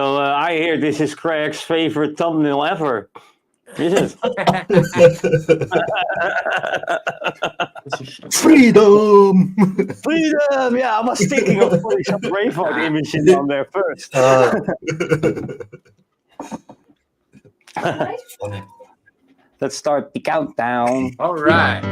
So I hear this is Craig's favorite thumbnail ever. Is it? Freedom! Freedom! Yeah, I was thinking of putting some Braveheart images on there first. Funny. Let's start the countdown. All right.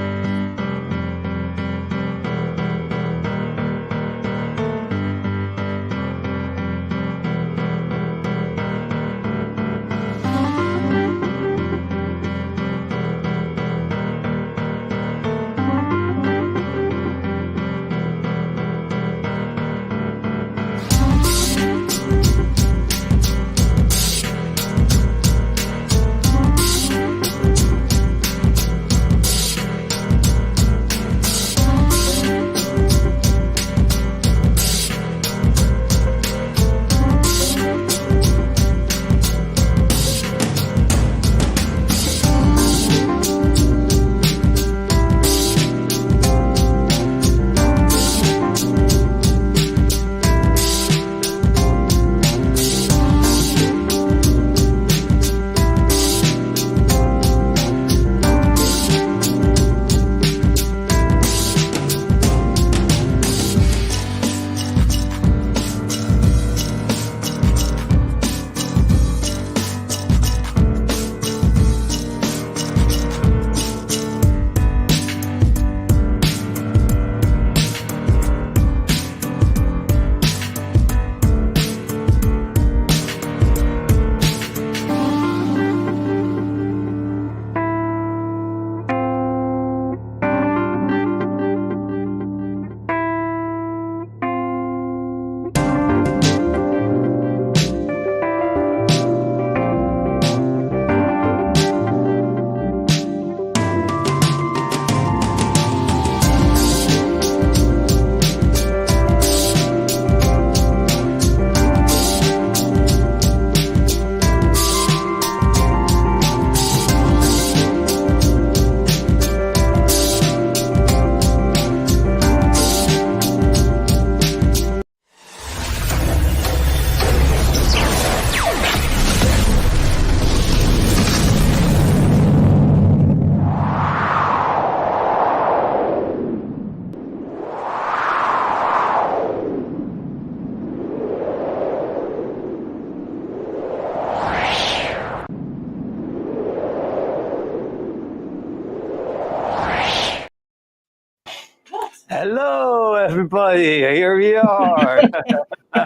Hello, everybody. Here we are.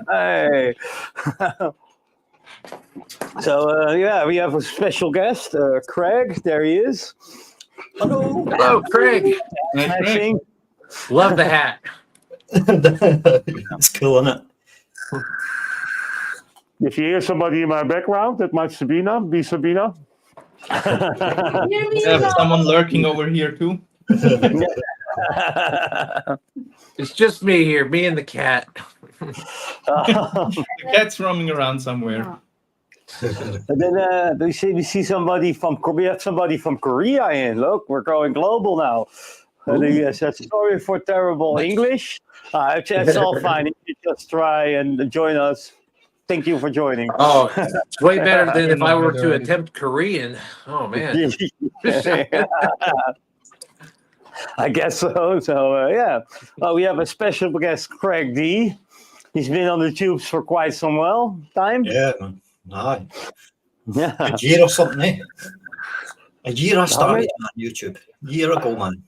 Hey. So, yeah, we have a special guest, Craig. There he is. Hello. Hello, Craig. Smashing. Love the hat. It's cool, isn't it? If you hear somebody in my background, that might be Sabina. We have someone lurking over here too. It's just me here, me and the cat. The cat's roaming around somewhere. And then we see somebody we have somebody from Korea in. Look, we're going global now. And he said, sorry for terrible English. It's all fine. If you just try and join us. Thank you for joining. Oh, it's way better than if I were to attempt Korean. Oh, man. I guess so. So, yeah. Well, we have a special guest, Craig D. He's been on the tubes for quite some time. Yeah, man. Aye. Yeah. A year or something, eh? A year I started on YouTube. A year ago, man.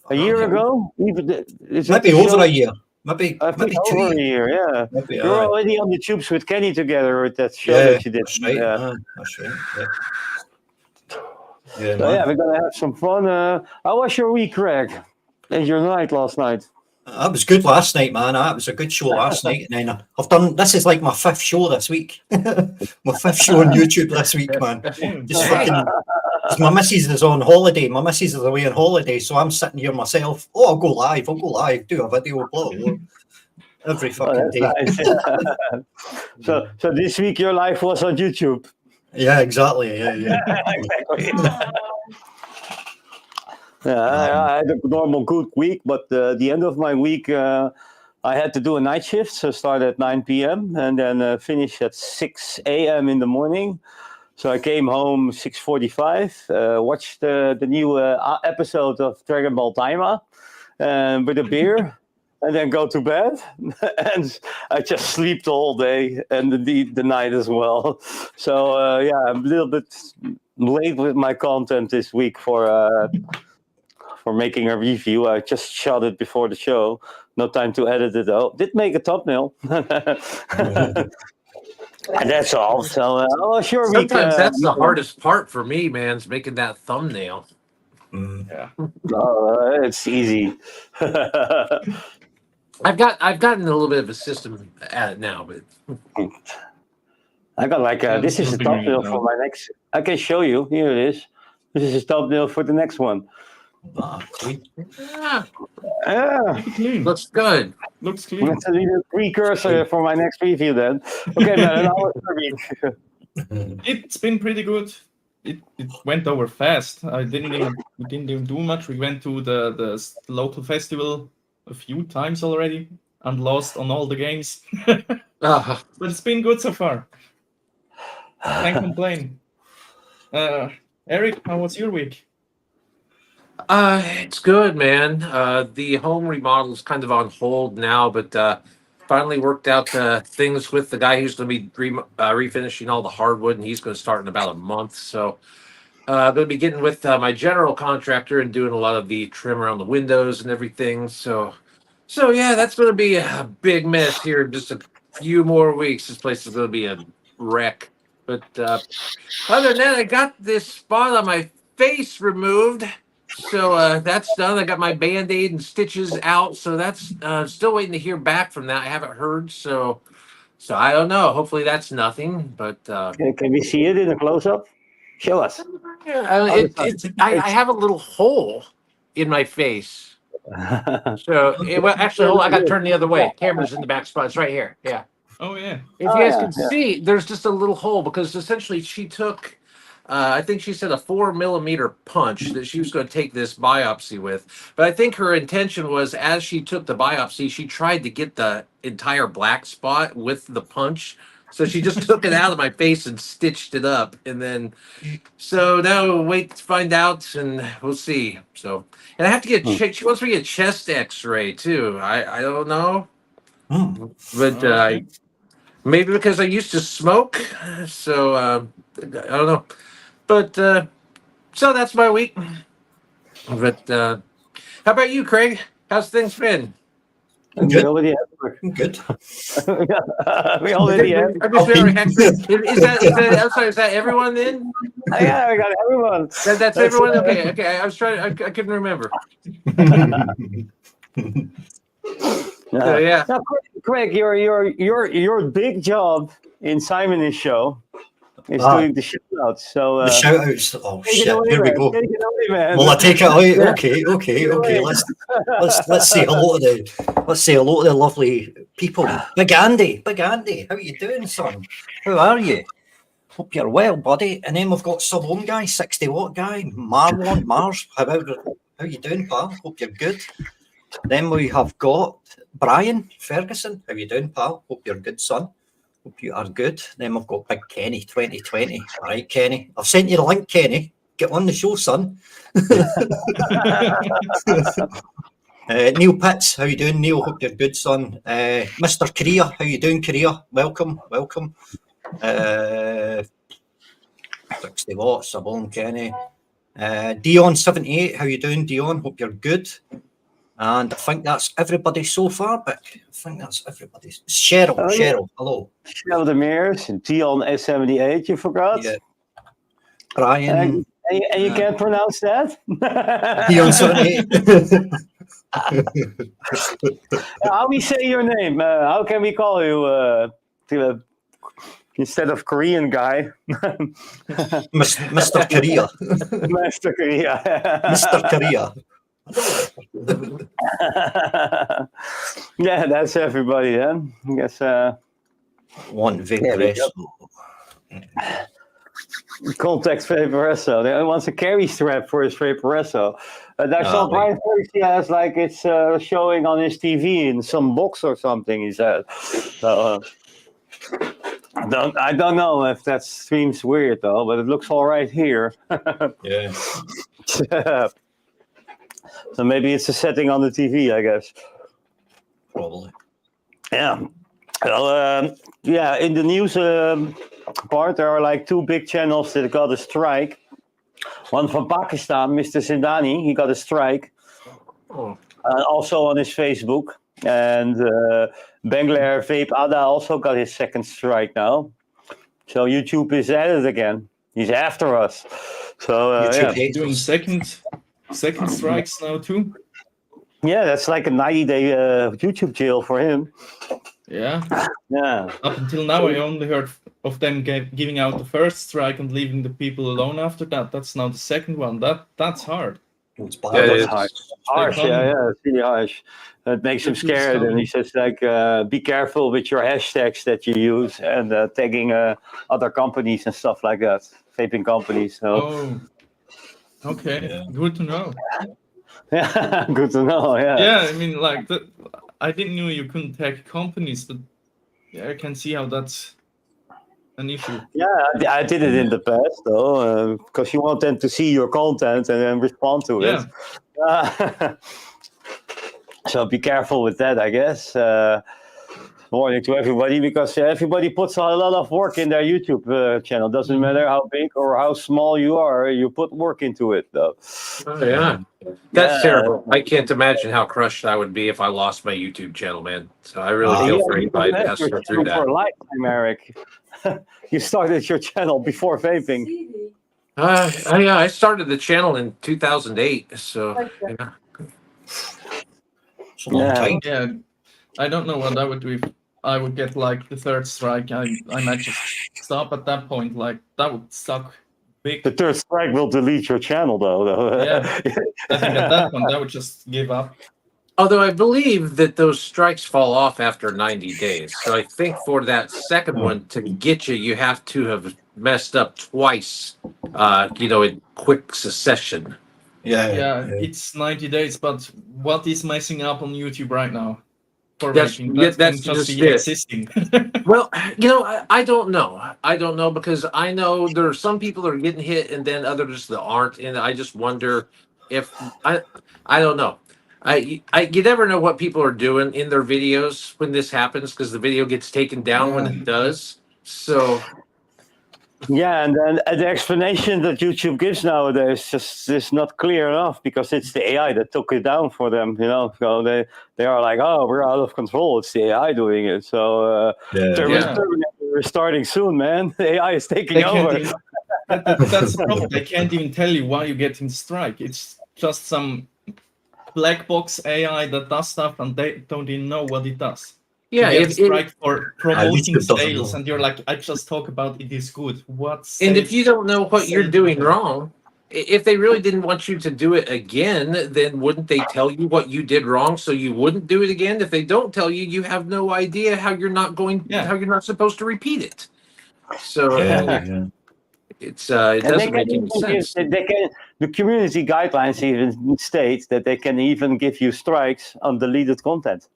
A year ago? Maybe over a year. Maybe over 2 a years. year, yeah. Maybe, You're already on the tubes with Kenny together with that show that you did. That's right. Yeah. That's right. Yeah. So, yeah, we're going to have some fun. How was your week, Craig? And your night last night? That was good last night, man. It was a good show last night. And then I've done, this is like my 5th show this week. My 5th show on YouTube this week, man. Just fucking, my missus is on holiday. My missus is away on holiday. So I'm sitting here myself. Oh, I'll go live, do a video, blah, blah. Every fucking day. Nice. So this week your life was on YouTube. Yeah, exactly. Yeah. Exactly. I had a normal good week, but the end of my week, I I had to do a night shift, so start at 9 p.m. and then finish at 6 a.m. in the morning. So I came home 6:45, watched the new episode of Dragon Ball Daima with a beer, and then go to bed. And I just sleep the whole day and the night as well. So yeah, I'm a little bit late with my content this week for making a review. I just shot it before the show. No time to edit it though. Did make a thumbnail. And that's all. So, sure. Sometimes that's the hardest part for me, man, is making that thumbnail. Yeah. It's easy. I've gotten a little bit of a system at it now, but I got like this is a thumbnail for my next. I can show you. Here it is. This is a thumbnail for the next one. yeah, Clean. looks good. Looks clean. That's a little precursor for my next review then. Okay, man. An hour per week. It's been pretty good. It went over fast. We didn't even do much. We went to the local festival a few times already and lost on all the games. But it's been good so far. Can't complain. Eric, how was your week? It's good, man. The home remodel is kind of on hold now, but finally worked out things with the guy who's going to be refinishing all the hardwood, and he's going to start in about a month. So I'm going to be getting with my general contractor and doing a lot of the trim around the windows and everything. So yeah, that's going to be a big mess here in just a few more weeks. This place is going to be a wreck. But other than that, I got this spot on my face removed. So that's done. I got my Band-Aid and stitches out. So that's still waiting to hear back from that. I haven't heard. So I don't know. Hopefully that's nothing. But Can we see it in a close-up? Show us. I have a little hole in my face. So actually, hold on, I got to turn the other way. Camera's in the back spot. It's right here. Yeah. Oh yeah. If you guys can see, there's just a little hole because essentially she took, I think she said a 4mm punch that she was going to take this biopsy with. But I think her intention was as she took the biopsy, she tried to get the entire black spot with the punch. So she just took it out of my face and stitched it up. And then, so now we'll wait to find out and we'll see. So, and I have to get, she wants me to get a chest x-ray too. I don't know. But maybe because I used to smoke. So, I don't know. But, so that's my week. But, how about you, Craig? How's things been? Good. We already have. Good. We already have. Is that everyone then? Yeah, we got everyone. That's everyone. Okay. I was trying. I couldn't remember. So, yeah. Now, Craig, your big job in Simon's show is doing the shout outs. So the shout outs. Oh shit! Here we go. Take it away, man. Well, I take it away. Okay. Let's say hello to the lovely people. Big Andy, how you doing, son? How are you? Hope you're well, buddy. And then we've got Sub-Home guy, 60-watt guy, Mars. How you doing, pal? Hope you're good. Then we have got Brian Ferguson. How you doing, pal? Hope you're good, son. Hope you are good. Then we've got Big Kenny 2020. All right, Kenny. I've sent you the link, Kenny. Get on the show, son. Neil Pitts, how you doing, Neil? Hope you're good, son. Mr. Korea, how you doing, Korea? Welcome. 60 watts, Sub-Home, Kenny. Dion78, how you doing, Dion? Hope you're good. And I think that's everybody so far, but I think that's everybody. Cheryl, hello. Cheryl Demirs, Dion S78, you forgot? Yeah. Brian. And you can't pronounce that? Dion78. How we say your name? How can we call you instead of Korean guy? Mr. Korea. Mr. Korea. Mr. Korea. Yeah, that's everybody then. I guess One Vape. contact Vaporesso. They wants a carry strap for his Vaporesso. I saw Brian Tracy has like it's showing on his TV in some box or something. He said. So, I don't know if that seems weird though, but it looks all right here. Yeah. So maybe it's a setting on the TV, I guess. Probably. Yeah. Well, yeah. In the news part, there are like 2 big channels that got a strike. One from Pakistan, Mr. Zindani, he got a strike. Also on his Facebook. And Bangladesh Vape Ada also got his second strike now. So YouTube is at it again. He's after us. So doing second strikes now too. Yeah, that's like a 90-day YouTube jail for him. Yeah. Yeah. Up until now, I only heard of them giving out the first strike and leaving the people alone after that. That's now the second one. That's hard. It's bad. Yeah, it's harsh. Yeah, it's really harsh. It makes him scared, and he says like, "Be careful with your hashtags that you use and tagging other companies and stuff like that, vaping companies." So. Oh, okay, good to know. Yeah, good to know. Yeah. Yeah, I mean, like that. I didn't know you couldn't tag companies, but I can see how that's an issue. Yeah, I did it in the past though, because you want them to see your content and then respond to it. So be careful with that, I guess. Warning to everybody, because everybody puts a lot of work in their YouTube channel. Doesn't matter how big or how small you are, you put work into it, though. Oh, yeah. That's terrible. I can't imagine how crushed I would be if I lost my YouTube channel, man. So I really feel for anybody that has to go through that. For a lifetime, Eric. You started your channel before vaping. Yeah, I started the channel in 2008. So, yeah. Yeah, I don't know what I would do if I would get like the third strike. I might just stop at that point. Like that would suck big. The third strike will delete your channel, though. Yeah, I think at that point I would just give up. Although I believe that those strikes fall off after 90 days. So I think for that second one to get you, you have to have messed up twice, in quick succession. Yeah, it's 90 days, but what is messing up on YouTube right now? That's just existing. Well, I don't know. I don't know, because I know there are some people that are getting hit and then others that aren't. And I just wonder if I don't know. You never know what people are doing in their videos when this happens, because the video gets taken down when it does. So. Yeah, and then the explanation that YouTube gives nowadays is not clear enough, because it's the AI that took it down for them. So they are like, oh, we're out of control. It's the AI doing it. So we're starting soon, man. The AI is taking over. That's the problem. They can't even tell you why you're getting strike. It's just some black box AI that does stuff, and they don't even know what it does. Yeah, you get strike for promoting sales, and you're like, I just talk about it is good. And if you don't know what you're doing wrong, if they really didn't want you to do it again, then wouldn't they tell you what you did wrong so you wouldn't do it again? If they don't tell you, you have no idea how you're not supposed to repeat it. So it doesn't make any sense. The community guidelines even state that they can even give you strikes on deleted content.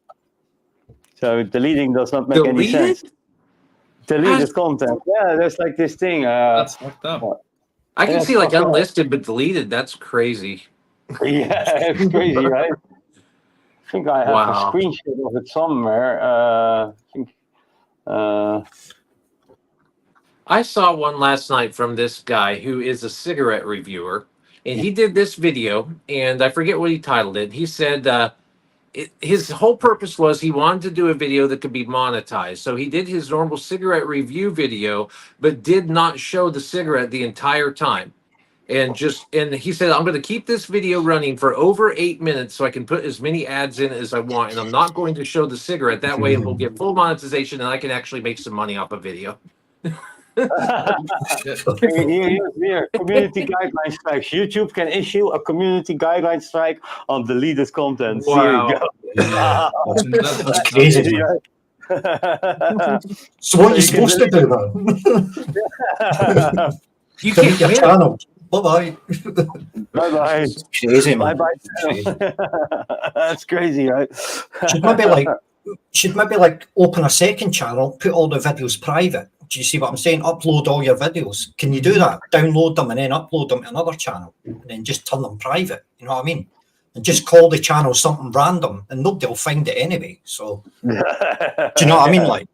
So deleting does not make any sense. Deleted content. Yeah, there's like this thing. That's fucked up. I can see like unlisted but deleted. That's crazy. Yeah, it's crazy, right? I think I have a screenshot of it somewhere. I saw one last night from this guy who is a cigarette reviewer, and he did this video, and I forget what he titled it. He said his whole purpose was he wanted to do a video that could be monetized. So he did his normal cigarette review video, but did not show the cigarette the entire time. And he said, I'm going to keep this video running for over 8 minutes so I can put as many ads in as I want. And I'm not going to show the cigarette. That way it will get full monetization and I can actually make some money off a video. Here, community guideline strikes. YouTube can issue a community guideline strike on deleted content. Wow. Here you go. That's crazy. So what are you supposed to do then? You can't your channel. Bye-bye. Bye-bye. Crazy, man. Bye-bye. That's crazy, right? Should maybe like open a second channel, put all the videos private. Do you see what I'm saying? Upload all your videos. Can you do that? Download them and then upload them to another channel and then just turn them private. You know what I mean? And just call the channel something random and nobody will find it anyway. So do you know what I mean? Like,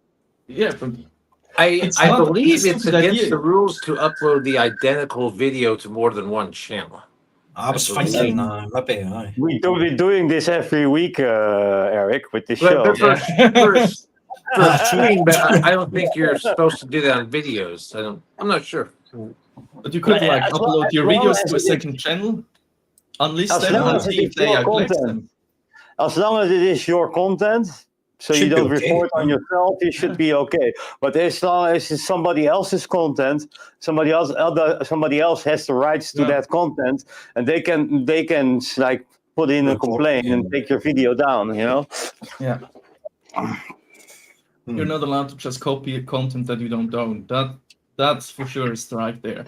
Yeah, but I not- believe it's a good against idea. the rules to upload the identical video to more than one channel. I was believe- thinking, maybe, aye. We don't be doing this every week, Eric, with the show. But for streaming, but True. I don't think you're supposed to do that on videos. I'm not sure. But you could like As long- upload your as long videos as to a it is- second channel, unlist As them, long and as it see if is they your are collects content. them. As long as it is your content, so Should you be don't okay. report on yourself, you should be okay. But as long as it's somebody else's content, somebody else has the rights to Yeah. that content, and they can like put in a Report, complaint yeah. and take your video down. You know. Yeah. You're not allowed to just copy a content that you don't own. That's for sure a strike there.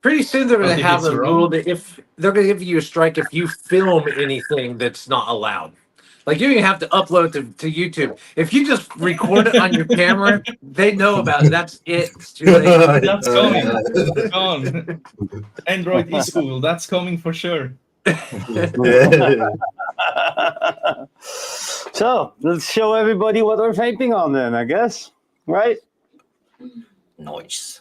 Pretty soon they're I going to think have it's a your rule own. that if they're going to give you a strike if you film anything that's not allowed. Like you have to upload to YouTube. If you just record it on your camera, they know about it. That's it. It's too late. That's coming. It's gone. Android e-school. That's coming for sure. So let's show everybody what we're vaping on then, I guess. Right? Nice.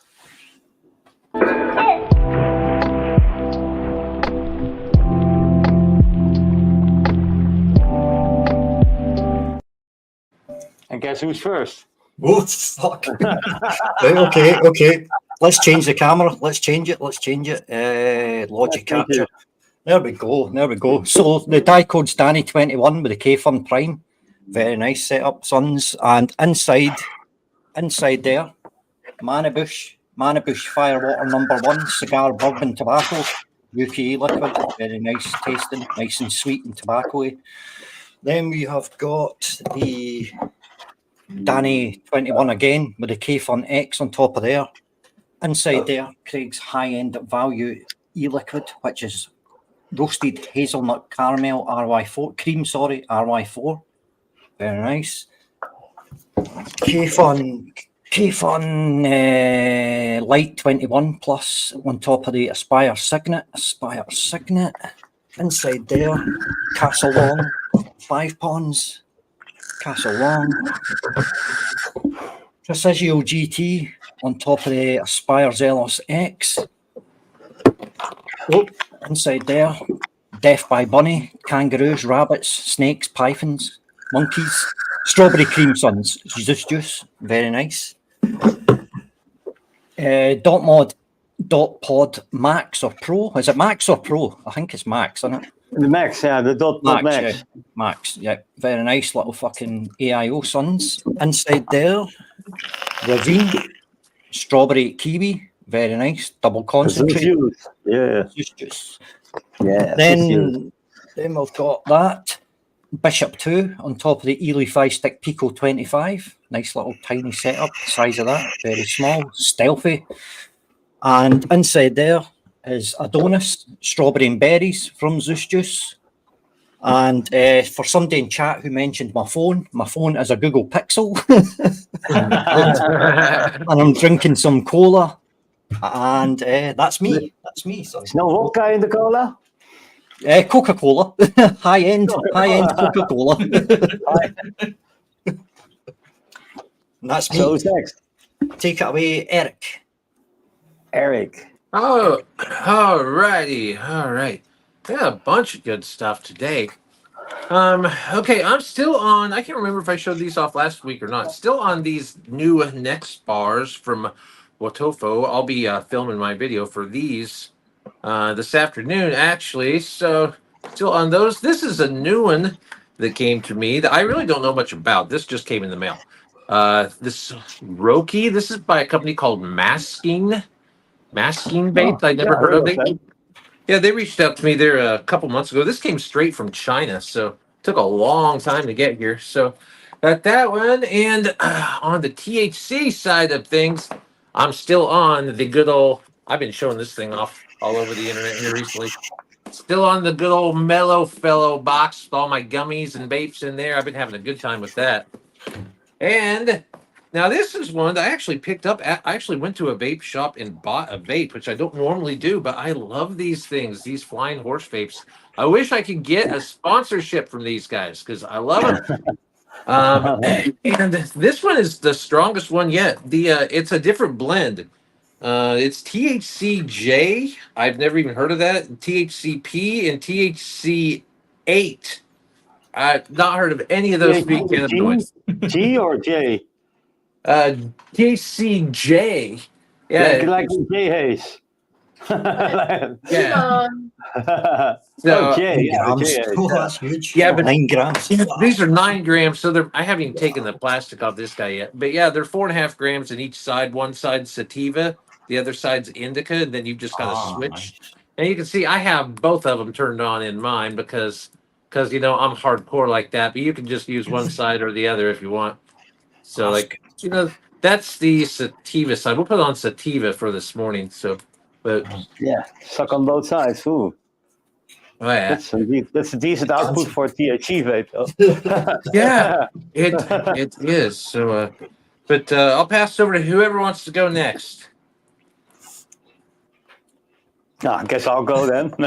And guess who's first? Oh, fuck. Right, okay. Let's change the camera. Let's change it. Logic Thank you. capture. There we go. So the die code's Danny21 with the K-Fun Prime. Very nice setup, sons. And inside there, Manabush Firewater #1, cigar, bourbon, tobacco, UK liquid. Very nice tasting, nice and sweet and tobacco-y. Then we have got the Danny21 again with the K-Fun X on top of there. Inside there, Craig's high-end value e-liquid, which is roasted hazelnut caramel RY4 cream, RY4. Very nice. K-Fun Light 21 plus on top of the Aspire Signet. Inside there, Castle Long 5 ponds. Castle Long. Precision GT on top of the Aspire Zealous X. Oh, inside there, Death by Bunny, kangaroos, rabbits, snakes, pythons, monkeys, strawberry cream suns, juice, very nice. .pod Max or Pro? Is it Max or Pro? I think it's Max, isn't it? The Max, yeah, the dot Max, Max. yeah. Max, yeah. Very nice little fucking AIO suns. Inside there, Ravine, strawberry kiwi, very nice. Double concentrate. Juice. Yeah. Juice. Yeah. Then we've got that. Bishop 2 on top of the Ely 5 stick Pico 25. Nice little tiny setup, size of that, very small, stealthy. And inside there is Adonis, strawberry and berries from Zeus Juice. And for somebody in chat who mentioned my phone is a Google Pixel. and I'm drinking some cola. And that's me. So. There's no vodka in the cola? Coca-Cola. high-end Coca-Cola. And that's me. So who's next? Take it away, Eric. Eric. Oh, all righty. All right. Yeah, a bunch of good stuff today. Okay, I'm still on. I can't remember if I showed these off last week or not. Still on these new Next bars from Wotofo. I'll be filming my video for these this afternoon, actually. So, still on those. This is a new one that came to me that I really don't know much about. This just came in the mail. This Roki. This is by a company called Masking Vape. I never heard of it. Yeah, they reached out to me there a couple months ago. This came straight from China, so took a long time to get here. So got that one. And on the THC side of things, I'm still on the good old, I've been showing this thing off all over the internet here recently. Still on the good old Mellow Fellow box with all my gummies and vapes in there. I've been having a good time with that. And now this is one that I actually picked up. I actually went to a vape shop and bought a vape, which I don't normally do, but I love these things, these flying horse vapes. I wish I could get a sponsorship from these guys because I love them. And this one is the strongest one yet. It's a different blend. It's THCJ. I've never even heard of that. THCP and THC8. I've not heard of any of those three cannabinoids. G or J? THCJ. Yeah. Like J Hayes. Yeah. So, J. grams. J. Oh, that's huge. Yeah, but 9 grams. these are 9 grams, so I haven't even taken the plastic off this guy yet. But yeah, they're 4.5 grams in each side. One side's sativa, the other side's indica, and then you've just got to switch. Nice. And you can see I have both of them turned on in mine because I'm hardcore like that. But you can just use one side or the other if you want. So that's the sativa side. We'll put on sativa for this morning. So, but Yeah, suck on both sides. Ooh. oh yeah, That's a decent output for a THC vape, though. yeah, it is. So, but I'll pass it over to whoever wants to go next. I guess I'll go then. Pick.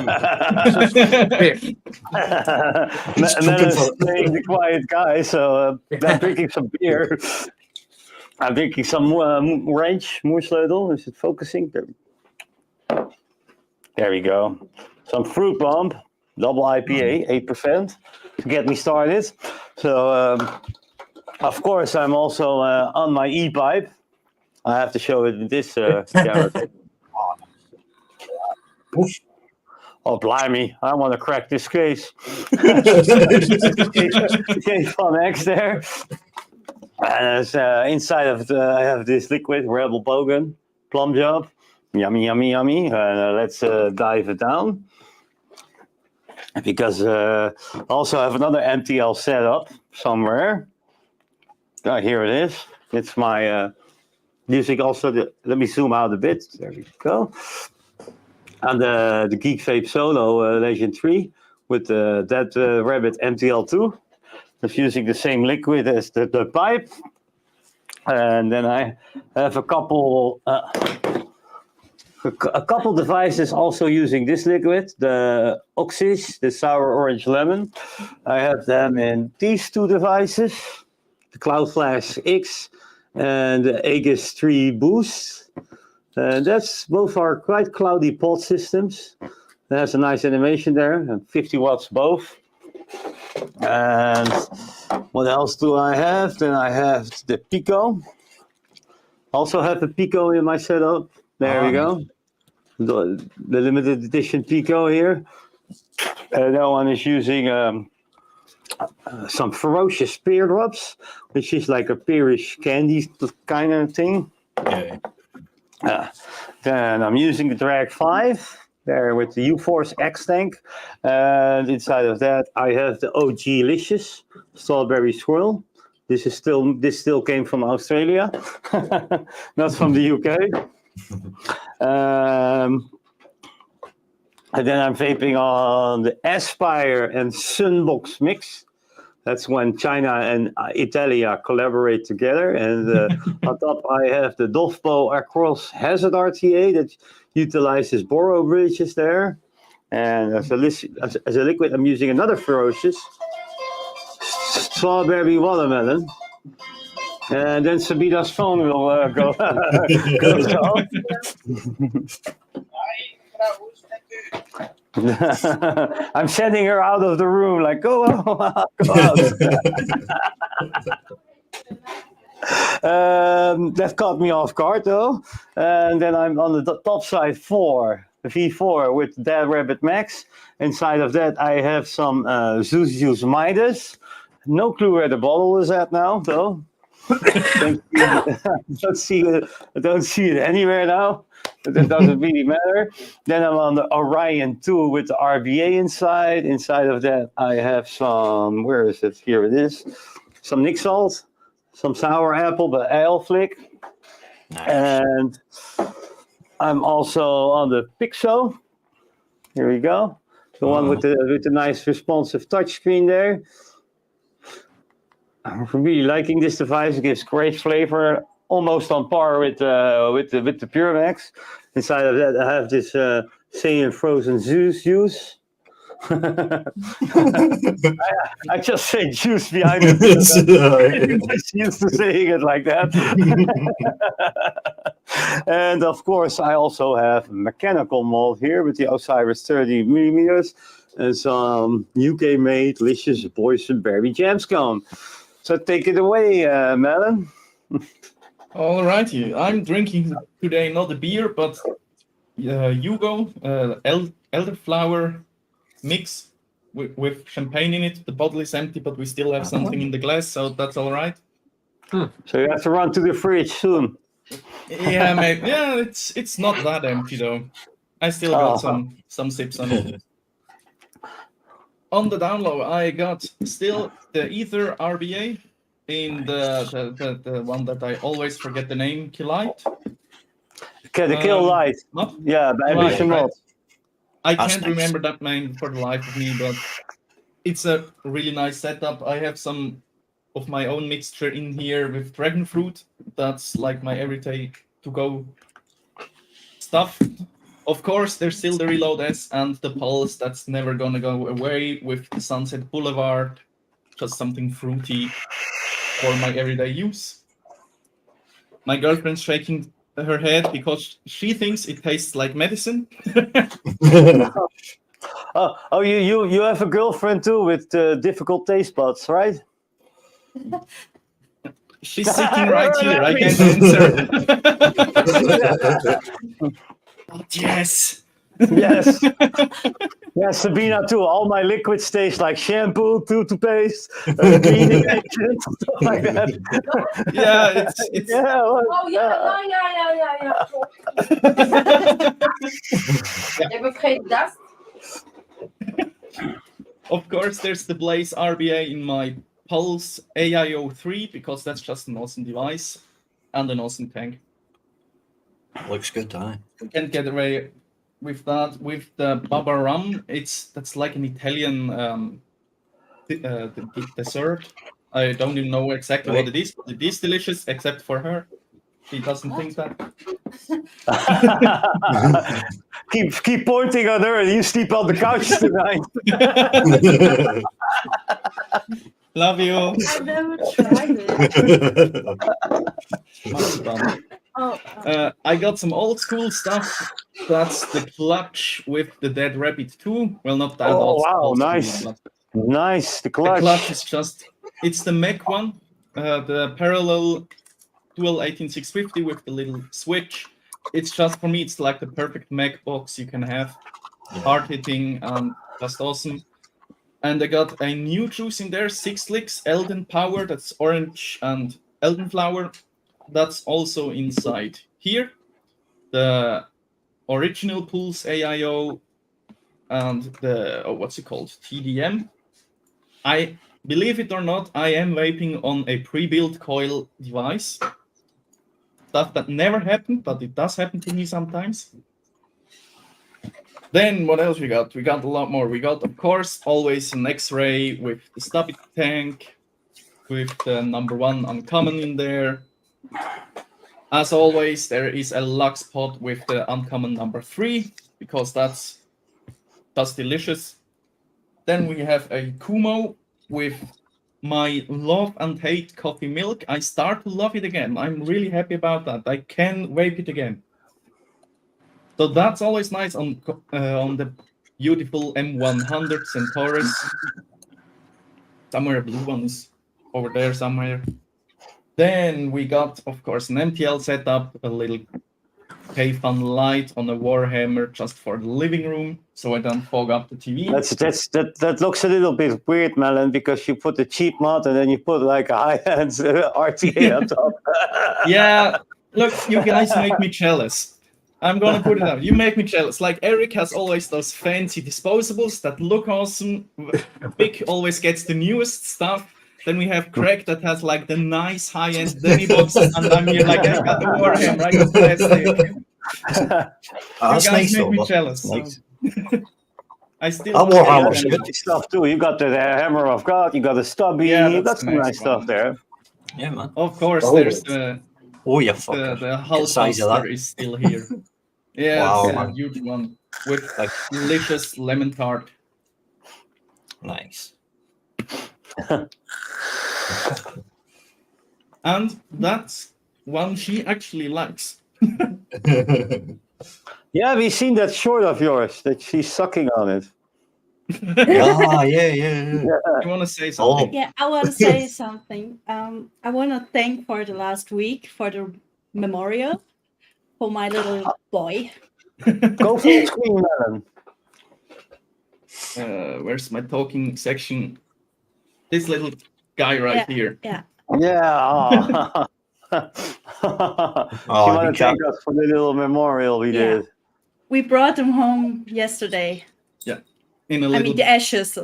Menace staying the quiet guy, so I'm drinking some beer. I'm drinking some range, Moersleutel. Is it focusing? There we go. Some Fruit Bomb, double IPA, 8%, to get me started. So, of course, I'm also on my e-pipe. I have to show it in this camera. Oh, blimey. I want to crack this case. Case Fun X there. And inside of it, I have this liquid, Rebel Bogan, Plum Job. Yummy, yummy, yummy. Let's dive it down. Because I also have another MTL setup somewhere. Here it is. It's my music also. Let me zoom out a bit. There we go. And the Geek Vape Solo Legend 3 with that Rabbit MTL2. It's using the same liquid as the pipe. And then I have a couple devices also using this liquid, the Oxys, the Sour Orange Lemon. I have them in these two devices, the Cloud Flash X and the Aegis 3 Boost. That's both are quite cloudy pod systems. It has a nice animation there, and 50 watts both. And what else do I have? Then I have the Pico. Also have the Pico in my setup. There we go. The limited edition Pico here. That one is using some Ferocious Pear Drops, which is like a pearish candy kind of thing. Yeah. Then I'm using the Drag 5 there with the U-Force X tank. And inside of that, I have the OG Licious Strawberry Swirl. This still came from Australia, not from the UK. And then I'm vaping on the Aspire and Sunbox mix. That's when China and Italia collaborate together. And on top, I have the Dovpo Across Hazard RTA that utilizes Boro bridges there. And as a liquid, I'm using another Ferocious Strawberry Watermelon. And then Sabina's phone will go. Goes off. I'm sending her out of the room, like, go out. That caught me off guard, though. And then I'm on the top side the V4 with Dead Rabbit Max. Inside of that, I have some Zuzius Midas. No clue where the bottle is at now, though. I don't see it anywhere now. That doesn't really matter. Then I'm on the Orion 2 with the RBA inside. Inside of that, I have some, where is it? Here it is. Some Nick Salt, some Sour Apple, but Ale Flick. Nice. And I'm also on the Pixo Here we go. The one with the nice responsive touchscreen there. I'm really liking this device. It gives great flavor, almost on par with the Pure Max. Inside of that, I have this Saiyan frozen juice. I just say juice behind it. I'm just used to saying it like that. And of course, I also have mechanical malt here with the Osiris 30 millimeters and some UK-made delicious boysenberry jam scone. So take it away, Melon. All righty. I'm drinking today not a beer, but Yugo elderflower mix with champagne in it. The bottle is empty, but we still have something in the glass, so that's all right. So you have to run to the fridge soon. Yeah, mate. Yeah, it's not that empty though. I still got some sips on it. On the down low, I got still the Ether RBA in the one that I always forget the name, Kilite. Okay, the Kill Light. What? Yeah, the Ambition Right. Malt. I can't remember that name for the life of me, but it's a really nice setup. I have some of my own mixture in here with dragon fruit. That's like my everyday to-go stuff. Of course, there's still the Reload S and the Pulse. That's never gonna go away with the Sunset Boulevard. Just something fruity for my everyday use. My girlfriend's shaking her head because she thinks it tastes like medicine. You have a girlfriend too with difficult taste buds, right? She's sitting right here. I can't answer. But yes. Yes. Yes, Sabina too. All my liquids taste like shampoo, toothpaste, cleaning agent, stuff like that. Yeah, it's Yeah. Well, Oh, ja. Je hebt vergeten dat. Of course, there's the Blaze RBA in my Pulse AIO3 because that's just an awesome device and an awesome tank. Looks good, huh? Can't get away with that. With the Baba Rum, that's like an Italian dessert. I don't even know exactly what it is, but it is delicious, except for her. She doesn't think that. keep pointing at her and you sleep on the couch tonight. Love you. I've never tried it. Much fun. Oh, I got some old school stuff. That's the Clutch with the Dead Rabbit 2. Well, not that Oh, wow, old school, nice. but Nice, the the clutch. Clutch is just, it's the mech one, the parallel dual 18650 with the little switch. It's just, for me, it's like the perfect mech box you can have. Hard hitting and just awesome. And I got a new juice in there, 6 licks, Elden Power, that's orange and Eldenflower. That's also inside here. The original Pulse AIO and the, what's it called? TDM. I believe it or not, I am vaping on a pre-built coil device. Stuff that never happened, but it does happen to me sometimes. Then what else we got? We got a lot more. We got, of course, always an X-ray with the stubby tank, with the #1 uncommon in there. As always, there is a Lux pot with the uncommon #3 because that's delicious. Then we have a Kumo with my love and hate coffee milk. I start to love it again. I'm really happy about that. I can vape it again. So that's always nice on the beautiful M100 Centaurus. Somewhere a blue one is over there somewhere. Then we got, of course, an MTL setup, a little K-Fun light on a Warhammer just for the living room, so I don't fog up the TV. That looks a little bit weird, Melon, because you put the cheap mod and then you put like a high-end RTA on top. Yeah, look, you guys make me jealous. I'm gonna put it out. You make me jealous. Like Eric has always those fancy disposables that look awesome. Vic always gets the newest stuff. Then we have Craig that has like the nice high-end Denny box, and I'm here like I got the Warhammer, I got plastic. That's You guys nice, make me though. jealous. Nice. I still That don't Warhammer's get good. any- Stuff too. You got the Hammer of God. You got the Stubby. Yeah, you got that's some the nice next stuff one. there. Yeah, man. Of course, Oh. there's the Oh, you fucker. the Look at Hull the size of Buster that. is still here. Yeah, Wow, it's a man. huge one with Like- delicious lemon tart. Nice. And that's one she actually likes. Yeah, we've seen that short of yours that she's sucking on it. yeah. You want to say something? Yeah, I want to say something. I want to thank for the last week for the memorial for my little boy. Go full screen, Melon. Where's my talking section? This little guy right here. Yeah. Yeah. aw. she want to thank us for the little memorial we Yeah. did. We brought him home yesterday. In a I little, mean, the ashes.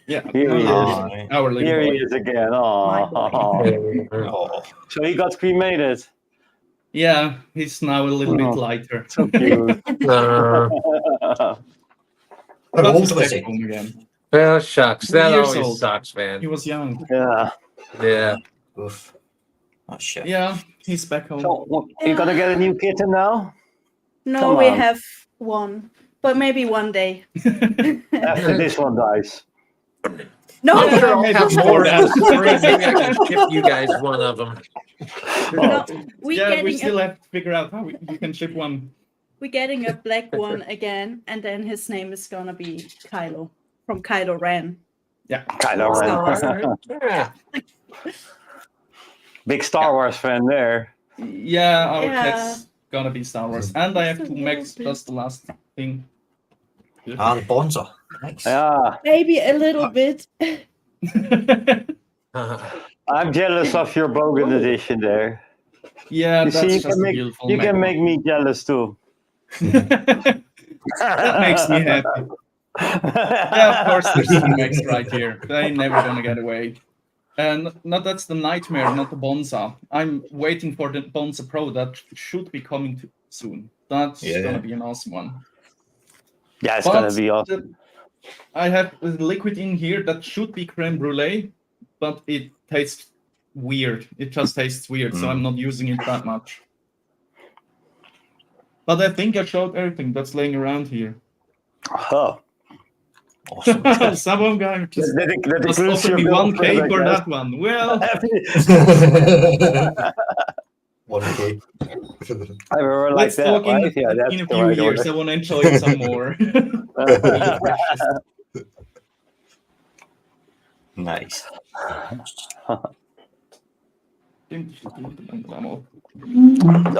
yeah, Here he Oh, is. our little Here boy. he is again. My Oh. oh. So he got cremated. Yeah, he's now a little bit Oh. lighter. So cute. How But old he's was back he? home again. Well, shucks. 2 That years always old. sucks, He man. was young. Yeah. Yeah. Oof. Oh, shit. Yeah, he's back home. So you gonna get a new kitten now? No, Come we on. have one, but maybe one day. After this one dies. No, I'm sure I'll maybe have more more than- out spring. Maybe I can ship you guys one of them. no, we Yeah, we getting still a, have to figure out how we can ship one. we getting a black one again, and then his name is gonna be Kylo from Kylo Ren. Kind of. Yeah. Big Star Wars fan there. Yeah, our Yeah. cat's gonna be Star Wars. And I have So two mechs, lovely. that's the last thing. And Bonza. Nice. Yeah. Maybe a little bit. I'm jealous of your Bogan edition there. Yeah, You that's see, you just can a make beautiful you mech. can make me jealous too. That makes me happy. Yeah, of course, there's two mechs right here. They're never gonna get away. And no, that's the Nightmare, not the Bonza. I'm waiting for the Bonza Pro that should be coming soon. That's Yeah. gonna be an awesome one. Yeah, it's But gonna be awesome. I have a liquid in here that should be creme brulee, but it tastes weird. It just tastes weird, so I'm not using it that much. But I think I showed everything that's laying around here. Oh, Awesome. Someone guy just that includes offered your me build 1K kit, I for guess. that one. Well, 1K. I remember like let's that, talk right? Yeah, that's in a the few right years. order. I want to enjoy it some more. Nice. Oh,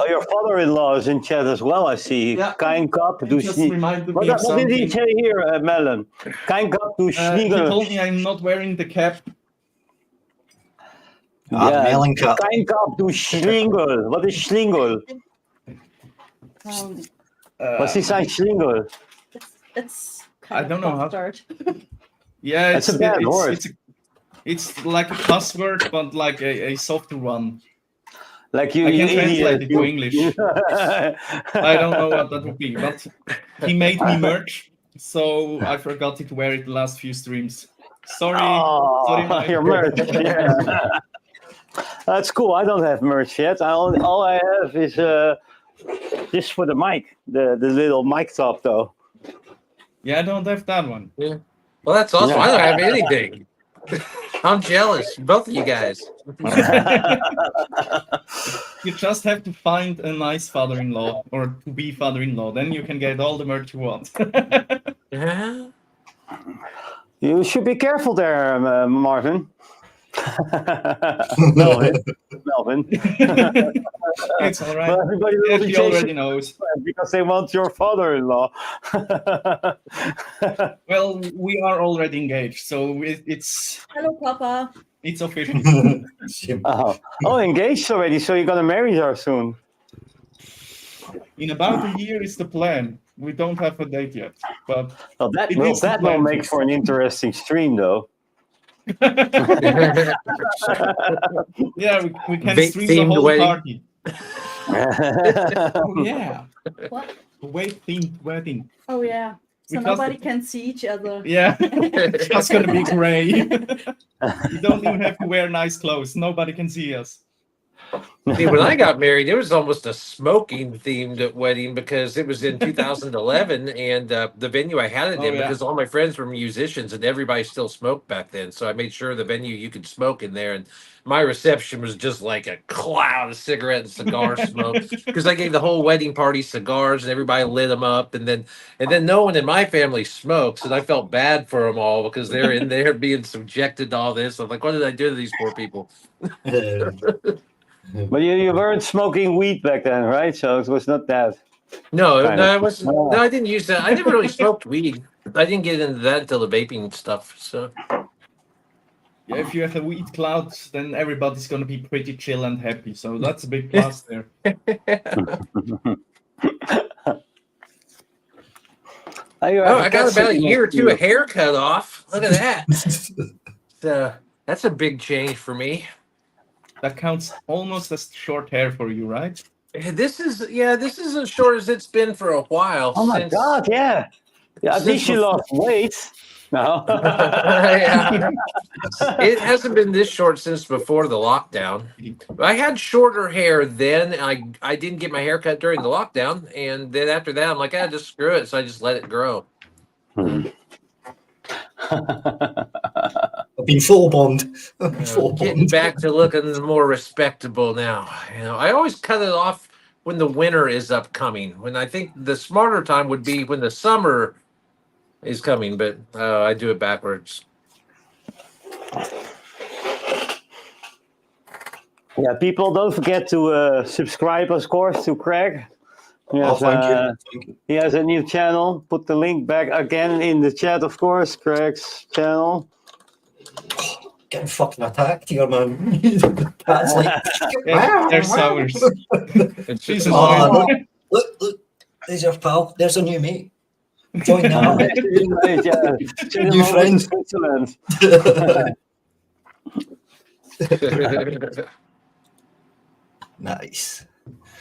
your father-in-law is in chat as well. I see. Yeah. Kein Kap, du Just Schnie- reminded What me of did he something. say here, Melon? Kein Kap, du He Schniegel. told me I'm not wearing the cap. Melon Cup. Kein Kap, du Schlingel. Wat is Schlingel? Wat is zijn Schlingel? It's I kind don't of know how- bastard. Yeah, That's a bad word. It's like a cuss word, but like a softer one. Like you, I you can translate idiot. it to English. I don't know what that would be, but he made me merch, so I forgot to wear it the last few streams. Sorry. Sorry, Oh, Mike. your merch. Yeah. That's cool. I don't have merch yet. All I have is this for the mic, the little mic top though. Yeah, I don't have that one. Yeah. Well, that's awesome. I don't have anything. I'm jealous, both of you guys. You just have to find a nice father-in-law or to be father-in-law, then you can get all the merch you want. Yeah. You should be careful there, Marvin. Melvin. It's all right. Well, everybody will be She already chasing knows. you because they want your father-in-law. Well, we are already engaged, so it's Hello, Papa. official. Oh, engaged already, so you're gonna marry her soon. In about a year is the plan. We don't have a date yet, but Well, that It will is the that will plan. make for an interesting stream, though. yeah, we can Vape stream the themed whole wedding. party. Oh yeah, What? a Vape themed wedding. Oh yeah. So Because nobody can see each other. Yeah, that's gonna be gray. We don't even have to wear nice clothes. Nobody can see us. See, when I got married, it was almost a smoking themed wedding because it was in 2011, and the venue I had it Oh, in yeah. because all my friends were musicians and everybody still smoked back then. So I made sure the venue you could smoke in there, and my reception was just like a cloud of cigarette and cigar smoke because I gave the whole wedding party cigars and everybody lit them up, and then no one in my family smokes, and I felt bad for them all because they're in there being subjected to all this. I'm like, what did I do to these poor people? But you weren't smoking weed back then, right? So it was not that. No, Kind no, of. I wasn't. No, I didn't use that. I never really smoked weed. I didn't get into that until the vaping stuff. So Yeah, if you have a weed cloud, then everybody's gonna be pretty chill and happy. So that's a big plus there. oh, I got about a year or two of hair cut off. Look at that. So that's a big change for me. That counts almost as short hair for you, right? This is as short as it's been for a while. Oh my since, God! Yeah. At since least you before- lost weight. No. Yeah. It hasn't been this short since before the lockdown. I had shorter hair then. I didn't get my hair cut during the lockdown, and then after that, I'm like, just screw it. So I just let it grow. I've been full bond. Getting back to looking more respectable now. I always cut it off when the winter is upcoming. When I think the smarter time would be when the summer is coming, but I do it backwards. Yeah, people, don't forget to subscribe, of course, to Craig. Yes, Thank you. he has a new channel. Put the link back again in the chat, of course. Craig's channel. Getting fucking attacked here, man. That's like, Yeah, there's ours. It's Jesus. just oh, look, there's your pal. There's a new mate. Join now. New friends. Switzerland. Nice.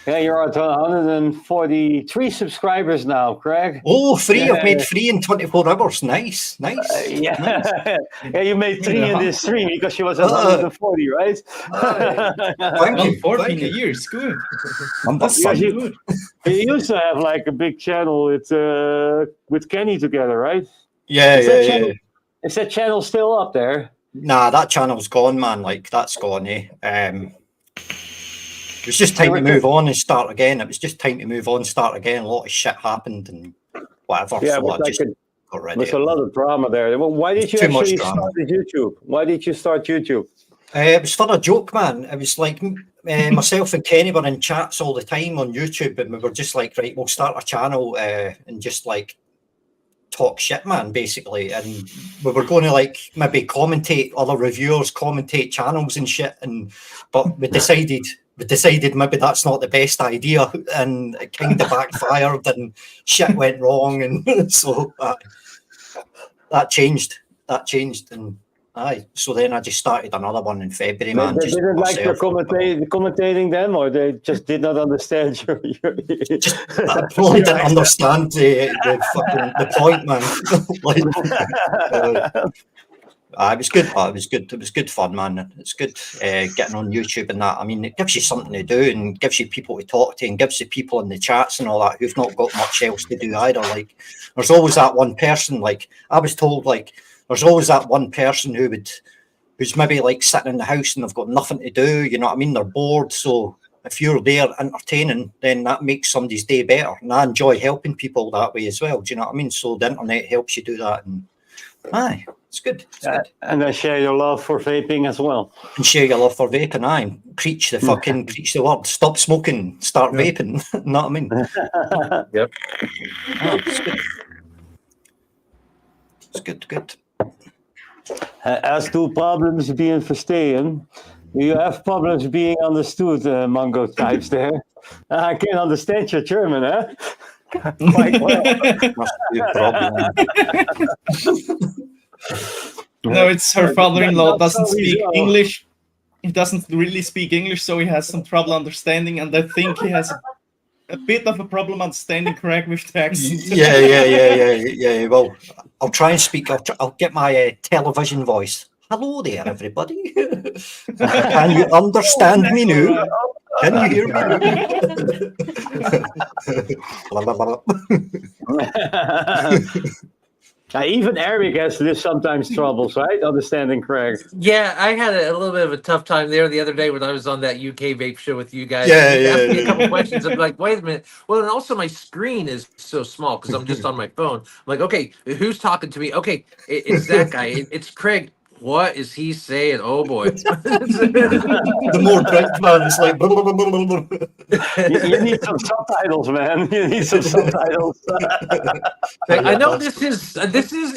Yeah, you're at 143 subscribers now, Craig. Oh, free. Yeah. I've made 3 in 24 hours. Nice. Yeah, Nice. yeah, you made 3 in this stream because she was at 140, right? Thank you. 14 Thank a you. year is good. That's Yeah, fun. you used to have like a big channel with Kenny together, right? Yeah. Is that channel still up there? Nah, that channel's gone, man. Like, that's gone, eh? It was just time to move on and start again. It was just time to move on, start again. A lot of shit happened and whatever. Yeah, so it was I like just got rid of there's it. a lot of drama there. Well, why did you Too much actually drama. start YouTube? Why did you start YouTube? It was for a joke, man. It was like myself and Kenny were in chats all the time on YouTube, and we were just like, right, we'll start a channel and just like talk shit, man, basically. And we were going to like maybe commentate other reviewers, commentate channels and shit. But we decided maybe that's not the best idea, and it kind of backfired, and shit went wrong, and so that changed, and so then I just started another one in February, man. They just didn't like your myself. commentating them, or they just did not understand your I probably didn't understand the point, man. It was good. It was good fun, man. It's good getting on YouTube and that. I mean, it gives you something to do and gives you people to talk to and gives you people in the chats and all that who've not got much else to do either. Like, there's always that one person. Like, I was told, like, there's always that one person who's maybe like sitting in the house and they've got nothing to do. You know what I mean? They're bored. So if you're there entertaining, then that makes somebody's day better. And I enjoy helping people that way as well. Do you know what I mean? So the internet helps you do that. And it's good. It's good. And then share your love for vaping as well. And share your love for vaping. Preach the word. Stop smoking. Start vaping. Know what I mean? Yep. It's good. It's good. As to problems being verstehen, you have problems being understood, Mongo types there. I can understand your German, huh? Quite well. Must be a problem. No, it's her father-in-law doesn't That's how we speak go. English. He doesn't really speak English, so he has some trouble understanding. And I think he has a bit of a problem understanding Craig with the accent. Yeah. Well, I'll try and speak. I'll get my television voice. Hello there, everybody. Can you understand me now? Alright. Can you hear me now? Even Eric has this sometimes troubles, right? Understanding Craig. Yeah, I had a little bit of a tough time there the other day when I was on that UK vape show with you guys. Yeah, You asked me yeah, a couple yeah. questions. I'm like, wait a minute. Well, and also my screen is so small because I'm just on my phone. I'm like, okay, who's talking to me? Okay, it's that guy. It's Craig. What is he saying? Oh boy. The more drink, man, it's like. You need some subtitles, man. You need some subtitles. I know this is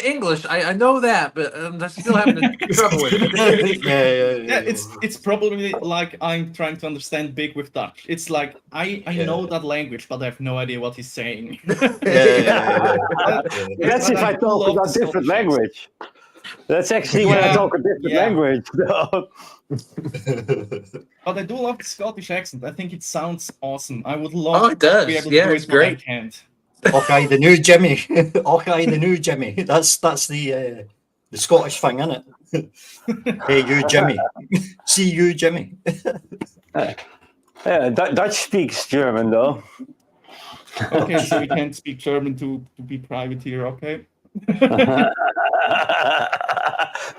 English. I know that, but I'm still having trouble with it. Yeah, it's probably like I'm trying to understand Big with Dutch. It's like I know that language, but I have no idea what he's saying. That's if I talk love a the different Scottish language. That's actually when I Yeah, talk a different yeah. language. But I do love the Scottish accent. I think it sounds awesome. I would Oh, love it does. to be able Yeah, to do it's it, but I great. can't. Okay, the new Jimmy. Okay, the new Jimmy. That's the Scottish thing, isn't it? Hey, you Jimmy. See you, Jimmy. Yeah, Dutch speaks German, though. Okay, so we can't speak German to be private here, okay?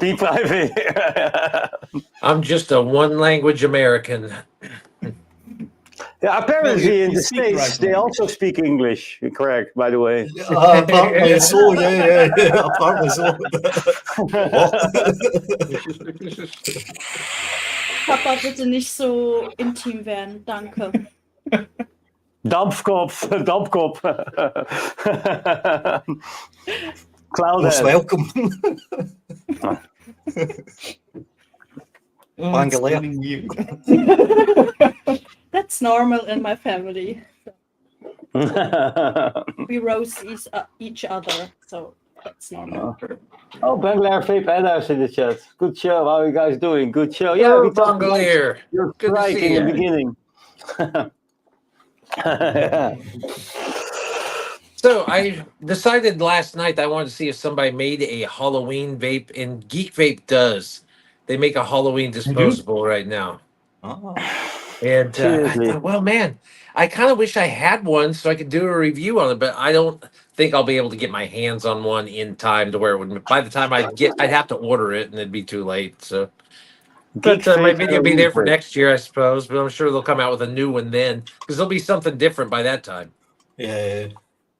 Be private. I'm just a one language American. Yeah, apparently you in the speak the States, right they language. also speak English. Correct, by the way. Apparently so, yeah. Apparently so. Papa, bitte nicht so intim werden. Danke. Dampfkopf, Dampfkopf. Most Cloudhead. welcome. Oh, it's Bangalore. feeling weird. That's normal in my family. We roast each other, so that's normal. Oh, Bangalore Vape Edders in the chat. Good show. How are you guys doing? Good show. Yeah, we talked about Bangalier. your Good to strike see in the you. beginning. So I decided last night I wanted to see if somebody made a Halloween vape, and Geek Vape does. They make a Halloween disposable right now. Oh. And I Seriously. thought, well, man, I kind of wish I had one so I could do a review on it, but I don't think I'll be able to get my hands on one in time to where it would. By the time I'd have to order it, and it'd be too late. So, but Geek my Vape video will be there for Halloween next year, I suppose. But I'm sure they'll come out with a new one then because there'll be something different by that time. Yeah.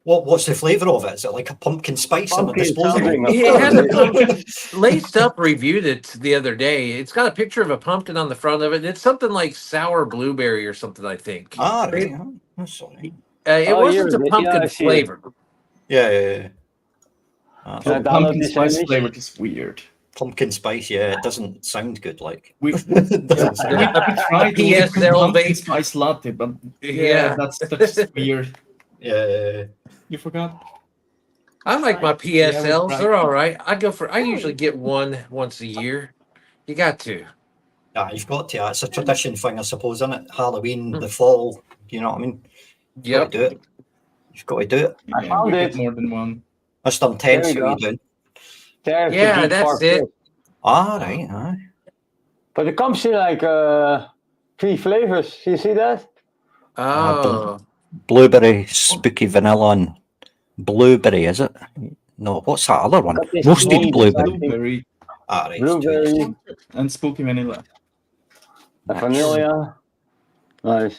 What's the flavour of it? Is it like a pumpkin spice in a Pumpkin disposable? something. It has a pumpkin. Laced Up reviewed it the other day. It's got a picture of a pumpkin on the front of it. It's something like sour blueberry or something, I think. Ah, right. That's all right. It Oh, wasn't yeah, a yeah, pumpkin I see it. flavor. Yeah. Can I So download pumpkin this spice image? flavored is weird. Pumpkin spice, yeah, it doesn't sound good. Like We it doesn't sound we good. tried to make PSL pumpkin vape. spice latte, but Yeah. that's weird. Yeah. You forgot? I like my Yeah, PSLs. right. They're all right. I usually get one once a year. You got to. Yeah, you've got to. It's a tradition thing, I suppose, isn't it? Halloween, Mm. the fall. You know what I mean? You've got Yep. to do it. You've got to do it. I found we it. get more than one. Mr. Intense, There you what are you go. doing? There's the Yeah, Geek that's Park it. Vape. Ah, right. Aye. But it comes in like 3 flavors. You see that? Oh. Blueberry, spooky vanilla, and blueberry, is it? No, what's that other one? Got this Roasted weed, blueberry. Blueberry Ah, right. Blueberry, and spooky vanilla. vanilla. Nice.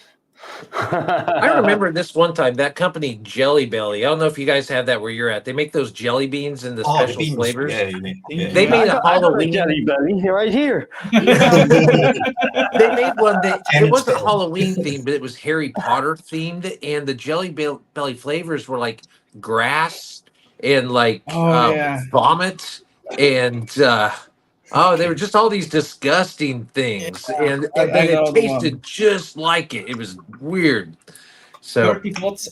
I remember this one time, that company Jelly Belly. I don't know if you guys have that where you're at. They make those jelly beans in the Oh, the special beans. flavors. Yeah, you mean. Yeah. They made I a got a Halloween. Jelly Belly right here. They made one that it wasn't Spell. Halloween themed, but it was Harry Potter themed, and the Jelly Belly flavors were like grass and like Oh, yeah. vomit and they were just all these disgusting things, and I then know it the tasted one. just like it. It was weird. So 30 pots,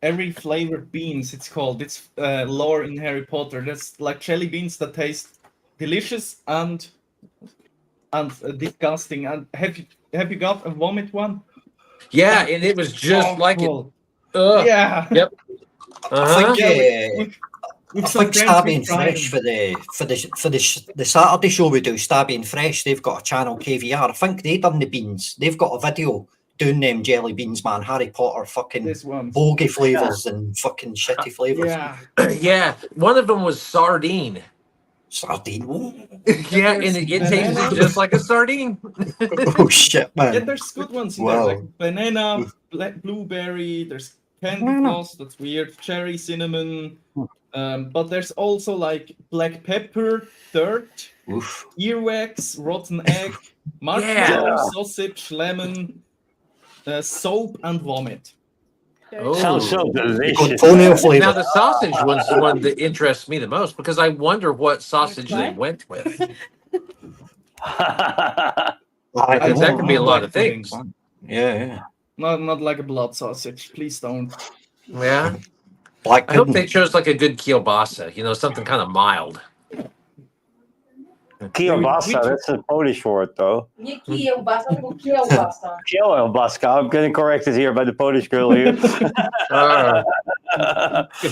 every flavored beans. It's called. It's lore in Harry Potter. That's like jelly beans that taste delicious and disgusting. And have you got a vomit one? Yeah, and it was just like it. Awful. Ugh. Yeah. Yep. I Uh-huh. think Yeah, with I some think friends Stabby we and tried Fresh them. the Saturday show we do, Stabby and Fresh, they've got a channel KVR. I think they done the beans. They've got a video doing them jelly beans, man. Harry Potter fucking This one. bogey flavours and fucking shitty flavours. Yeah. Yeah, one of them was sardine. Sardine. Yeah, and there's it banana. tasted just like a sardine. Oh shit, Yeah, man. there's good ones in there, Wow. like banana, blueberry, there's candy floss, that's weird, cherry, cinnamon, but there's also like black pepper, dirt, Oof. earwax, rotten egg, marshmallow, Yeah. sausage, lemon, soap, and vomit. Oh. Sounds so You got delicious. toenail Now flavour. the sausage one's the one that interests me the most because I wonder what sausage they Right. went with. Aye, Because that could be a lot of Black things. pudding. yeah. Not like a blood sausage, please don't. Yeah. Black I hope pudding. they chose like a good kielbasa, something kind of mild. Kielbasa, that's a Polish word, though. Nie kiełbasa, tylko kiełbasa. Kielbasa. I'm getting corrected here by the Polish girl here.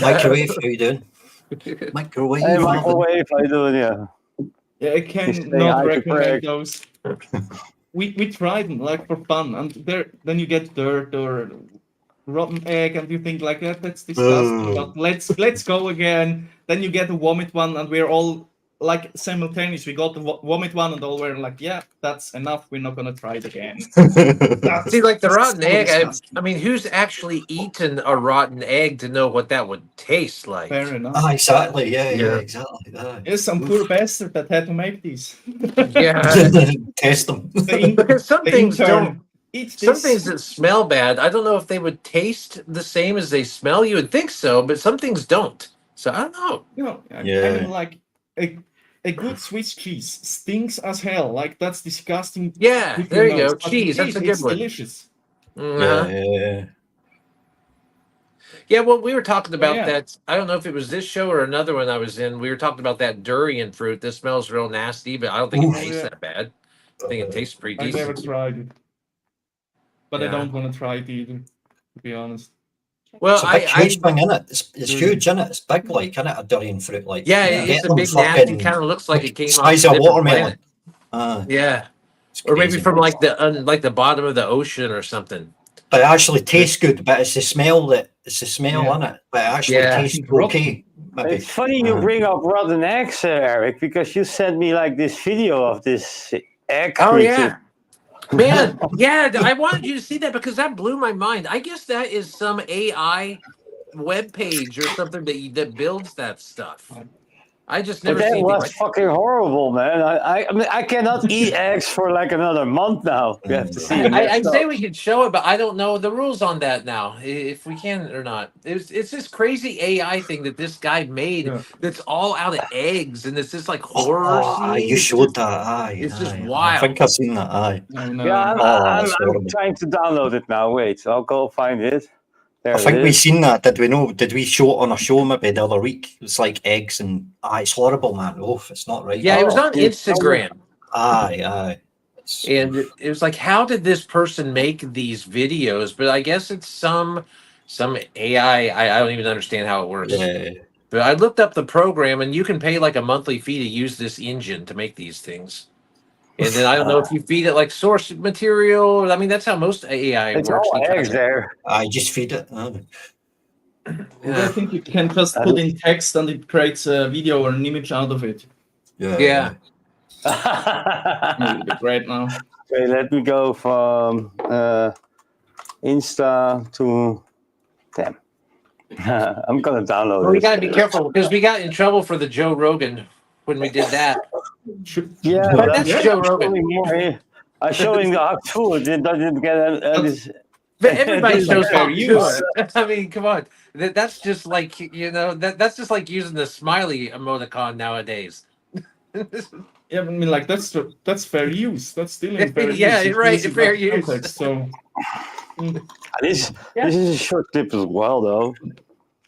Microwave, how you doing? Microwave. Hey, microwave, how you doing? Yeah. Yeah, I Stay cannot high to recommend crack. those. We tried them like for fun, and then you get dirt or rotten egg, and you think like that's disgusting. But let's go again. Then you get the vomit one, and we're all like simultaneous. We got the vomit one, and all were like, yeah, that's enough. We're not gonna try it again. See, like the rotten so egg, disgusting. I mean, who's actually eaten a rotten egg to know what that would taste like? Fair enough. Ah, exactly. Yeah, Yeah. exactly. Aye. Yes, some poor bastard that had to make these. Yeah. Test them. Because some The things intern, don't. eat Some this. things that smell bad, I don't know if they would taste the same as they smell. You would think so, but some things don't. So I don't know. I Yeah. mean, like a good Swiss cheese stinks as hell. Like that's disgusting. Yeah, with there your you go. nose, but Cheese, that's a good it's one. delicious. Uh-huh. Yeah. Yeah, well, we were talking about Yeah. that. I don't know if it was this show or another one I was in. We were talking about that durian fruit. This smells real nasty, but I don't think Oof. it tastes Yeah. that bad. I think it tastes pretty I never decent. tried it, but Yeah. I don't want to try it either. To be honest. Well, It's a big I huge thing, isn't it? It's Mm. huge, isn't it? It's big, like, isn't it? A durian fruit, like. yeah, you Yeah. get it's a them big nasty. fucking Kind of looks like it came off size a of different watermelon. planet. Yeah, It's or maybe crazy. from like the bottom of the ocean or something. But it actually tastes good. But it's the smell Yeah. in it. But it actually Yeah. tastes Rotten. okay. Maybe. It's funny you bring up rotten eggs, Eric, because you sent me like this video of this egg Oh creature. yeah, man. Yeah, I wanted you to see that because that blew my mind. I guess that is some AI web page or something that builds that stuff. I just But never that seen was anything. fucking horrible, man. I mean, I cannot eat eggs for like another month now. You have to see it. I'd say we could show it, but I don't know the rules on that now, if we can or not. It's this crazy AI thing that this guy made Yeah. that's all out of eggs, and it's just like horror Aye, scene. you It's showed just- that. Aye, it's just aye. wild. I think I've seen that. Aye. I know. Yeah, Oh, I'm that's horrible. trying to download it now. Wait, I'll go find it. There I think it we is. seen that. Did we know? Did we show it on a show maybe the other week? It's like eggs and it's horrible, man. Oh, it's not right. Yeah, it was Oh, on it's Instagram, Aye. It's, and it was like, how did this person make these videos? But I guess it's some AI. I don't even understand how it works. yeah. But I looked up the program, and you can pay like a monthly fee to use this engine to make these things. And then I don't know if you feed it like source material. I mean, that's how most AI It's works. all You kinda- eggs there. I just feed it. Aye. I Yeah. think you can just put in text and it creates a video or an image out of it. Yeah. A little bit right now. Okay, let me go from Insta to damn. I'm gonna download Well, we it. got to be careful because we got in trouble for the Joe Rogan when we did that. Yeah, But but that's I'm Joe Rogan. showing more. I'm showing the hot food. It doesn't get this. But everybody This is shows fair how to use. it. I mean, come on. That's just like, that's just like using the smiley emoticon nowadays. Yeah, I mean, like that's fair use. That's still in fair Yeah, use. right, Use it fair like use. context, so This Yeah. this is a short clip as well, though,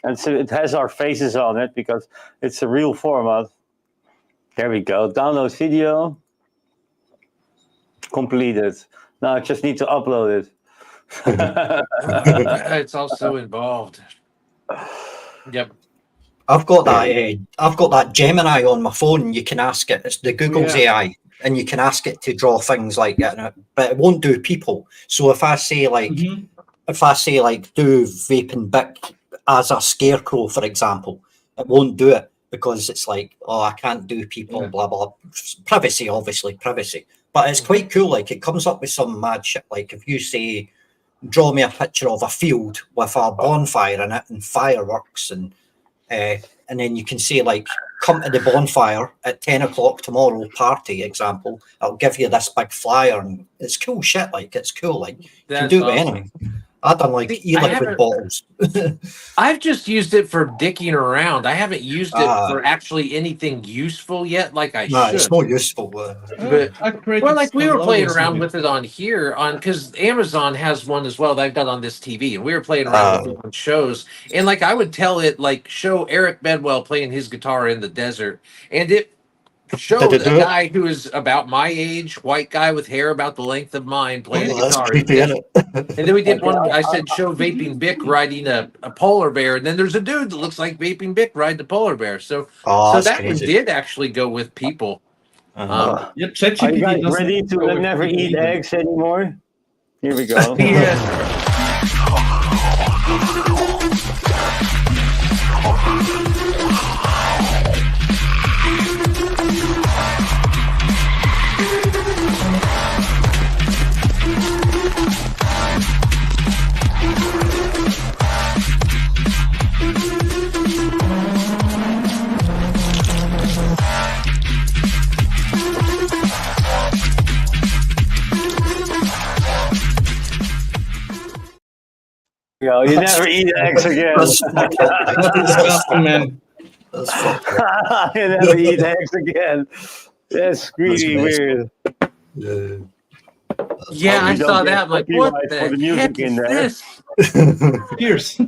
and so it has our faces on it because it's a real format. There we go. Download video. Completed. Now I just need to upload it. It's also involved. Yep. I've got that Gemini on my phone. You can ask it. It's the Google's AI, and you can ask it to draw things like that, but it won't do people. So if I say like do Vape and Bic as a scarecrow, for example, it won't do it because it's like, oh, I can't do people, blah blah. Privacy, obviously, privacy. But it's quite cool. Like it comes up with some mad shit. Like if you say, draw me a picture of a field with a bonfire in it and fireworks and then you can say like, come to the bonfire at 10 o'clock tomorrow, party example. I'll give you this big flyer, and it's cool shit. Like it's cool. Like you can do it with anything. I've done like e-liquid bottles. I've just used it for dicking around. I haven't used it for actually anything useful yet, like I should. It's not useful. But like we were playing around with it on here, because Amazon has one as well that I've got on this TV, and we were playing around with it on shows. And like I would tell it, like show Eric Bedwell playing his guitar in the desert, and it showed a guy who is about my age, white guy with hair about the length of mine, playing a guitar. Creepy, isn't it? And then we did one. I said, "Show Vaping Bic riding a polar bear," and then there's a dude that looks like Vaping Bic riding a polar bear. So that one did actually go with people. Are you guys ready to never eat eggs anymore? Here we go. You never eat eggs again. That's disgusting, man. You never eat eggs again. That's really weird. Yeah, I saw that. I'm like, what the heck is this? Cheers.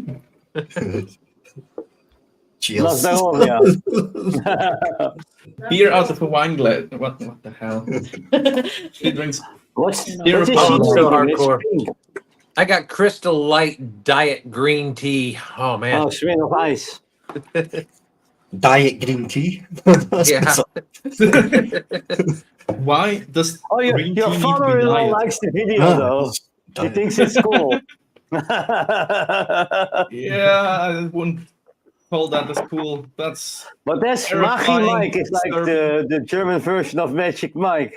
Cheers. Beer out of a wine glass. What the hell? She drinks. What's beer she so drinking? hardcore. I got Crystal Light Diet Green Tea. Oh man. Oh, Swing of Ice. Diet green tea. Yeah. Why does your green tea need to be father-in-law diet? likes the video though. He thinks it's cool. Yeah, I wouldn't call that as cool. But that's Magic Mike is like the German version of Magic Mike.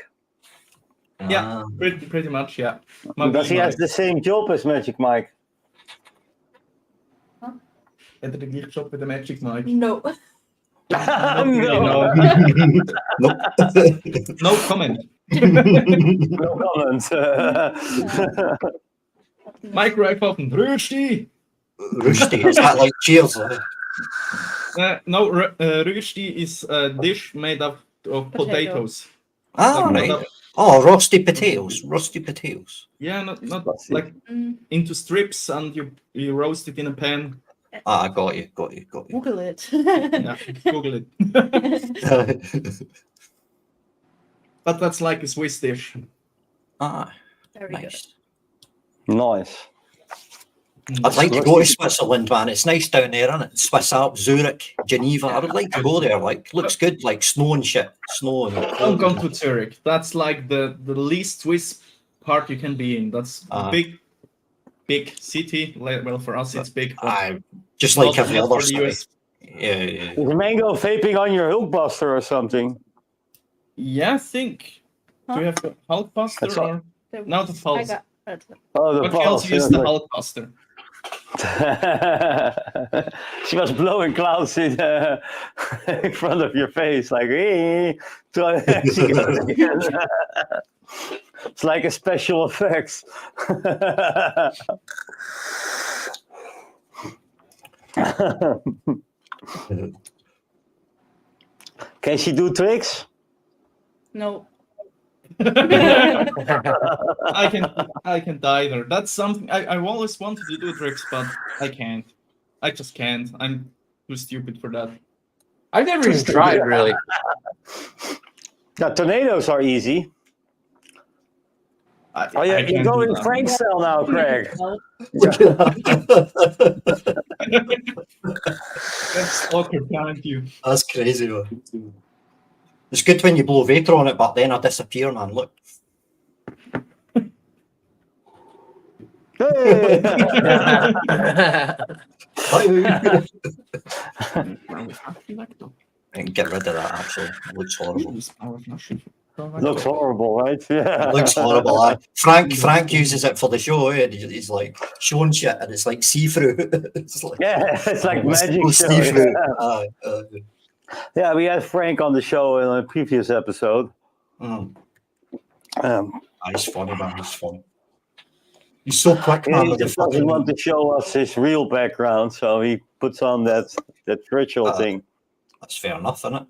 Yeah, pretty much, yeah. Does he have the same job as Magic Mike? Had er de gleiche job with the Magic Mike? No. No. No comment. No comment. Microphone. Rösti. Rösti, is that like cheers? No, Rösti is a dish made of potatoes. Right. Oh, rusty potatoes. Rusty potatoes. Yeah, not like into strips, and you roast it in a pan. Got you. Google it. Yeah, Google it. But that's like a Swiss dish. Very Nice. Nice. I'd like to go to Switzerland, man. It's nice down there, isn't it? Swiss Alps, Zurich, Geneva. I would like to go there. Like, looks good. Like snow and shit. Snow and. Don't go to Zurich. That's like the least Swiss part you can be in. That's big city. Well, for us it's big. Just like every other city. US. Yeah. Is Mango vaping on your Hulkbuster or something? Yeah, I think. Do you have the Hulkbuster or no? The Pulse. The What else is the Hulkbuster? She was blowing clouds in front of your face, like, hey. It's like a special effects. Can she do tricks? No. I can't either. That's something I always wanted to do tricks, but I can't. I just can't. I'm too stupid for that. I've never even tried, really. Now, tornadoes are easy. Oh yeah, I you're can't do going that. Frank style now, Craig. Look at that. That's awkward, can't you? That's crazy, man. It's good when you blow vapor on it, but then I disappear, man. Look. Hey! Bye. And get rid of that, actually. It looks horrible. Looks horrible, right? Yeah. It looks horrible. Frank uses it for the show, and he's like showing shit, and it's like see-through. It's like, Yeah, it's like magic so show. see-through. Yeah. Yeah, we had Frank on the show in a previous episode. He's funny, man. He's funny. He's so quick, man. He With the just doesn't fucking... want to show us his real background, so he puts on that virtual thing. That's fair enough, isn't it?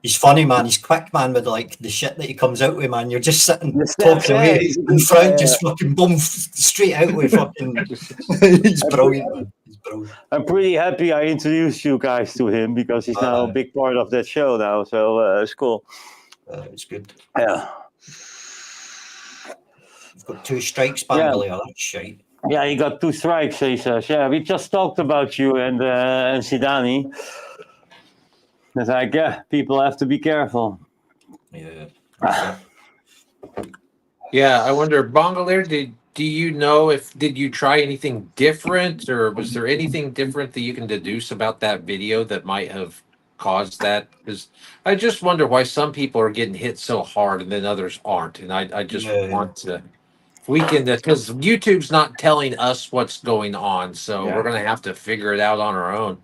He's funny, man. He's quick, man, with like the shit that he comes out with, man. You're just sitting talking away, and Frank just fucking boom straight out with fucking. He's brilliant, man. He's brilliant. I'm pretty happy I introduced you guys to him because he's now a big part of that show now. So it's cool. It's good. Yeah. You've got 2 strikes, Bangalore. That's shite. Yeah, he got 2 strikes, he says. Yeah, we just talked about you and Sidani. It's like, yeah, people have to be careful. Yeah. Yeah, I wonder, Bongolair, do you know did you try anything different, or was there anything different that you can deduce about that video that might have caused that? Because I just wonder why some people are getting hit so hard and then others aren't, and I just want to. We can, because YouTube's not telling us what's going on, so we're gonna have to figure it out on our own.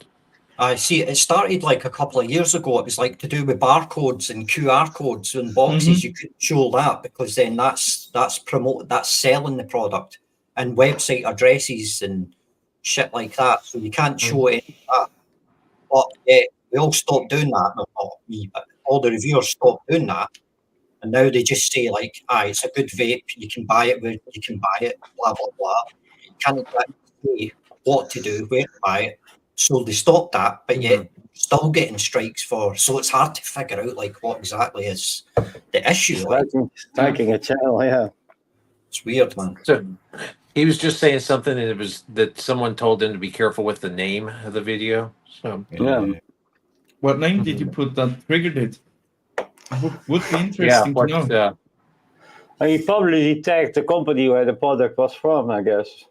I see. It started like a couple of years ago. It was like to do with barcodes and QR codes and boxes. You couldn't show that because then that's selling the product, and website addresses and shit like that. So you can't show any of that. But we all stopped doing that. Well, not me, but all the reviewers stopped doing that. And now they just say like, it's a good vape. You can buy it. You can buy it. Blah blah blah. You can't say what to do, where to buy it. So they stopped that, but yet still getting strikes for. So it's hard to figure out like what exactly is the issue. Striking a channel, yeah. It's weird, man. So he was just saying something, and it was that someone told him to be careful with the name of the video. So What name did you put that triggered it? Would be interesting to know. He probably tagged the company where the product was from, I guess.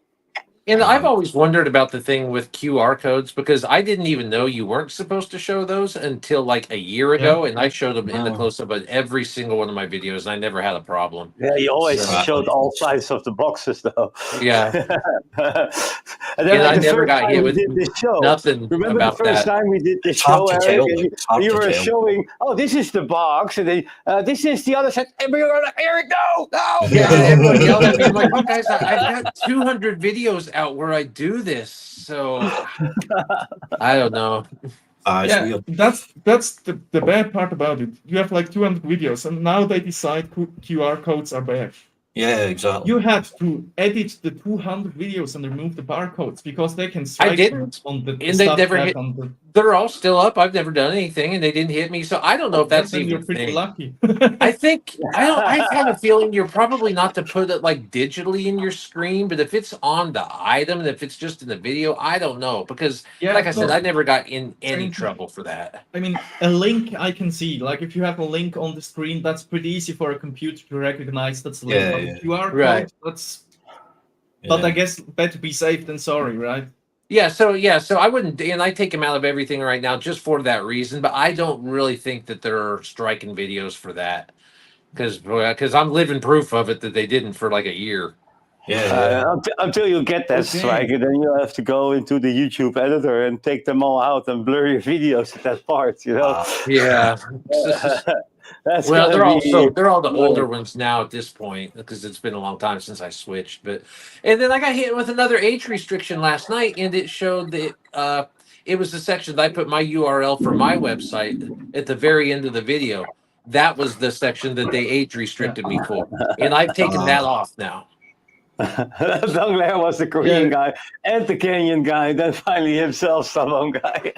And I've always wondered about the thing with QR codes, because I didn't even know you weren't supposed to show those until like a year ago, and I showed them in the close-up of every single one of my videos, and I never had a problem. Yeah, you always showed all sides of the boxes, though. Yeah. And then I never got hit with this show. nothing. Remember about the first that. time we did the It's hard show, to Eric? tell. And you were showing, this is the box, and then this is the other side. And we were like, Eric, no! Yeah, everyone yelled at me. I'm like, oh, guys, I've got 200 videos out where I do this, so I don't know. Yeah, that's the bad part about it. You have like 200 videos, and now they decide QR codes are bad. Yeah, exactly. You had to edit the 200 videos and remove the barcodes because they can strike I didn't, on the and they never hit. on the... They're all still up. I've never done anything, and they didn't hit me. So I don't know if that's even you're pretty lucky. I think I have a feeling you're probably not to put it like digitally in your screen, but if it's on the item and if it's just in the video, I don't know, because like I said, I never got in any trouble for that. I mean, a link I can see, like if you have a link on the screen, that's pretty easy for a computer to recognize that's a link. On the QR code, that's. But I guess better be safe than sorry, right? Yeah, so I wouldn't, and I take him out of everything right now just for that reason. But I don't really think that they're striking videos for that, because I'm living proof of it that they didn't for like a year. Until you get that strike, and then you have to go into the YouTube editor and take them all out and blur your videos at that part. You know? Yeah. Well, they're all the older ones now at this point, because it's been a long time since I switched. And then I got hit with another age restriction last night, and it showed that it was the section that I put my URL for my website at the very end of the video. That was the section that they age restricted me for, and I've taken that off now. Bongolair was the Korean guy and the Kenyan guy, then finally himself, some guy.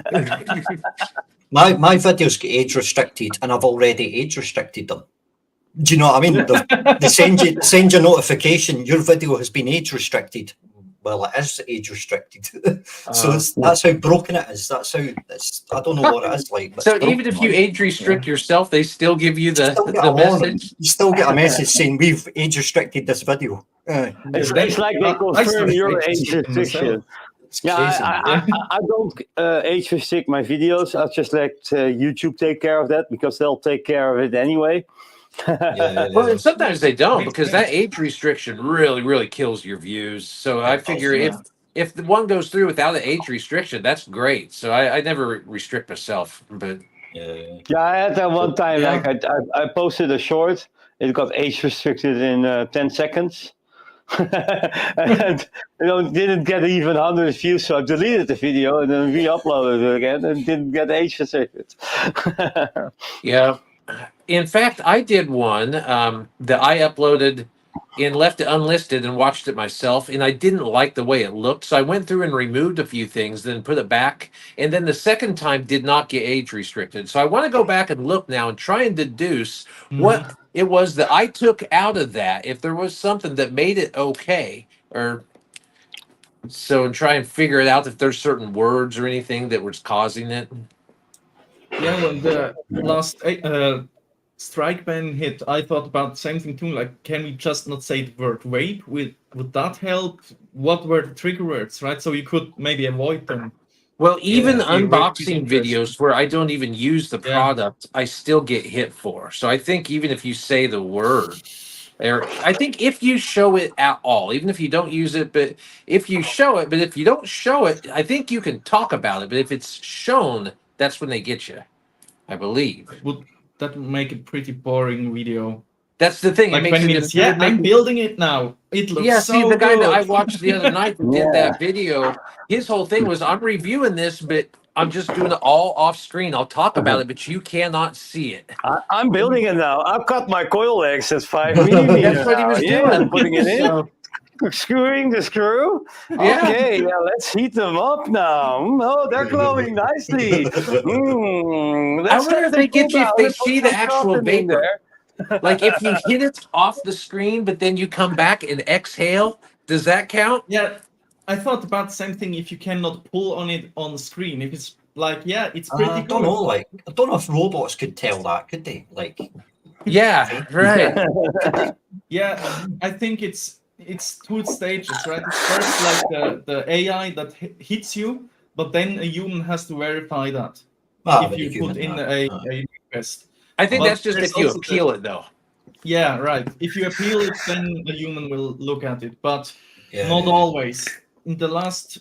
My videos get age restricted, and I've already age restricted them. Do you know what I mean? They send you notification. Your video has been age restricted. Well, it is age restricted. So that's how broken it is. That's how it's. I don't know what it is like. But So it's even broken, if you like. age restrict yourself, they still give you You still get the a warning. message. You still get a message saying we've age restricted this video. It's like they I confirm your started age restricting restriction. myself. It's Yeah, crazy. I don't age restrict my videos. I'll just let YouTube take care of that because they'll take care of it anyway. Well, and sometimes they don't because that age restriction really, really kills your views. So I It does, figure yeah. if the one goes through without an age restriction, that's great. So I never restrict myself. But Yeah. Yeah, I had that one time. Yeah. Like I posted a short. It got age restricted in 10 seconds. And didn't get even 100 views, so I deleted the video and then re-uploaded it again and didn't get age restricted. yeah, in fact, I did one that I uploaded and left it unlisted and watched it myself, and I didn't like the way it looked, so I went through and removed a few things, then put it back, and then the second time did not get age restricted. So I want to go back and look now and try and deduce what it was that I took out of that, if there was something that made it okay, or so, and try and figure it out if there's certain words or anything that was causing it. Yeah, when the last strike ban hit, I thought about the same thing too. Like, can we just not say the word vape? Would that help? What were the trigger words, right? So you could maybe avoid them. Well, even Yeah. unboxing Interesting. videos where I don't even use the Yeah. product, I still get hit for. So I think even if you say the word, or I think if you show it at all, even if you don't use it, but if you show it, but if you don't show it, I think you can talk about it. But if it's shown, that's when they get you, I believe. Would that would make it pretty boring video? That's the thing. Like it makes 20 it, minutes. it would Yeah, make I'm it- building it now. It looks Yeah, so see, the guy that I good. watched the other night that did Yeah. that video, his whole thing was, I'm reviewing this, but I'm just doing it all off screen. I'll talk about it, but you cannot see it. I'm building it now. I've cut my coil legs at 5 millimeters. That's what he was Yeah, doing. I'm putting it in. So, Screwing the screw. Yeah. Okay, yeah, let's heat them up now. Oh, they're glowing nicely. I wonder if they get you if they see the actual vapor. Like if you hit it off the screen, but then you come back and exhale, does that count? Yeah, I thought about the same thing. If you cannot pull on it on the screen, if it's like, yeah, it's pretty I good. don't know. Like, I don't know if robots could tell that, could they? Like, Yeah, right. Yeah, I think it's two stages, right? It's first like the AI that hits you, but then a human has to verify that if you put in a request. I think But that's just there's if you also appeal it, though. Yeah, right. If you appeal it, then the human will look at it, but yeah, not always. In the last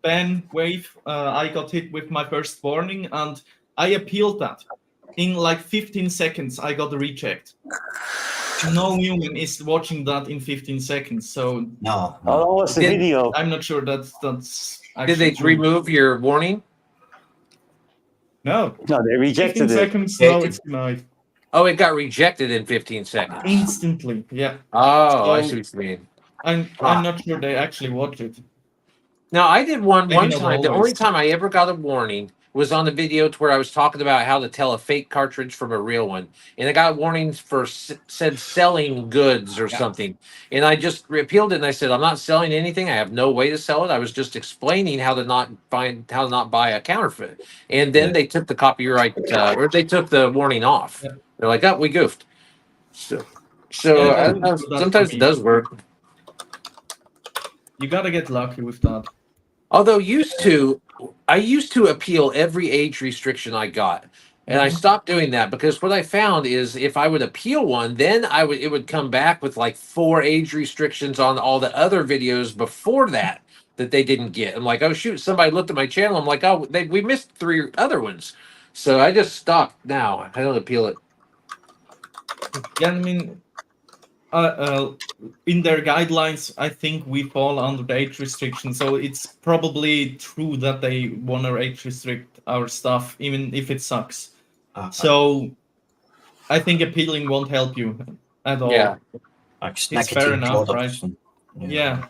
ban wave, I got hit with my first warning, and I appealed that. In like 15 seconds, I got a reject. No human is watching that in 15 seconds, so No. How long was the Did- video? I'm not sure that's Did actually they true. remove your warning? No. No, they 15 rejected it. seconds, no, it's denied. Oh, it got rejected in 15 seconds. Instantly, yeah. Oh, I So- see what you mean. I'm not sure they actually watch it. Now, I did one Maybe not time. The always. only time I ever got a warning was on the video to where I was talking about how to tell a fake cartridge from a real one, and I got warnings for said selling goods or something, and I just repealed it and I said I'm not selling anything. I have no way to sell it. I was just explaining how to not buy a counterfeit, and then they took the copyright or they took the warning off. Yeah. They're like, oh, we goofed. So Yeah, I don't know, that's sometimes for it me. does work. You gotta get lucky with that. Although I used to appeal every age restriction I got. And I stopped doing that because what I found is if I would appeal one, then it would come back with like 4 age restrictions on all the other videos before that they didn't get. I'm like, oh shoot, somebody looked at my channel. I'm like, oh, we missed 3 other ones. So I just stopped now. I don't appeal it. Yeah, I mean, in their guidelines, I think we fall under the age restriction. So it's probably true that they want to age restrict our stuff, even if it sucks. So I think appealing won't help you at all. Yeah. It's fair enough, right? Yeah.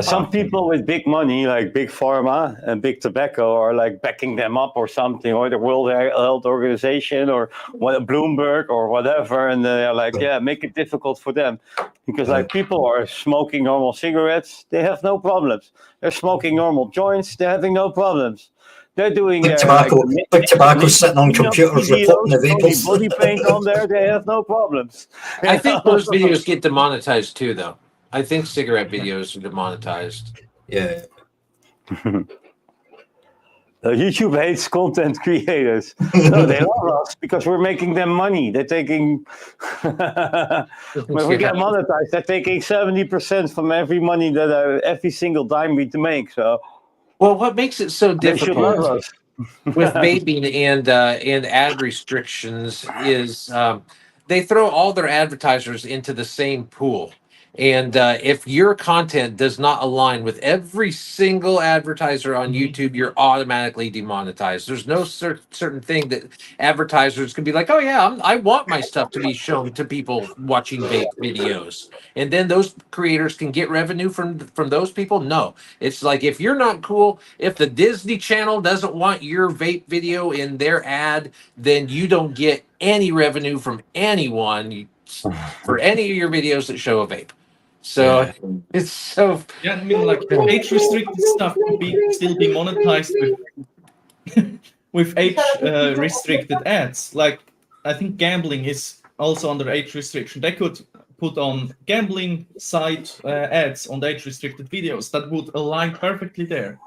Some people with big money, like big pharma and big tobacco, are like backing them up or something, or the World Health Organization, or what, Bloomberg, or whatever, and they're like, yeah, make it difficult for them, because like people are smoking normal cigarettes, they have no problems. They're smoking normal joints, they're having no problems. They're doing Big their tobacco, big tobacco sitting on cleanup computers reporting the videos, vapors. body paint on there, they have no problems. I think those videos get demonetized too, though. I think cigarette videos are demonetized. Yeah. YouTube hates content creators. No, they love us because we're making them money. They're taking, when we get monetized, they're taking 70% from every money every single dime we make. So, well, what makes it so they should love difficult us. with vaping and ad restrictions is they throw all their advertisers into the same pool. And if your content does not align with every single advertiser on YouTube, you're automatically demonetized. There's no certain thing that advertisers can be like, oh, yeah, I want my stuff to be shown to people watching vape videos. And then those creators can get revenue from those people. No, it's like if you're not cool, if the Disney Channel doesn't want your vape video in their ad, then you don't get any revenue from anyone for any of your videos that show a vape. So it's so Yeah, I mean, like age restricted stuff could still be monetized with with age restricted ads. Like I think gambling is also under age restriction. They could put on gambling site ads on the age restricted videos that would align perfectly there.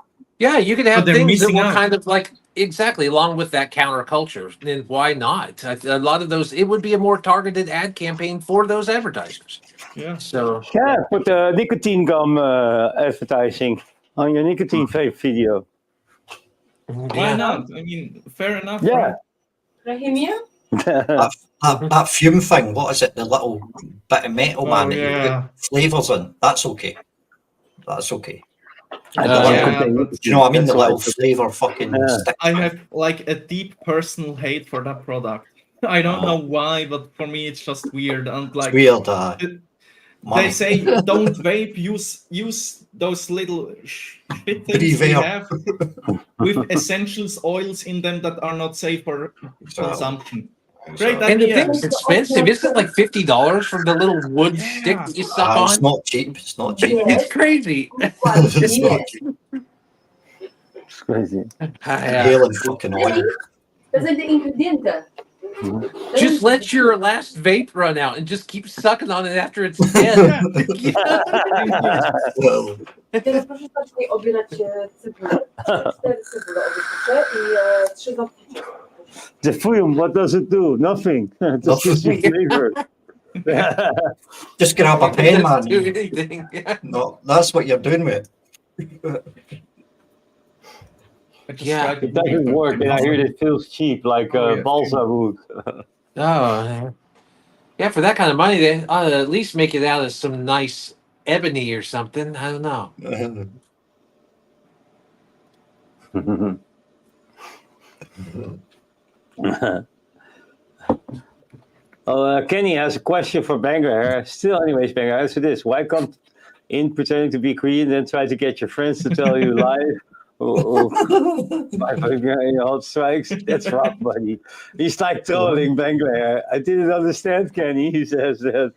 yeah, you could have they're things that missing were out. kind of like exactly along with that counterculture. Then why not? A lot of those, it would be a more targeted ad campaign for those advertisers. Yeah. So Yeah, put the nicotine gum advertising on your nicotine vape video. Why not? I mean, fair enough. Yeah. Right? Rahimia? That fume thing, what is it? The little bit of metal, man, that you put flavors in. That's okay. That's okay. I don't want to yeah, contain but nicotine. Do you know what I mean? That's The why little it's- flavor fucking stick. I have like a deep personal hate for that product. I don't know why, but for me it's just weird. And like Weird. they Money. say don't vape, use those little shit things we Vape. have with essentials oils in them that are not safe for consumption. Great and the idea. thing's expensive. Isn't it like $50 for the little wood stick that you suck It's on? not cheap. It's not cheap. It's crazy. It's not cheap. It's crazy. Hail and fucking oil. Dat zijn de ingrediënten. Just let your last vape run out and just keep sucking on it after it's dead. Well, Teraz proszę zacznie obierać cebulę. 4 cebule obierze i 3 ząbki. The fume, what does it do? Nothing. It just gives you flavor. just grab a pen, Doesn't do man. anything. Yeah. No, that's what you're doing with it. I just Yeah, tried to It doesn't do work, and I hear it feels cheap, like Oh, yeah. balsa wood. Oh, yeah. For that kind of money, they ought to at least make it out of some nice ebony or something. I don't know. Kenny has a question for Banger. Still, anyways, Banger, answer this. Why come in pretending to be Korean, then try to get your friends to tell you live? Hot strikes. That's rough, buddy. He's like trolling Banger. I didn't understand, Kenny. He says that.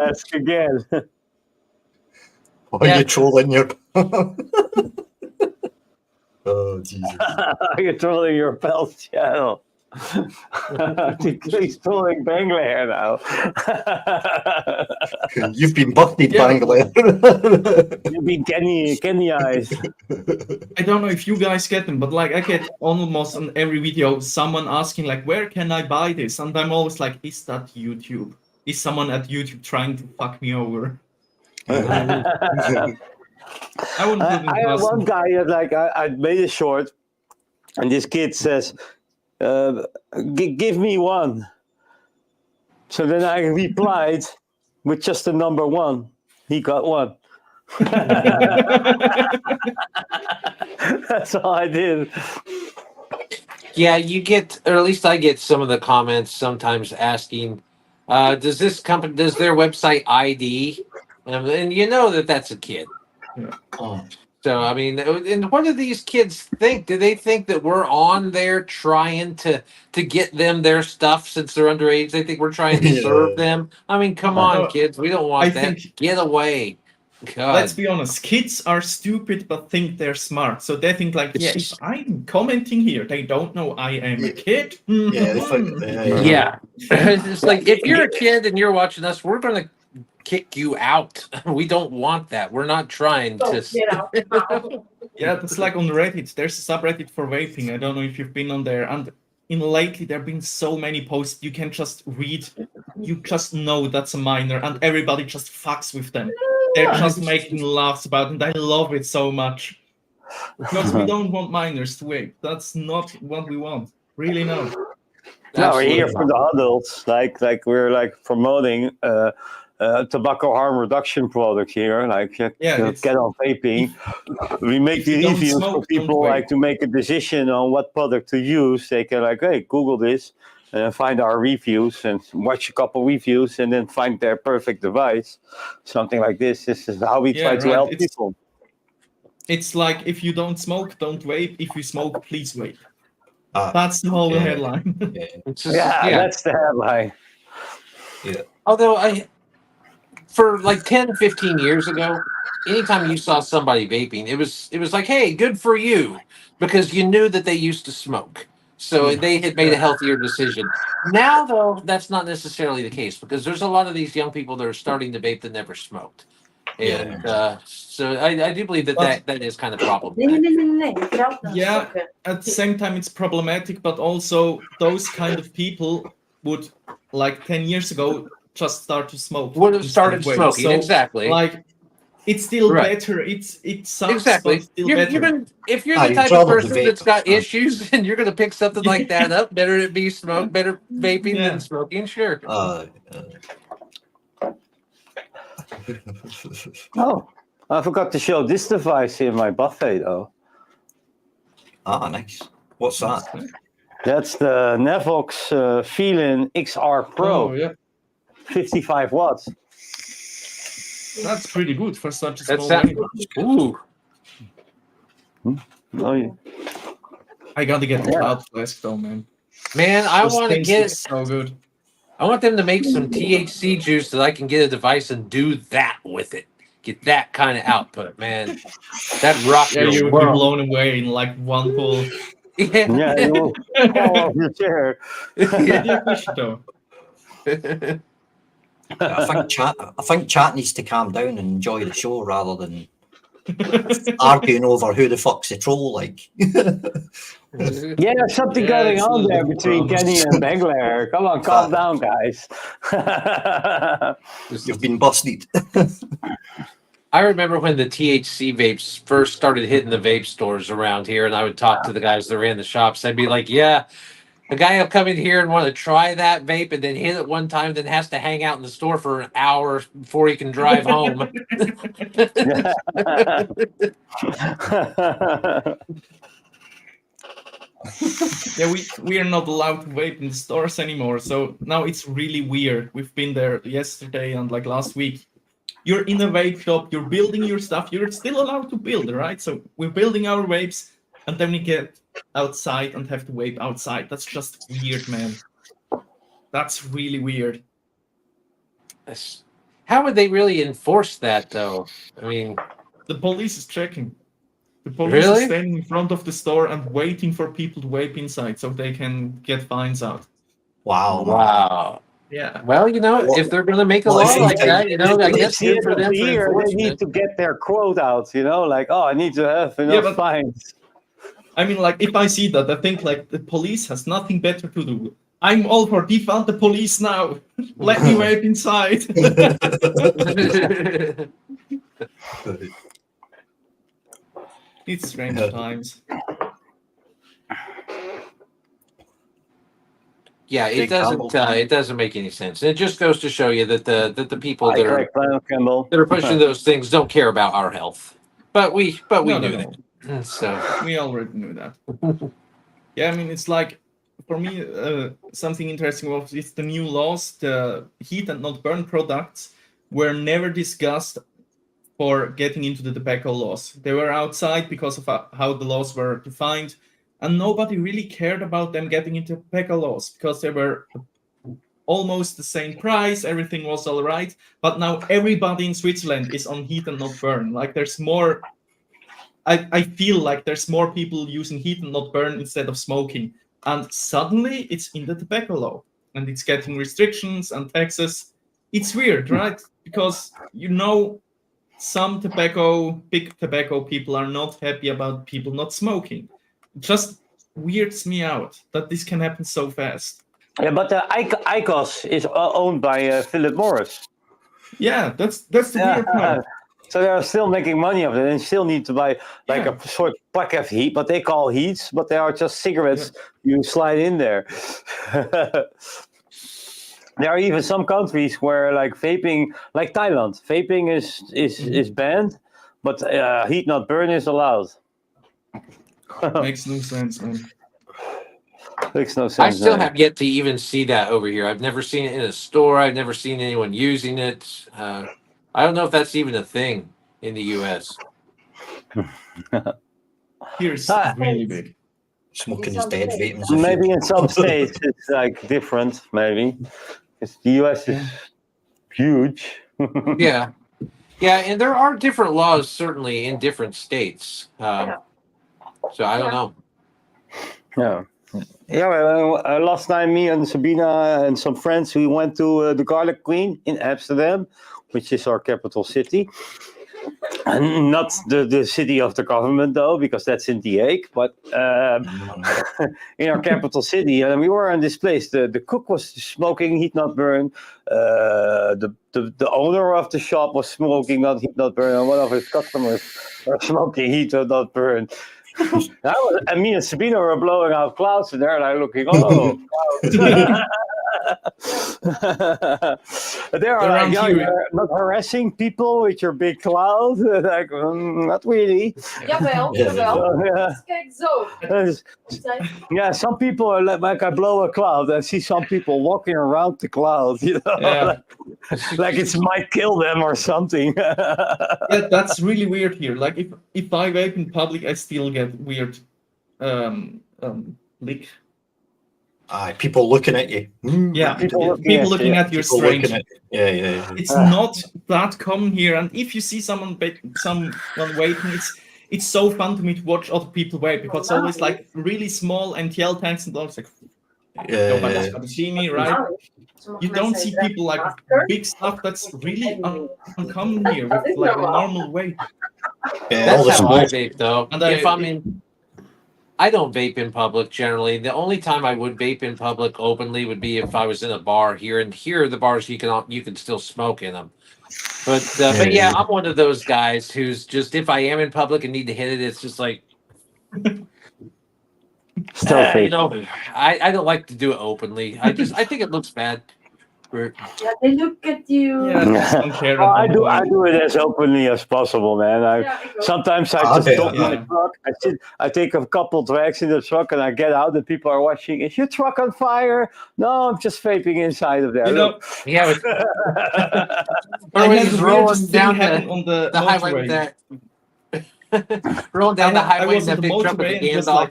Ask again. Why are you trolling your... Oh, Jesus. Are you trolling your pals channel? He's trolling Bangladesh now. You've been busted, Yeah. Bangladesh. You've been Kenyaized. I don't know if you guys get them, but like I get almost on every video someone asking like, where can I buy this? And I'm always like, is that YouTube? Is someone at YouTube trying to fuck me over? I wouldn't put it I had past one them. guy like I made a short, and this kid says, "Give me one." So then I replied with just the number 1. He got one. That's all I did. Yeah, you get, or at least I get some of the comments sometimes asking, does this company, does their website ID? And you know that that's a kid. Oh. So I mean, and what do these kids think? Do they think that we're on there trying to get them their stuff since they're underage? They think we're trying to serve them. I mean, come on, No, kids, we don't want I that. think- Get away. Let's God. be honest, kids are stupid but think they're smart. So they think like, yeah, if I'm commenting here, they don't know I am a kid. Yeah, they think, Yeah. It's like if you're a kid and you're watching us, we're gonna kick you out. We don't want that. We're not trying So, to. get out now. Yeah, that's like on Reddit. There's a subreddit for vaping. I don't know if you've been on there. And lately there have been so many posts you can just read. You just know that's a minor, and everybody just fucks with them. They're just making laughs about it, and I love it so much. Because we don't want minors to vape. That's not what we want. Really, no. No, we're here Absolutely for the adults. Like we're like promoting tobacco harm reduction product here. Like get on vaping. We make if the you don't reviews smoke, for don't people vape. like to make a decision on what product to use. They can like, hey, Google this and find our reviews and watch a couple reviews and then find their perfect device. Something like this. This is how we try to help people. It's like if you don't smoke, don't vape. If you smoke, please vape. That's the whole headline. That's the headline. Yeah. Although for like 10, 15 years ago, anytime you saw somebody vaping, it was like, hey, good for you, because you knew that they used to smoke. So they had made a healthier decision. Now, though, that's not necessarily the case, because there's a lot of these young people that are starting to vape that never smoked. And so I do believe that is kind of problematic. Get out now. Yeah, at the same time, it's problematic, but also those kind of people would, like 10 years ago, just start to smoke. Would have started smoking, exactly. Like, it's still better. It sucks, exactly. but still better. If you're the type of person that's got issues and you're going to pick something like that up, better it be better vaping than smoking, sure. Oh, I forgot to show this device in my buffet, though. Ah, nice. What's that? That's the Nevox Feeling XR Pro. Oh, yeah. 55 watts. That's pretty good for such a small vape. Ooh. Oh, yeah. I gotta get the Cloud Flask though, man. Man, I Those want to things get. look so good. I want them to make some THC juice that I can get a device and do that with it. Get that kind of output, man. That rock Yeah, you would be blown away in like one pull. Yeah, you will fall off your chair. Yeah, we should though. I think chat needs to calm down and enjoy the show rather than arguing over who the fuck's the troll. Like, Yeah, there's something going on there between Kenny and Bengler. Come on, calm down, guys. You've been busted. I remember when the THC vapes first started hitting the vape stores around here, and I would talk to the guys that ran the shops. I'd be like, yeah, a guy will come in here and want to try that vape and then hit it one time, then has to hang out in the store for an hour before he can drive home. Yeah, we are not allowed to vape in the stores anymore. So now it's really weird. We've been there yesterday and like last week. You're in a vape shop, you're building your stuff, you're still allowed to build, right? So we're building our vapes, and then we get outside and have to vape outside. That's just weird, man. That's really weird. How would they really enforce that, though? I mean, the police is checking. The police is standing in front of the store and waiting for people to vape inside so they can get fines out. Wow. Yeah. Well, if they're going to make a law like that, I guess good for them for enforcement. They need to get their quote out, like, I need to have enough fines. I mean, like, if I see that, I think, like, the police has nothing better to do. I'm all for defund the police now. Let me vape inside. It's strange times. Yeah, it doesn't make any sense. It just goes to show you that the people that are pushing those things don't care about our health. But we knew that. So we already knew that. Yeah, I mean, it's like, for me, something interesting was it's the new laws. The heat and not burn products were never discussed for getting into the tobacco laws. They were outside because of how the laws were defined, and nobody really cared about them getting into tobacco laws because they were almost the same price, everything was all right. But now everybody in Switzerland is on heat and not burn. Like there's more, I feel like there's more people using heat and not burn instead of smoking. And suddenly it's in the tobacco law and it's getting restrictions and taxes. It's weird, right? Because some big tobacco people are not happy about people not smoking. It just weirds me out that this can happen so fast. Yeah, but IQOS is owned by Philip Morris. Yeah, that's the weird part. So they're still making money of it and still need to buy like a sort of pack of heat, but they call heats, but they are just cigarettes you slide in there. There are even some countries where like vaping, like Thailand, vaping is banned, but heat not burn is allowed. Makes no sense, man. Makes no sense. I still have yet to even see that over here. I've never seen it in a store. I've never seen anyone using it. I don't know if that's even a thing in the U.S. Here's really big. Smoking is dead, vaping is Maybe in some states it's like different, maybe. Because the US is huge. Yeah. Yeah, and there are different laws certainly in different states. So I don't know. Yeah. Yeah, well, last night me and Sabina and some friends, we went to the Garlic Queen in Amsterdam, which is our capital city. And not the city of the government, though, because that's in The Hague, but in our capital city. And we were in this place. The cook was smoking heat not burn. The owner of the shop was smoking heat not burn. And one of his customers were smoking heat not burn. And me and Sabina were blowing out clouds in there, and I'm looking, clouds. There are like, you're not harassing people with your big cloud. Like, not really. Jawel. Kijk zo. Yeah, some people are like I blow a cloud. I see some people walking around the cloud, like it might kill them or something. Yeah, that's really weird here. Like if I vape in public, I still get weird lick. People looking at you. Yeah, people looking at you strange. Yeah. It's not that common here, and if you see someone vaping, it's so fun to me to watch other people vape because it's always like really small NTL tanks and all. It's like nobody's gonna see me, right? You don't see people like big stuff that's really uncommon here with like a normal vape. That's how I vape, though. And I don't vape in public generally. The only time I would vape in public openly would be if I was in a bar here. And here, the bars you can still smoke in them. But yeah, I'm one of those guys who's just, if I am in public and need to hit it, it's just like, I don't like to do it openly. I think it looks bad. Yeah, they look at you. I do it as openly as possible, man. Sometimes I just stop my truck. I take a couple drags in the truck and I get out and people are watching. Is your truck on fire? No, I'm just vaping inside of there. Yeah. Or when he's rolling down the highway with that. Rolling down the highway with that big truck with the hands off.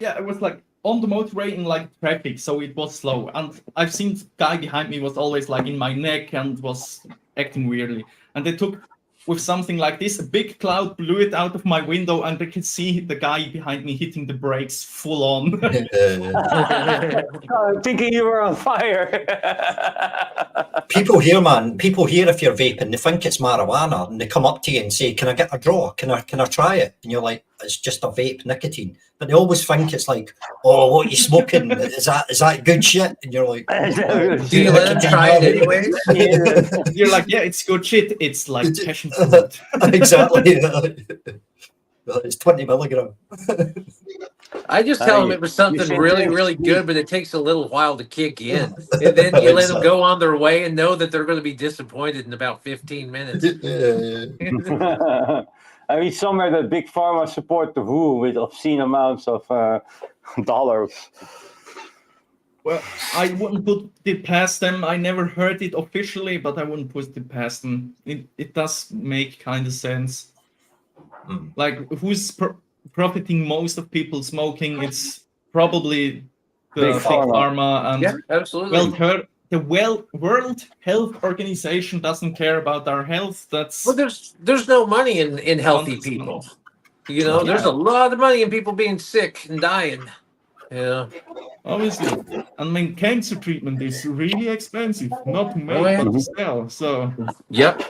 Yeah, it was like on the motorway in like traffic, so it was slow. And I've seen the guy behind me was always like in my neck and was acting weirdly. And they took with something like this, a big cloud blew it out of my window, and I could see the guy behind me hitting the brakes full on. I'm thinking you were on fire. People here, if you're vaping, they think it's marijuana, and they come up to you and say, "Can I get a draw? Can I try it?" And you're like, "It's just a vape, nicotine." But they always think it's like, "Oh, what are you smoking? Is that good shit?" And you're like, "Do you let them try it anyway?" You're like, "Yeah, it's good shit. It's like passion fruit." Exactly. It's 20 milligram. I just tell them it was something really, really good, but it takes a little while to kick in. And then you let them go on their way and know that they're going to be disappointed in about 15 minutes. I mean, somewhere that big pharma support the WHO with obscene amounts of dollars. Well, I wouldn't put it past them. I never heard it officially, but I wouldn't put it past them. It does make kind of sense. Like, who's profiting most of people smoking? It's probably the big pharma, and Yeah, absolutely. the World Health Organization doesn't care about our health. That's Well, there's no money in healthy people. You know, there's a lot of money in people being sick and dying. Yeah. obviously. I mean, cancer treatment is really expensive, not to make yeah. but to sell. So Yep.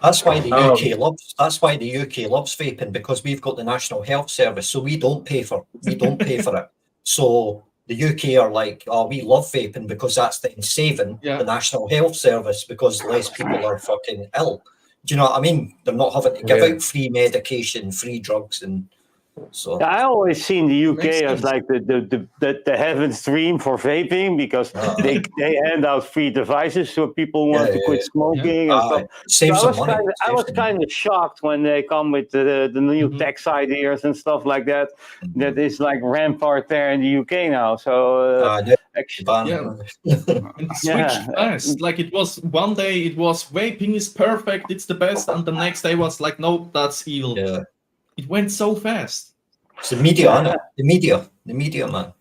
That's why the UK loves. That's why the UK loves vaping, because we've got the National Health Service, so we don't pay for it. So the UK are like, oh, we love vaping because that's then saving the National Health Service, because less people are fucking ill. Do you know what I mean? They're not having to give out free medication, free drugs, and so. I always seen the UK as like the heaven's dream for vaping, because they hand out free devices so people who want to quit smoking and stuff. Saves So some money. I was kind of shocked when they come with the new tax ideas and stuff like that. That is like rampart there in the UK now. So and it switched fast. Like, it was one day it was vaping is perfect, it's the best, and the next day was like, nope, that's evil. Yeah. It went so fast. It's the media, isn't it? The media, man.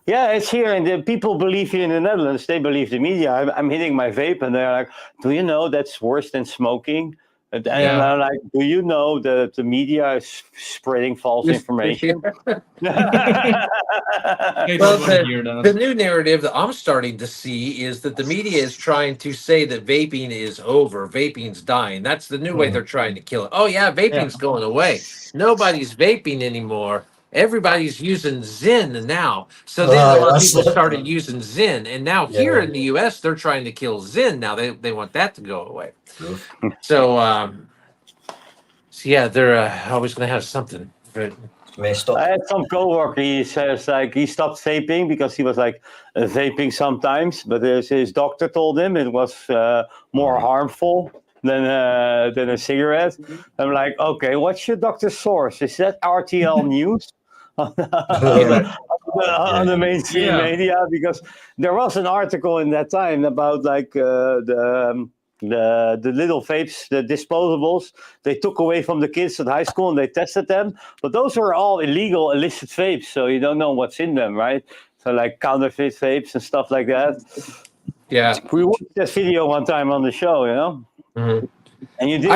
Yeah, it's here, and the people believe here in the Netherlands. They believe the media. I'm hitting my vape, and they're like, "Do you know that's worse than smoking?" And I'm like, "Do you know that the media is spreading false information?" Well, the new narrative that I'm starting to see is that the media is trying to say that vaping is over, vaping's dying. That's the new way they're trying to kill it. Oh yeah, vaping's going away. Nobody's vaping anymore. Everybody's using Zen now. So then a lot of people started using Zen, and now here in the U.S. they're trying to kill Zen. Now they want that to go away. So yeah, they're always going to have something. But I had some coworker. He says like he stopped vaping because he was like vaping sometimes, but his doctor told him it was more harmful than a cigarette. I'm like, okay, what's your doctor's source? Is that RTL News? on the mainstream media? Because there was an article in that time about like the little vapes, the disposables, they took away from the kids at high school and they tested them. But those were all illegal, illicit vapes, so you don't know what's in them, right? So like counterfeit vapes and stuff like that. Yeah, we watched this video one time on the show, you know. Mm-hmm. And you did.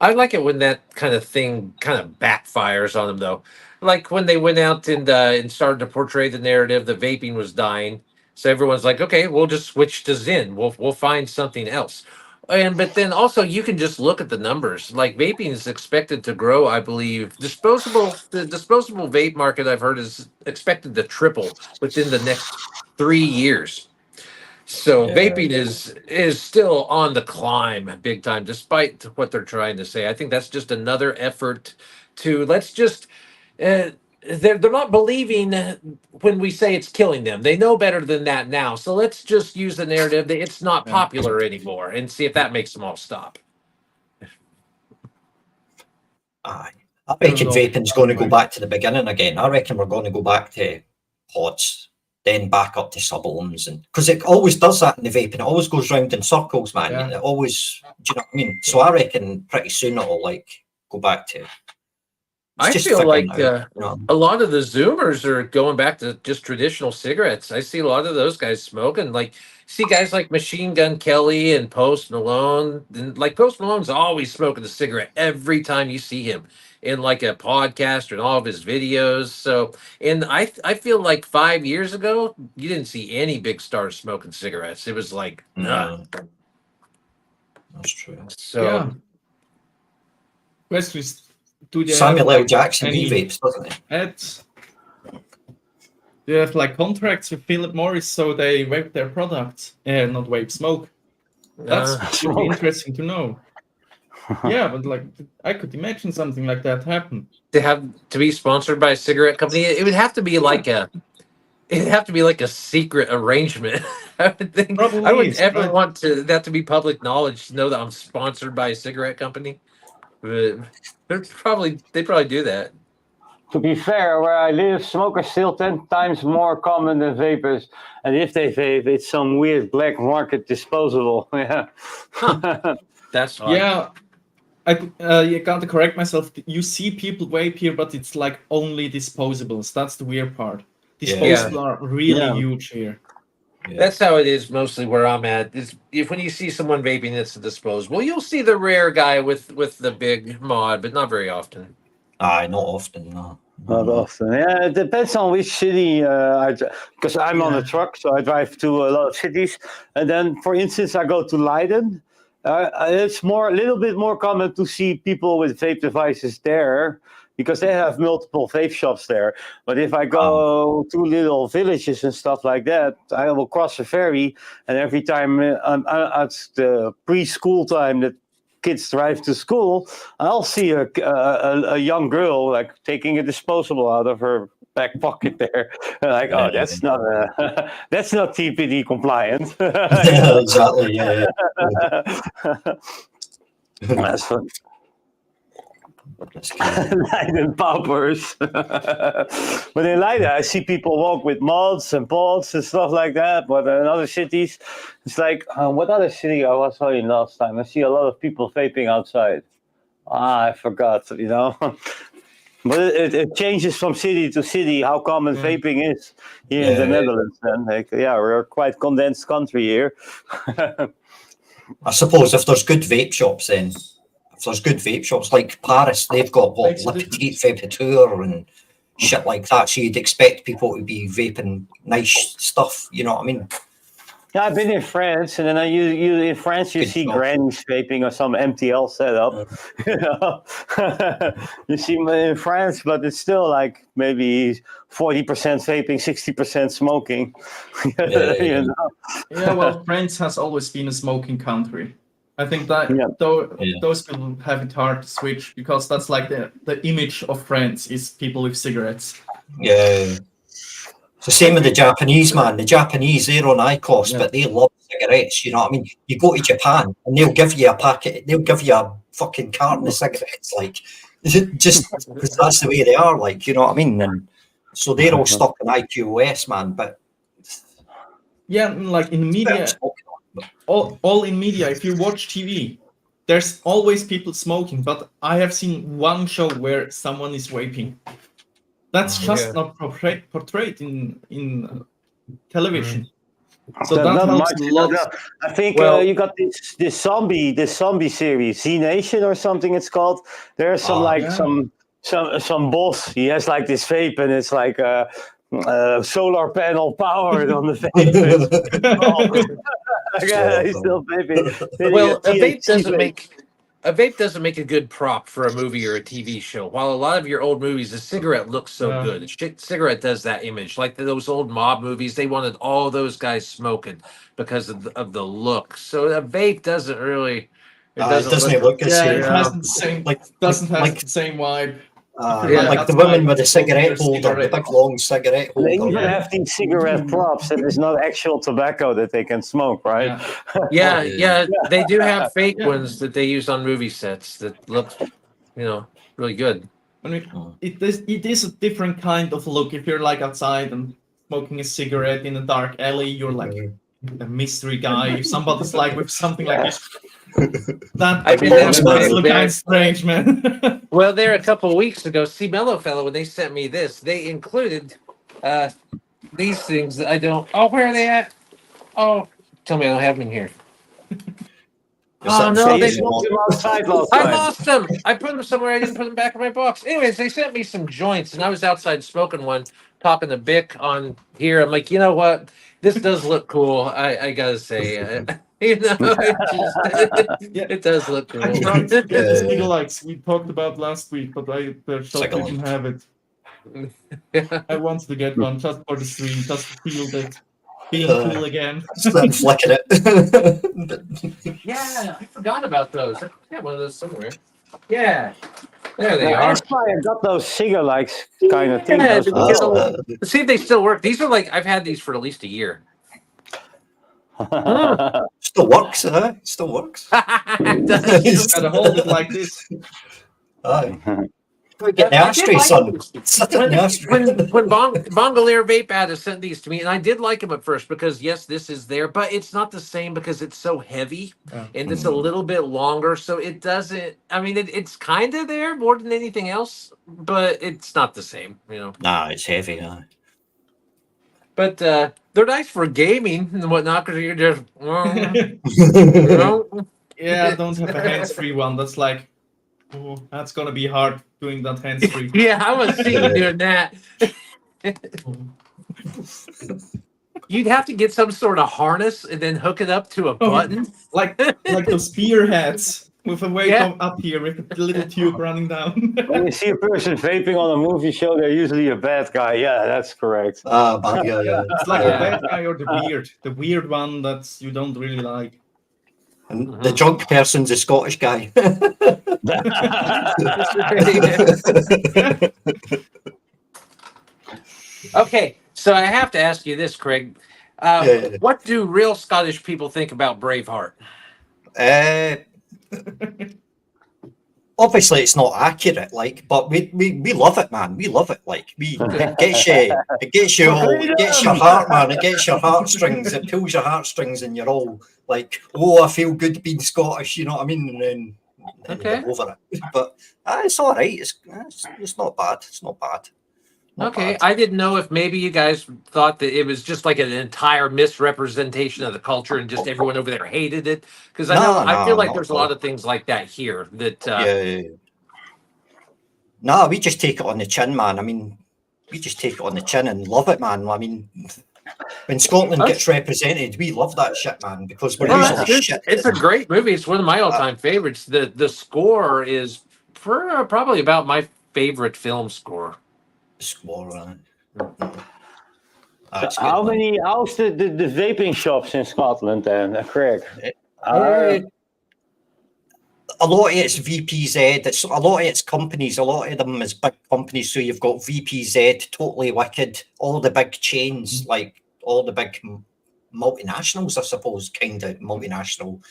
I like it when that kind of thing kind of backfires on them, though. Like when they went out and started to portray the narrative that vaping was dying. So everyone's like, okay, we'll just switch to Zen. We'll find something else. But then also you can just look at the numbers. Like vaping is expected to grow, I believe. The disposable vape market, I've heard, is expected to triple within the next 3 years. So vaping is still on the climb big time, despite what they're trying to say. I think that's just another effort to let's just they're not believing when we say it's killing them. They know better than that now. So let's just use the narrative that it's not popular anymore and see if that makes them all stop. I reckon vaping's going to go back to the beginning again. I reckon we're going to go back to pods, then back up to sub-ohms, and because it always does that in the vaping. It always goes round in circles, man. And it always, do you know what I mean? So I reckon pretty soon it'll like go back to. I feel like a lot of the Zoomers are going back to just traditional cigarettes. I see a lot of those guys smoking. Like, see guys like Machine Gun Kelly and Post Malone. And like Post Malone's always smoking a cigarette every time you see him in like a podcast or in all of his videos. So, and I feel like 5 years ago, you didn't see any big stars smoking cigarettes. It was like, That's true. So, question is, Samuel L. Jackson vapes, doesn't he? Do you have like contracts with Philip Morris so they vape their products and not vape smoke? That's really interesting to know. Yeah, but like I could imagine something like that happen. To have to be sponsored by a cigarette company, it would have to be like it'd have to be like a secret arrangement. I would think. Probably I wouldn't ever want that to be public knowledge to know that I'm sponsored by a cigarette company. But they probably do that. to be fair, where I live, smokers still 10 times more common than vapors. And if they vape, it's some weird black market disposable. Yeah. That's odd. Yeah, you got to correct myself. You see people vape here, but it's like only disposables. That's the weird part. Disposable are really huge here. Yeah. That's how it is mostly where I'm at. Is if when you see someone vaping, it's a disposable. You'll see the rare guy with the big mod, but not very often. Aye, not often, no. Not often. Yeah, it depends on which city. Because I'm on a truck, so I drive to a lot of cities. And then, for instance, I go to Leiden. It's a little bit more common to see people with vape devices there because they have multiple vape shops there. But if I go to little villages and stuff like that, I will cross a ferry, and every time at the preschool time that kids drive to school, I'll see a young girl like taking a disposable out of her back pocket there. Like, oh, that's not that's not TPD compliant. Yeah, exactly. Yeah. That's fun. Leiden paupers. But in Leiden, I see people walk with mods and pods and stuff like that. But in other cities, it's like, what other city I was in last time? I see a lot of people vaping outside. I forgot, But it changes from city to city how common vaping is here in the Netherlands. And we're a quite condensed country here. I suppose if there's good vape shops, then if there's good vape shops like Paris, they've got Le Petit Vapeteur and shit like that. So you'd expect people to be vaping nice stuff. You know what I mean? Yeah, I've been in France, and then in France you see grannies vaping or some MTL setup. You see in France, but it's still like maybe 40% vaping, 60% smoking. You know? Yeah, well, France has always been a smoking country. I think that those people have it hard to switch because that's like the image of France is people with cigarettes. Yeah. It's the same with the Japanese, man. The Japanese, they're on IQOS, but they love cigarettes. You know what I mean? You go to Japan and they'll give you a packet, they'll give you a fucking carton of cigarettes, like, just because that's the way they are, like, you know what I mean? And so they're all stuck in IQOS, man. But yeah, like in media, all in media, if you watch TV, there's always people smoking, but I have seen one show where someone is vaping. That's just not portrayed in television. So that helps a lot. I think you got this zombie series, Z Nation or something it's called. There's some some boss. He has like this vape, and it's like solar panel powered on the vape. He's still vaping. Well, a vape doesn't make a good prop for a movie or a TV show. While a lot of your old movies, the cigarette looks so good. Cigarette does that image. Like those old mob movies, they wanted all those guys smoking because of the look. So a vape doesn't really. It doesn't look as it has the same doesn't have the same vibe. Like the women with the cigarette holder, the big long cigarette holder. They even have these cigarette props that is not actual tobacco that they can smoke, right? Yeah. They do have fake ones that they use on movie sets that look, really good. I mean, it is a different kind of look. If you're like outside and smoking a cigarette in a dark alley, you're like a mystery guy. If somebody's like with something like this. That's kind of strange, man. Well, there a couple of weeks ago, see Mellow Fellow, when they sent me this, they included these things that I don't. Oh, where are they at? Oh, tell me I don't have them in here. Oh no, they moved them outside last time. I lost them. I put them somewhere. I didn't put them back in my box. Anyways, they sent me some joints, and I was outside smoking one, talking to Bick on here. I'm like, you know what? This does look cool. I gotta say. It does look cool. The single lights we talked about last week, but the shop didn't have it. I wanted to get one just for the stream, just to feel that being cool again. Just flicking it. Yeah, I forgot about those. I have one of those somewhere. Yeah. There they are. That's why I got those cigar likes kind of things. Let's see if they still work. These are like I've had these for at least a year. Still works, huh? Still works. It does. You gotta hold it like this. Aye. We get the I did ashtray, like son. it. Sit in the ashtray. When Bongolier Vape had sent these to me, and I did like them at first because yes, this is there, but it's not the same because it's so heavy Yeah. and it's a little bit longer, so it doesn't. I mean, it's kind of there more than anything else, but it's not the same, you know. Nah, it's heavy. But they're nice for gaming and whatnot because you're just, you know. Yeah, I don't have a hands-free one. That's like, oh, that's gonna be hard doing that hands-free. Yeah, I was seeing you doing that. You'd have to get some sort of harness and then hook it up to a button. like those spearheads with a weight Yeah. up here with a little tube running down. When you see a person vaping on a movie show, they're usually a bad guy. Yeah, that's correct. But yeah. It's like Yeah. the bad guy or the weird one that you don't really like. And the drunk person's a Scottish guy. Okay, so I have to ask you this, Craig. Yeah. What do real Scottish people think about Braveheart? Obviously, it's not accurate, like, but we love it, man. We love it, like, it gets you all, it gets your heart, man. It gets your heartstrings. It pulls your heartstrings, and you're all like, "Oh, I feel good being Scottish." You know what I mean? And then Okay. you're over it. But it's all right. It's not bad. It's not bad. Not Okay, bad. I didn't know if maybe you guys thought that it was just like an entire misrepresentation of the culture and just everyone over there hated it. Because I feel like not there's a at all. lot of things like that here that Yeah. No, we just take it on the chin, man. I mean, we just take it on the chin and love it, man. I mean, when Scotland gets represented, we love that shit, man, because we're Well, usually it's, shit. it's a great movie. It's one of my all-time favorites. The score is probably about my favorite film score. Score. How's the vaping shops in Scotland then, Craig? A lot of it's VPZ. It's a lot of it's companies. A lot of them is big companies. So you've got VPZ, Totally Wicked, all the big chains, like all the big multinationals, I suppose, kind of multinational,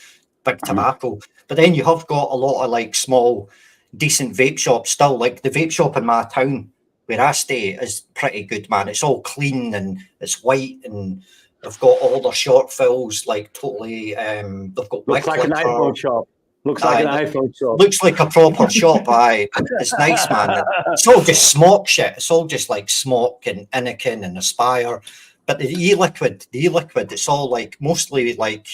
big tobacco. But then you have got a lot of like small, decent vape shops still. Like the vape shop in my town where I stay is pretty good, man. It's all clean and it's white, and they've got all their short fills, like totally. They've got Looks like an iPhone shop. Looks like an iPhone shop. Looks like a proper shop. It's nice, man. It's all just smoke shit. It's all just like smoke and Anakin and Aspire. But the e-liquid, it's all like mostly like,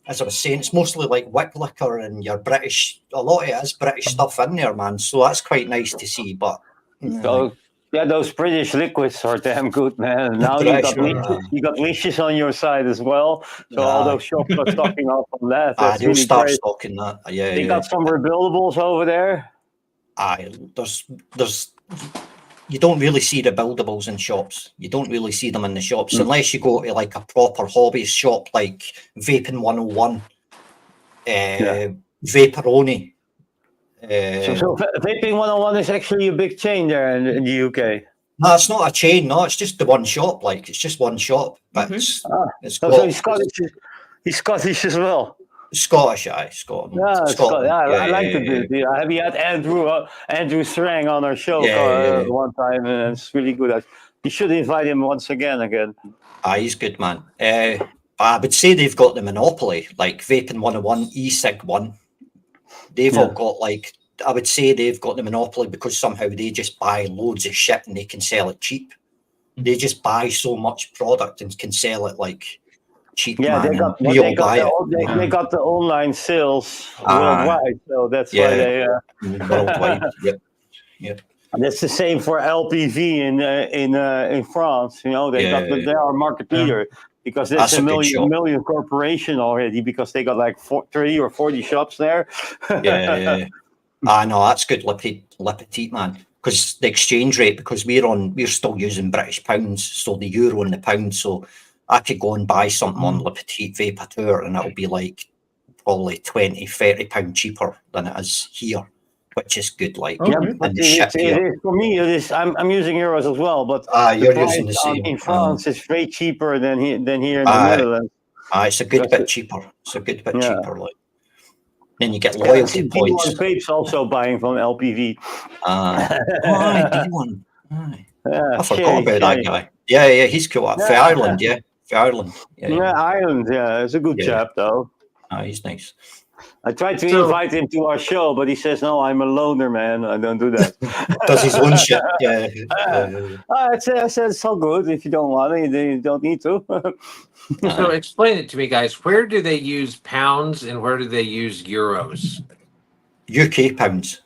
as I was saying, it's mostly like wick liquor and your British. A lot of it is British stuff in there, man. So that's quite nice to see. But So, yeah, those British liquids are damn good, man. Now you got leashes on your side as well. So all those shops are stocking up on that. That's they'll really start great. stocking that. Yeah, They got some rebuildables over there. There's you don't really see the buildables in shops. You don't really see them in the shops unless you go to like a proper hobbyist shop like Vaping 101, Vaporoni. So Vaping 101 is actually a big chain there in the UK. No, it's not a chain. No, it's just the one shop. Like it's just one shop, but it's So got, he's Scottish. He's Scottish as well. Scottish, Scotland. Yeah, Scotland. I like the dude. Yeah, we had Andrew Strang on our show one time, and it's really good. You should invite him once again. He's good, man. I would say they've got the monopoly, like Vaping 101, E-Cig 1. They've all got like, I would say they've got the monopoly because somehow they just buy loads of shit and they can sell it cheap. They just buy so much product and can sell it like cheap. Yeah, man, they got the online sales worldwide, so that's why they. Worldwide. Yep. And that's the same for LPV in France. You know, they are market leader. Because there's a million corporation already, because they got like 30 or 40 shops there. No, that's good, Le Petit, man. Because the exchange rate, because we're still using British pounds, so the euro and the pound. So I could go and buy something on Le Petit Vapoteur, and it'll be like probably £20-30 cheaper than it is here, which is good. Like, but for me, it is. I'm using euros as well, but you're using the same in France. It's way cheaper than here in the Netherlands. It's a good bit cheaper. It's a good bit cheaper. Like, Then you get loyalty points. Vape's also buying from LPV. D1. Aye. I forgot Shay, about that guy. Yeah, he's cool. For Ireland, yeah. For Ireland. Yeah, Ireland, yeah. It's a good chap, though. He's nice. I tried to invite him to our show, but he says, no, I'm a loner, man. I don't do that. Does his own shit. Yeah. I said, it's so good. If you don't want it, then you don't need to. So explain it to me, guys. Where do they use pounds and where do they use euros? UK pounds.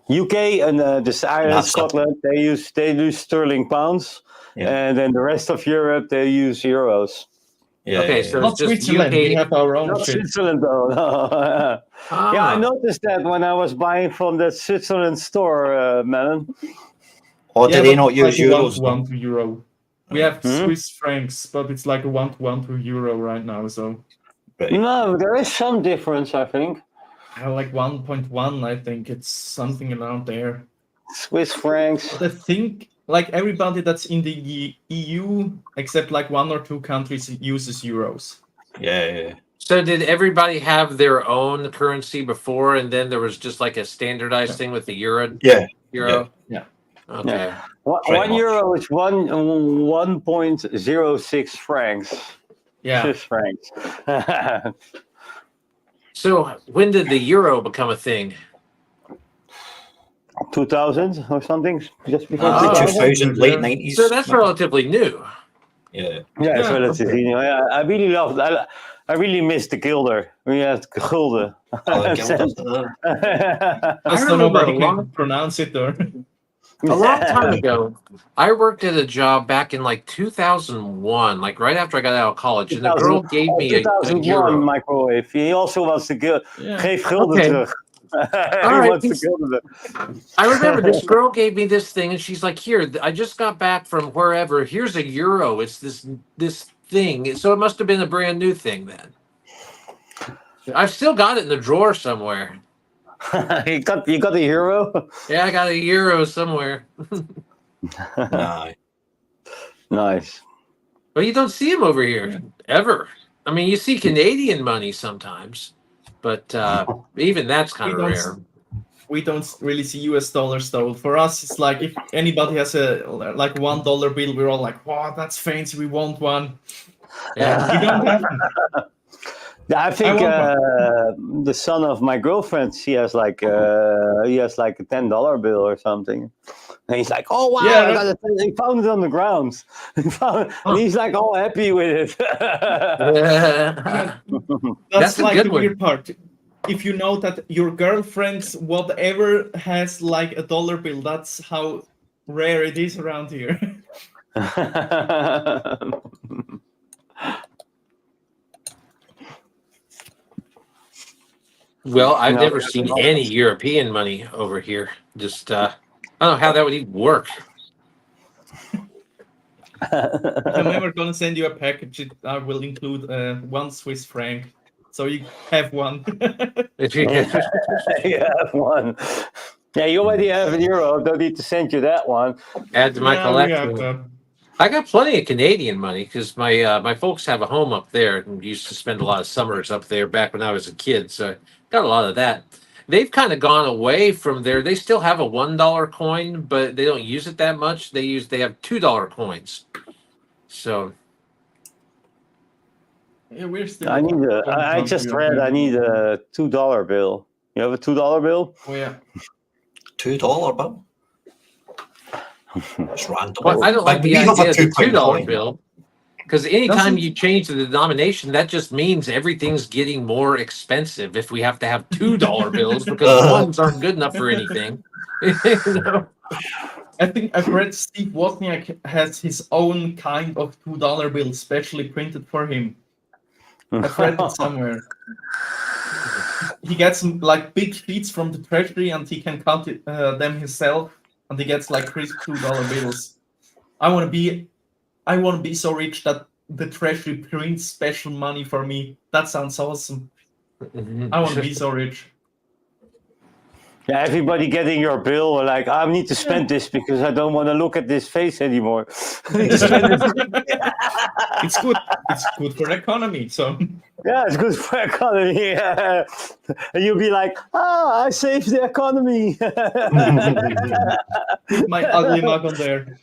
UK and Ireland, Scotland, they use sterling pounds. Yeah. And then the rest of Europe, they use euros. Yeah, okay, so not it's just Switzerland. UK. We have our own. Not Switzerland, though. No. Yeah, I noticed that when I was buying from the Switzerland store, Melon. Or do they not use euros? 1 to euro. We have Swiss francs, but it's like a 1 to euro right now. So no, there is some difference, I think. Like 1.1, I think it's something around there. Swiss francs. But I think like everybody that's in the EU, except like 1 or 2 countries, uses euros. Yeah. So did everybody have their own currency before, and then there was just like a standardized thing with the euro? Yeah. Euro. Yeah. Okay. Yeah. One euro is 1.06 francs. Yeah. Swiss francs. So when did the euro become a thing? 2000 or something, just before 2000, late 90s. So that's relatively new. Yeah. Yeah, it's relatively new. Yeah, I really love. I really miss the guilder. We had the gulden. I still nobody can pronounce it though. A long time ago, I worked at a job back in like 2001, like right after I got out of college, and the girl gave me a euro. Microwave. He also wants to geef gulden terug. All right. I remember this girl gave me this thing, and she's like, "Here, I just got back from wherever. Here's a euro. It's this thing. So it must have been a brand new thing then. I've still got it in the drawer somewhere. you got a euro? Yeah, I got a euro somewhere. Nice. But you don't see them over here ever. I mean, you see Canadian money sometimes, but even that's kind of rare. We don't really see US dollars though. For us, it's like if anybody has a like $1 bill, we're all like, "Wow, that's fancy. We want one." Yeah, we don't have them. I think the son of my girlfriend, he has like a $10 bill or something, and he's like, "Oh wow, yeah, he found it on the ground." And he's like all happy with it. That's like the weird part. If you know that your girlfriend's whatever has like a $1 bill, that's how rare it is around here. Well, I've never seen any European money over here. Just, I don't know how that would even work. I'm never going to send you a package. I will include 1 Swiss franc. So you have one. You have one. Yeah, you already have a euro. Don't need to send you that one. Add to my collection. I got plenty of Canadian money because my folks have a home up there and used to spend a lot of summers up there back when I was a kid. So I got a lot of that. They've kind of gone away from there. They still have a $1 coin, but they don't use it that much. They have $2 coins. So yeah, we're still. I just read I need a $2 bill. You have a $2 bill? Oh yeah. $2 bill. It's random. Well, I don't like the idea of the $2 bill because anytime you change the denomination, that just means everything's getting more expensive if we have to have $2 bills because ones aren't good enough for anything. You know? I think I've read Steve Wozniak has his own kind of $2 bill specially printed for him. I've read it somewhere. He gets like big sheets from the treasury and he can cut them himself, and he gets like crisp $2 bills. I want to be so rich that the treasury prints special money for me. That sounds awesome. I want to be so rich. Yeah, everybody getting your bill, or like, I need to spend this because I don't want to look at this face anymore. I need to spend this. It's good. It's good for the economy. So Yeah, it's good for economy. And you'll be like, I saved the economy. put my ugly mug on there.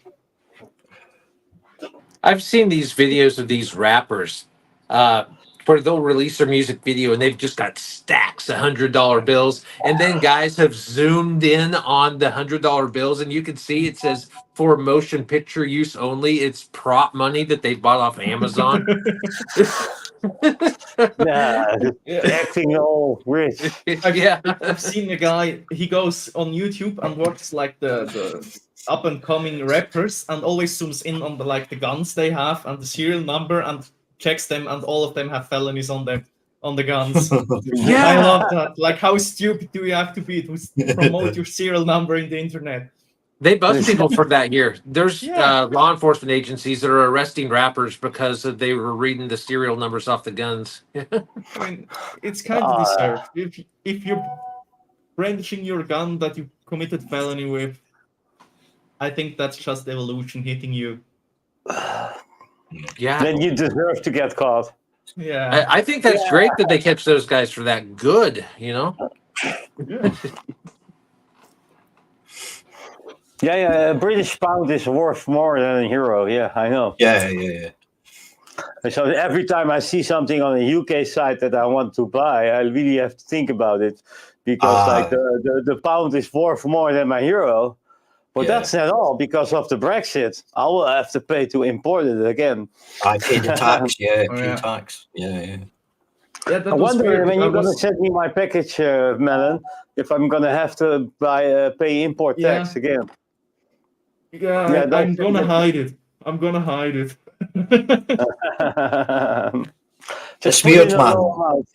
I've seen these videos of these rappers where they'll release their music video and they've just got stacks of $100 bills. And then guys have zoomed in on the $100 bills and you can see it says for motion picture use only. It's prop money that they bought off Amazon. Yeah, acting all rich. Yeah. I've seen a guy. He goes on YouTube and watches like the up and coming rappers and always zooms in on the guns they have and the serial number and checks them, and all of them have felonies on them on the guns. Yeah. I love that. Like, how stupid do you have to be to promote your serial number in the internet? They bust people for that here. There's Yeah. law enforcement agencies that are arresting rappers because they were reading the serial numbers off the guns. I mean, it's kind of deserved. If you're brandishing your gun that you committed felony with, I think that's just evolution hitting you. Yeah. Then you deserve to get caught. Yeah. I think that's great that they catch those guys for that. Good, you know? Yeah, a British pound is worth more than a euro. Yeah, I know. Yeah. And so every time I see something on a UK site that I want to buy, I really have to think about it because like the pound is worth more than my euro. But that's not all. Because of the Brexit, I will have to pay to import it again. I pay the tax. Yeah, Oh, pay yeah. tax. Yeah. Yeah, that I was wonder weird. when I you're going to was- send me my package, Melon, if I'm going to have to pay import tax again. Yeah, that's- I'm gonna hide it. I'm gonna hide it. Just It's put weird, in a man. low amount.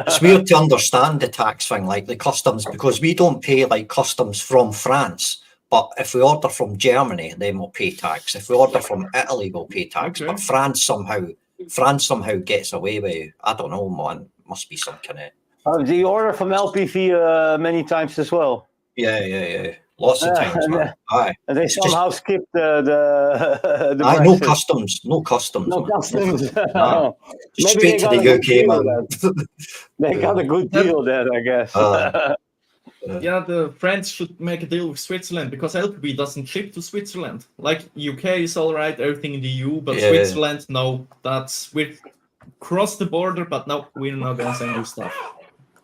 It's weird to understand the tax thing, like the customs, because we don't pay like customs from France. But if we order from Germany, then we'll pay tax. If we order from Italy, we'll pay tax. Okay. But France somehow gets away with it. I don't know, man. Must be some kind of Do you order from LPV many times as well? yeah. Lots of times, man. Aye. And they It's just- somehow skip the Aye, no Brexit. customs. No customs. No man. customs. Nah. Maybe Straight to they the got a good UK, deal man. They got a good deal then, I guess. Yeah, the French should make a deal with Switzerland because LPB doesn't ship to Switzerland. Like UK is all right, everything in the EU, but Yeah. Switzerland, no. We're cross the border, but no, we're not gonna send you stuff.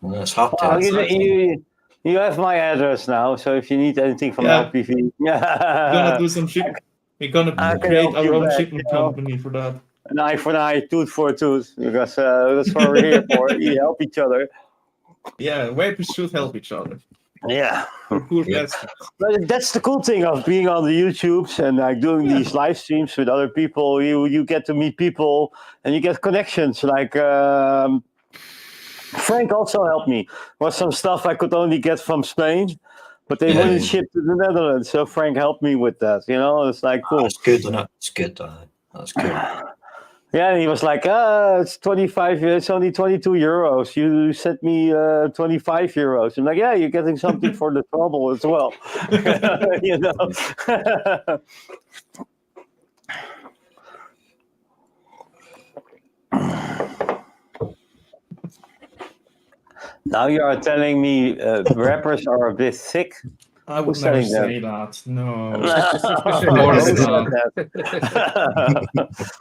It's hard to. Well, you have my address now, so if you need anything from Yeah. LPV, We're gonna do some ship. We're gonna I can create help our you own back, shipment you know. company for that. an eye for an eye, tooth for a tooth, because that's what we're here for. We help each other. Yeah, vapers should help each other. Yeah. We're poor Yeah. bastards. But that's the cool thing of being on the YouTubes and like doing these live streams with other people. You get to meet people and you get connections. Like Frank also helped me. Was some stuff I could only get from Spain, but they Yeah. wouldn't ship to the Netherlands. So Frank helped me with that. You know, it's like cool. That's good, isn't it? It's good. That's good. Yeah, and he was like, it's 25, it's only 22 euros. You sent me 25 euros. I'm like, yeah, you're getting something for the trouble as well. You know? Now you are telling me rappers are a bit thick. I would Who's never saying that? say that. No. Lord, Who it's said that?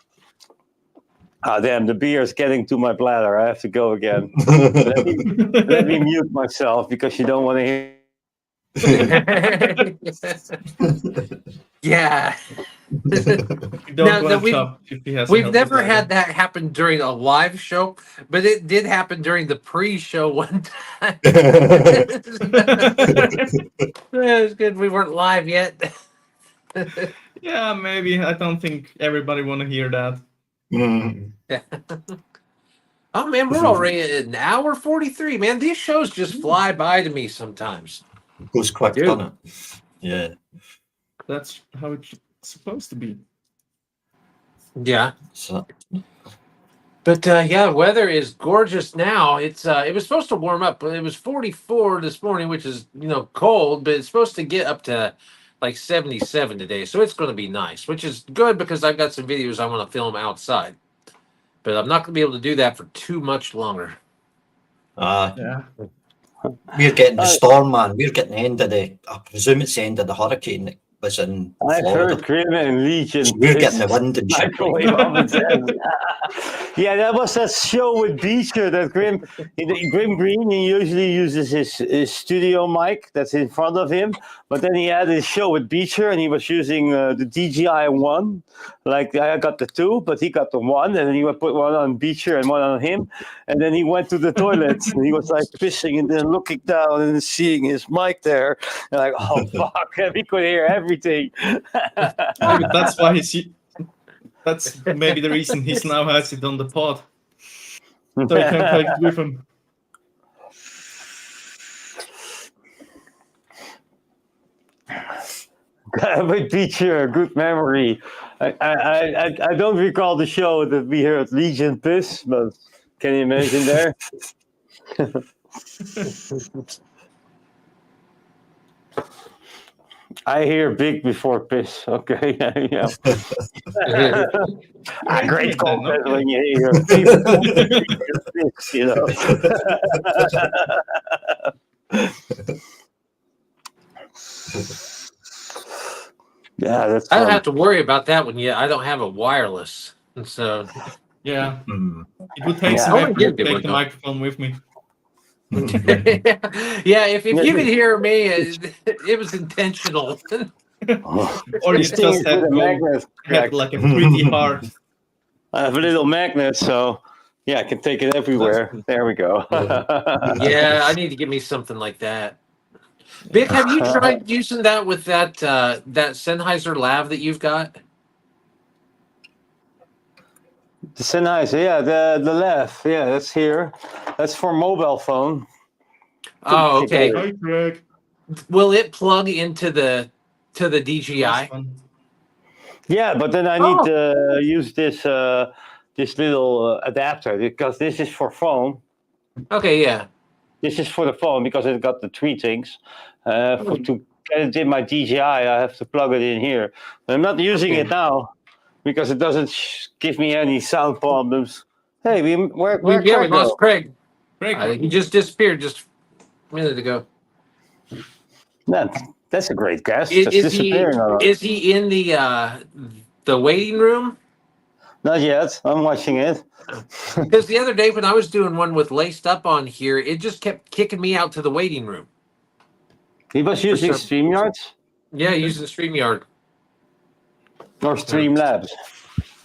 Ah, damn, the beer is getting to my bladder. I have to go again. Let me mute myself because you don't want to hear. Yeah. Don't Now, go now and we've- chop if he has a We've healthy never bladder. had that happen during a live show, but it did happen during the pre-show one time. It was good. We weren't live yet. Yeah, maybe. I don't think everybody want to hear that. Mm. Oh man, we're already at an hour 43. Man, these shows just fly by to me sometimes. Goes quick, Dude. doesn't it? Yeah. That's how it's supposed to be. Yeah. So, But yeah, weather is gorgeous now. It was supposed to warm up, but it was 44 this morning, which is cold, but it's supposed to get up to like 77 today. So it's going to be nice, which is good because I've got some videos I want to film outside. But I'm not going to be able to do that for too much longer. Yeah. We're getting the storm, man. We're getting the end of I presume it's the end of the hurricane that was in I've Florida. heard Grim and Legion. We're getting the wind and shit. Microwave ovens. Yeah, that was that show with Beecher that Grim Green. He usually uses his studio mic that's in front of him, but then he had his show with Beecher and he was using the DJI one. Like I got the 2, but he got the 1, and then he would put one on Beecher and one on him, and then he went to the toilet and he was like pissing and then looking down and seeing his mic there, and like, oh fuck, he could hear everything. Maybe that's why that's maybe the reason he's now has it on the pod. So he can take it with him. With Beecher, good memory. I don't recall the show that we hear at Legion Piss, but can you imagine there? I hear big before piss. Okay, yeah. Great content when you hear piss, Yeah, that's. I don't have to worry about that one yet. I don't have a wireless, and so yeah, it would take some I wanna effort get to it take one, the though. microphone with me. yeah. If you could hear me, it was intentional. Or you just have to magnet. have like a pretty hard. I have a little magnet, so yeah, I can take it everywhere. There we go. Yeah, I need to get me something like that. Vic, have you tried using that with that Sennheiser lav that you've got? The Sennheiser, yeah, the lav, yeah, that's here. That's for mobile phone. Oh, okay. Hi, Greg. Will it plug into the DJI? Yeah, but then I need to use this little adapter because this is for phone. Okay, yeah. This is for the phone because it's got the 3 things. To get it in my DJI, I have to plug it in here. I'm not using it now because it doesn't give me any sound problems. Hey, where we Craig lost go? Craig. Greg, He just disappeared just a minute ago. That's a great guess. Is he disappearing already. is he in the waiting room? Not yet. I'm watching it. Because the other day when I was doing one with Laced Up on here, it just kept kicking me out to the waiting room. He was using StreamYard Yeah, using StreamYard. or Streamlabs.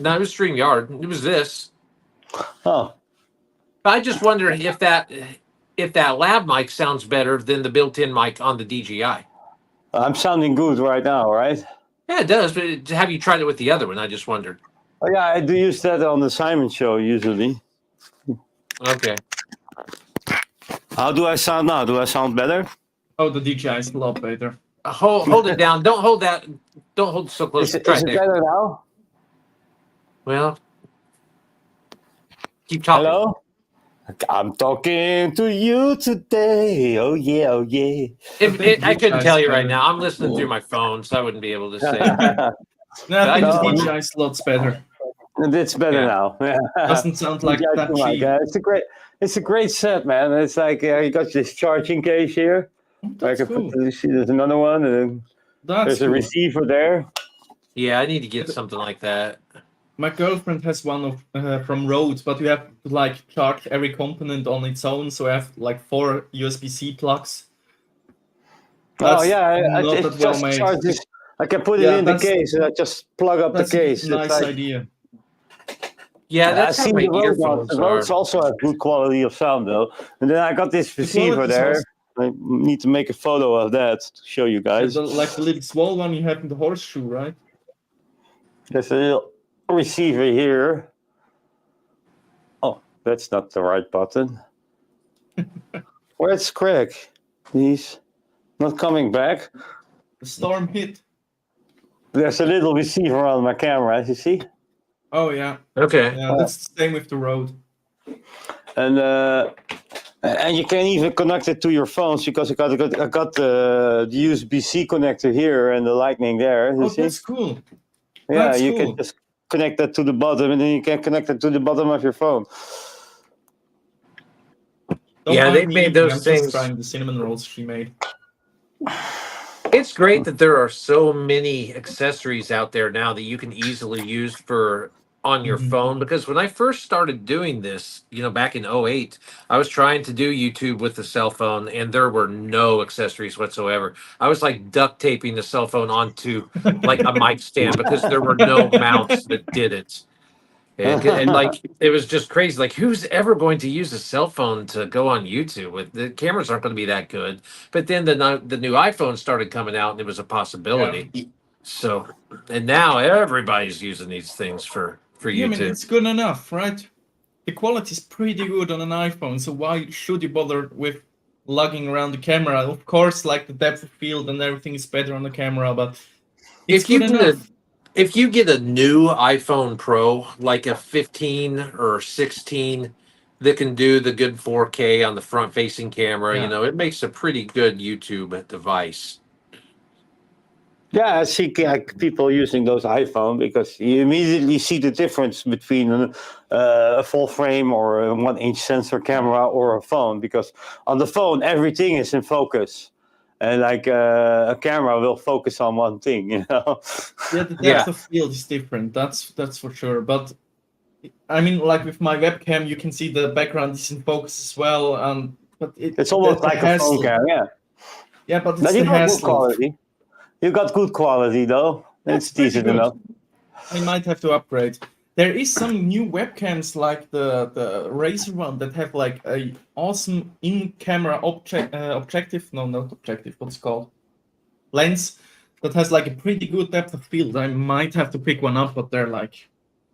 No, it was StreamYard. It was this. Oh, I just wondered if that lav mic sounds better than the built-in mic on the DJI. I'm sounding good right now, right? Yeah, it does. But have you tried it with the other one? I just wondered. Oh, yeah, I do use that on the Simon Show usually. Okay. How do I sound now? Do I sound better? oh, the DJI is a lot better. Hold it down. Don't hold that. Don't hold it so close. Is it Try it there. better now? Well, keep talking. Hello? I'm talking to you today. Oh, yeah, oh, yeah. I couldn't tell you right now. I'm listening through my phone, so I wouldn't be able to say. No, I think No. the DJI is lots better. It's better Yeah. now. Doesn't sound like Yeah, that come on, cheap. guys. It's a great set, man. It's like you got this charging case here. That's I can cool. there's another one, and then That's there's a cool. receiver there. Yeah, I need to get something like that. My girlfriend has one of from Rode, but you have to like charge every component on its own. So I have like 4 USB-C plugs. Oh yeah, not it that well just made. charges. I can put it Yeah, in the that's- case, and I just plug up the That's case. a nice It's like, idea. Yeah, that's I've how seen my the Rode ones. earphones The are. Rodes also have good quality of sound, though. And then I got this receiver quality there. sounds- I need to make a photo of that to show you guys. Like the little small one you have in the horseshoe, right? There's a little receiver here. Oh, that's not the right button. Where's Craig? He's not coming back. The storm hit. There's a little receiver on my camera, as you see. Oh yeah. Okay. Yeah, that's the same with the Rode. And you can even connect it to your phones because I got the USB-C connector here and the Lightning there. You Oh, see? that's cool. Yeah, That's you cool. can just connect that to the bottom, and then you can connect it to the bottom of your phone. Don't Yeah, mind they've me made eating, those I'm just things. trying the cinnamon rolls she made. It's great that there are so many accessories out there now that you can easily use for on your phone, because when I first started doing this, back in '08, I was trying to do YouTube with the cell phone and there were no accessories whatsoever. I was like duct taping the cell phone onto like a mic stand because there were no mounts that did it. And like it was just crazy. Like, who's ever going to use a cell phone to go on YouTube? With the cameras aren't going to be that good. But then the new iPhone started coming out, and it was a possibility. So, and now everybody's using these things for Yeah, I mean, YouTube. it's good enough, right? The quality is pretty good on an iPhone, so why should you bother with lugging around the camera? Of course, like the depth of field and everything is better on the camera, but it's If you good get a enough. if you get a new iPhone Pro, like a 15 or 16, that can do the good 4K on the front-facing camera, Yeah. it makes a pretty good YouTube device. Yeah, I see people using those iPhone because you immediately see the difference between a full frame or a 1-inch sensor camera or a phone. Because on the phone, everything is in focus, and like a camera will focus on one thing. Yeah, the depth Yeah. of field is different. That's for sure. But I mean, like with my webcam, you can see the background is in focus as well. But It's almost the like a phone hassle. camera. Yeah, Yeah, but but it's you the got good hassle. quality. You got good quality though. That's It's pretty decent good. enough. I might have to upgrade. There is some new webcams like the Razer one that have like a awesome in-camera objective. No, not objective. What's it called? Lens that has like a pretty good depth of field. I might have to pick one up, but they're like,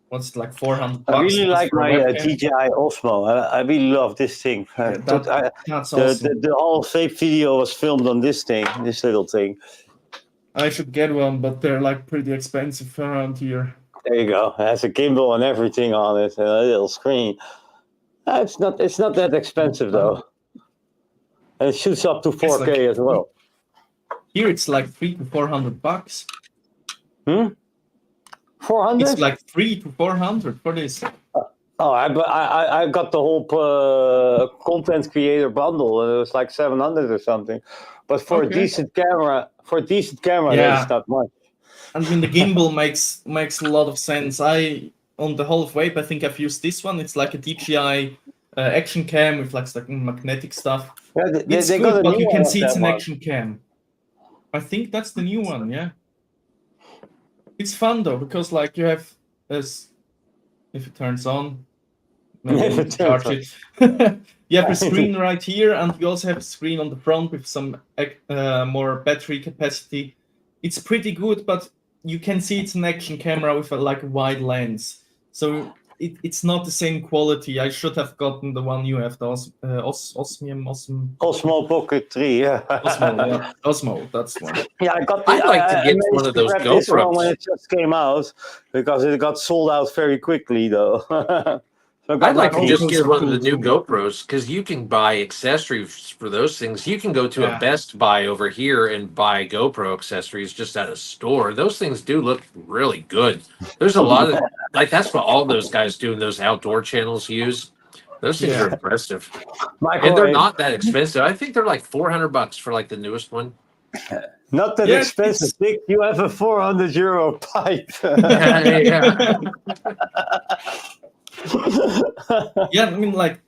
what's it, like $400 I really just like for a my webcam. DJI Osmo. I really love this thing. Yeah, that's the awesome. whole Vape video was filmed on this little thing. I should get one, but they're like pretty expensive around here. There you go. It has a gimbal and everything on it, and a little screen. It's not that expensive though, and it shoots up to 4K like- as well. Here it's like $300 to $400. 400? It's like $300 to $400 for this. Oh, I got the whole content creator bundle, and it was like 700 or something. But for a Okay. decent camera, Yeah. that's not much. I mean, the gimbal makes a lot of sense. On the whole of Vape, I think I've used this one. It's like a DJI action cam with like magnetic stuff. Yeah, It's they got good, a but new you one can of see it's that an one. action cam. I think that's the new one, yeah. It's fun though, because like you have this, if it turns on, maybe I If need it to turns charge it. You have a screen right here, and you also have a screen on the front with some more battery capacity. It's pretty good, but you can see it's an action camera with a wide lens. So it's not the same quality. I should have gotten the one you have, the Osmo Pocket 3, yeah. Osmo, yeah. Osmo, that's one. Yeah, I'd like to get managed one of to those grab this one when GoPros. it just came out because it got sold out very quickly, though. So I got I'd like to lucky. just GoPros get are one of cool the new too. GoPros, because you can buy accessories for those things. You can go to Yeah. a Best Buy over here and buy GoPro accessories just at a store. Those things do look really good. There's a lot of that's what all those guys do in those outdoor channels use. Those things are impressive, and they're Microwave, not that expensive. I think they're like $400 for like the newest one. not that Yeah, expensive. Dick. You have a 400 euro pipe. Yeah. Yeah, I mean, like,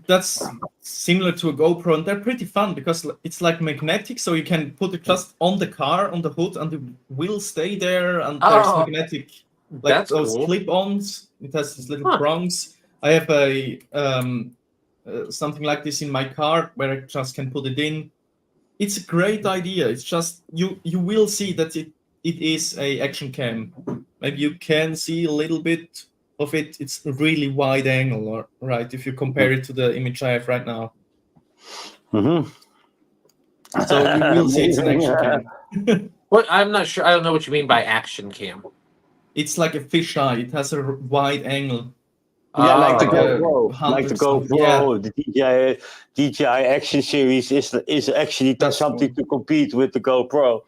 that's similar to a GoPro, and they're pretty fun because it's like magnetic, so you can put it just on the car, on the hood, and it will stay there, and there's Oh, magnetic, like that's those cool. clip-ons. It has these little Huh. prongs. I have a something like this in my car where I just can put it in. It's a great idea. It's just you will see that it is a action cam. Maybe you can see a little bit of it. It's a really wide angle, right? If you compare it to the image I have right now. Mm-hmm. So you will see it's an action cam. What? I'm not sure. I don't know what you mean by action cam. It's like a fisheye. It has a wide angle. Yeah, like the Oh, GoPro, like the 100 something, yeah. GoPro, the DJI Action Series is actually That's something cool. to compete with the GoPro.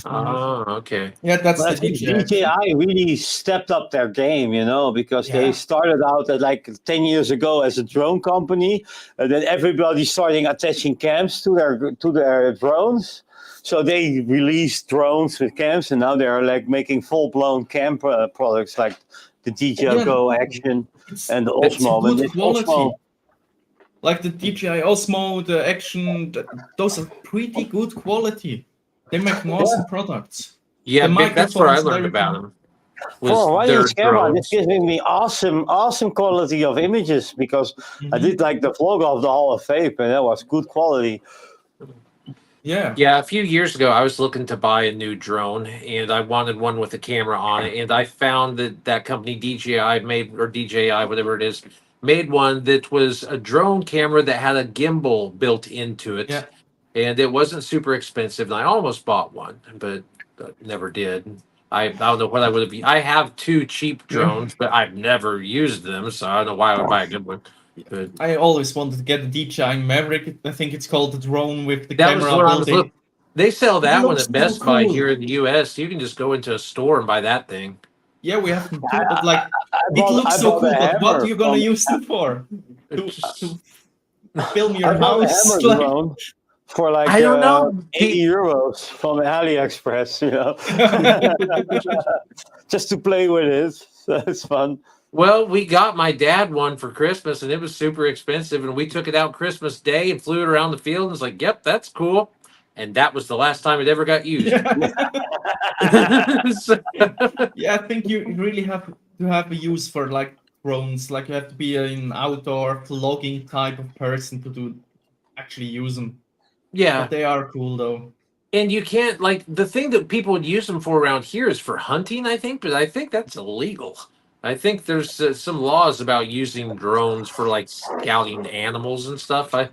oh, okay. Yeah, that's But I the think DJI. DJI really stepped up their game, because they Yeah. started out at like 10 years ago as a drone company, and then everybody starting attaching cams to their drones. So they released drones with cams, and now they're like making full-blown cam products like the DJI Yeah, Go Action and the it's Osmo. And good this quality. Osmo, Like the DJI Osmo, the Action, those are pretty good quality. They make awesome products. Yeah, The that's what I microphones and learned about everything. them. Was for a their one-inch camera, this drones. gives me awesome quality of images because I did like the vlog of the Hall of Vape, and that was good quality. Yeah. Yeah, a few years ago, I was looking to buy a new drone, and I wanted one with a camera on it. And I found that company DJI made, or DJI, whatever it is, made one that was a drone camera that had a gimbal built into it, Yeah. and it wasn't super expensive. And I almost bought one, but never did. I don't know what I would have. I have two cheap drones, but I've never used them, so I don't know why I would buy a good one. But I always wanted to get the DJI Maverick. I think it's called the drone with the that was camera what I was built in. looking. They sell It that one looks at Best so Buy cool. here in the U.S. You can just go into a store and buy that thing. Yeah, we have them too, but like it I looks so bought cool. a But what hammer are you gonna from- use them for? To film I your bought a house? hammer Like, drone for like I don't know. 80 euros from AliExpress, just to play with it. So it's fun. Well, we got my dad one for Christmas, and it was super expensive. And we took it out Christmas Day and flew it around the field. And it's like, yep, that's cool. And that was the last time it ever got used. So- yeah, I think you really have to have a use for like drones. Like you have to be an outdoor vlogging type of person to actually use them. yeah. But they are cool though. And you can't, like, the thing that people would use them for around here is for hunting, I think, but I think that's illegal. I think there's some laws about using drones for like scouting animals and stuff. I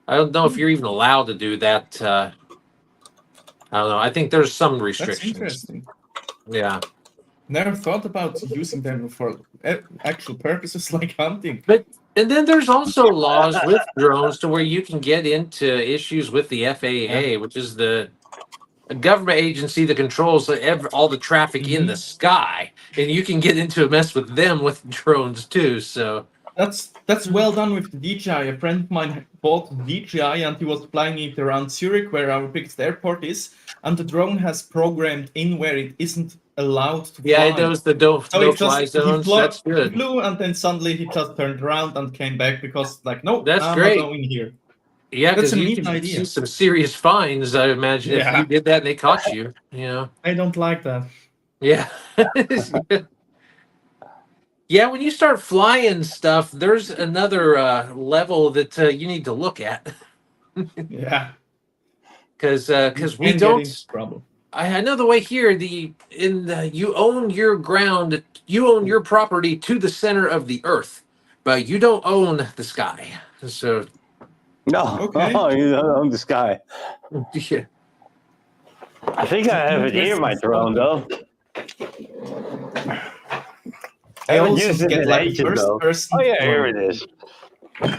don't know if you're even allowed to do that. I don't know. I think there's some That's restrictions. interesting. Yeah. Never thought about using them for actual purposes like hunting. And then there's also laws with drones to where you can get into issues with the FAA, which is the a government agency that controls all the traffic in the sky, and you can get into a mess with them with drones too. So That's well done with the DJI. A friend of mine bought the DJI and he was flying it around Zurich, where our biggest airport is, and the drone has programmed in where it isn't allowed to fly. yeah, it knows the So no-fly zones. That's He good. flew and then suddenly he just turned around and came back because like, no, That's I'm great. not going here. Yeah, That's because a you neat can idea. see some serious fines, I imagine, if Yeah. you did that and they caught you. I don't like that. Yeah. Yeah, when you start flying stuff, there's another level that you need to look at. Yeah. Because we Can get don't. into trouble. I know the way here. You own your ground, you own your property to the center of the earth, but you don't own the sky. So No, Okay. you don't own the sky. yeah. I think I have it here, my drone, though. I haven't also used it get in like ages, first though. person Oh, yeah, here drone. it is.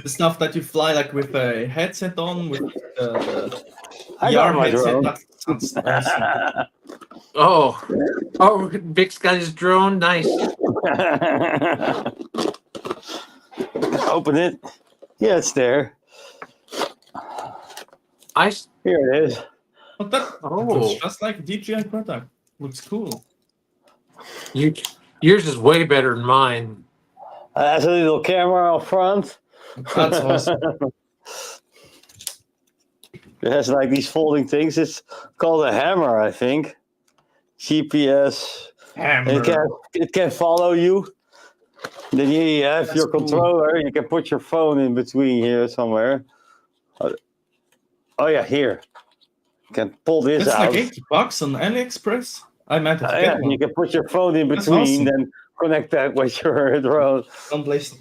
The stuff that you fly like with a headset on, with the I got VR my headset. drone. That sounds awesome. Oh, Vic's got his drone. Nice. Open it. Yeah, it's there. Here it is. But that Oh. looks just like a DJI product. Looks cool. Yours is way better than mine. Has a little camera up front. That's awesome. It has like these folding things. It's called a hammer, I think. GPS. Hammer. It can follow you. Then you have That's your cool. controller. You can put your phone in between here somewhere. Oh yeah, here. You can pull this That's out. like $80 on AliExpress. I might have to Yeah, get one. you can put your phone in That's between, awesome. then connect that with your drone. Don't listen.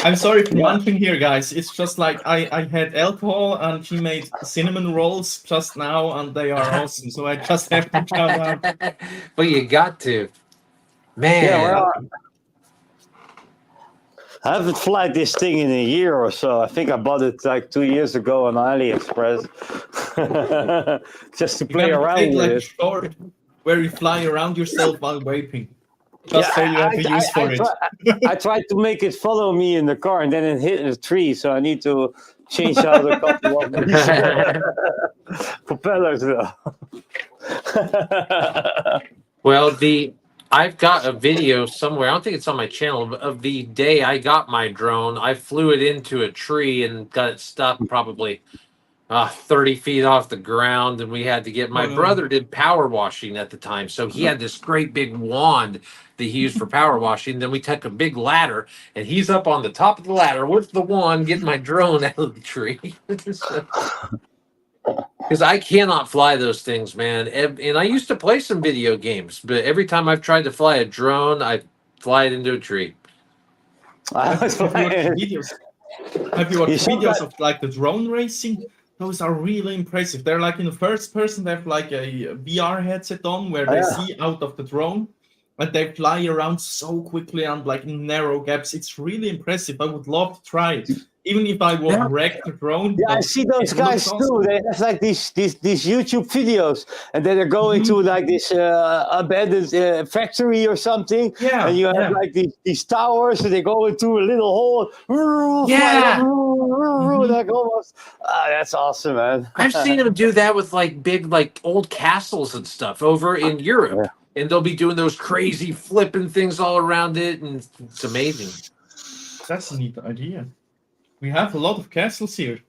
I'm sorry for one thing here, guys. It's just like I had alcohol and she made cinnamon rolls just now, and they are awesome. So I just have to shout out. Well, you got to. Man. Yeah, well, I haven't flied this thing in a year or so. I think I bought it like 2 years ago on AliExpress, just to You play gotta around take with like a it. short where you fly around yourself while vaping. Just so you have a use for it. I tried to make it follow me in the car, and then it hit a tree. So I need to change out a couple of these propellers. Though. Well, I've got a video somewhere. I don't think it's on my channel of the day I got my drone. I flew it into a tree and got it stuck probably 30 feet off the ground, and we had to get. My brother did power washing at the time, so he had this great big wand that he used for power washing. Then we took a big ladder, and he's up on the top of the ladder with the wand, getting my drone out of the tree. Because I cannot fly those things, man. And I used to play some video games, but every time I've tried to fly a drone, I fly it into a tree. Have you watched videos of like the drone racing? Those are really impressive. They're like in the first person. They have like a VR headset on where they see out of the drone, and they fly around so quickly and like in narrow gaps. It's really impressive. I would love to try it, even if I would wreck the drone. Yeah, I see those guys too. They have like these YouTube videos, and then they're going to like this abandoned factory or something. Yeah, and you have like these towers, and they go into a little hole. Like almost. That's awesome, man. I've seen them do that with like big, like old castles and stuff over in Europe, and they'll be doing those crazy flipping things all around it, and it's amazing. That's a neat idea. We have a lot of castles here.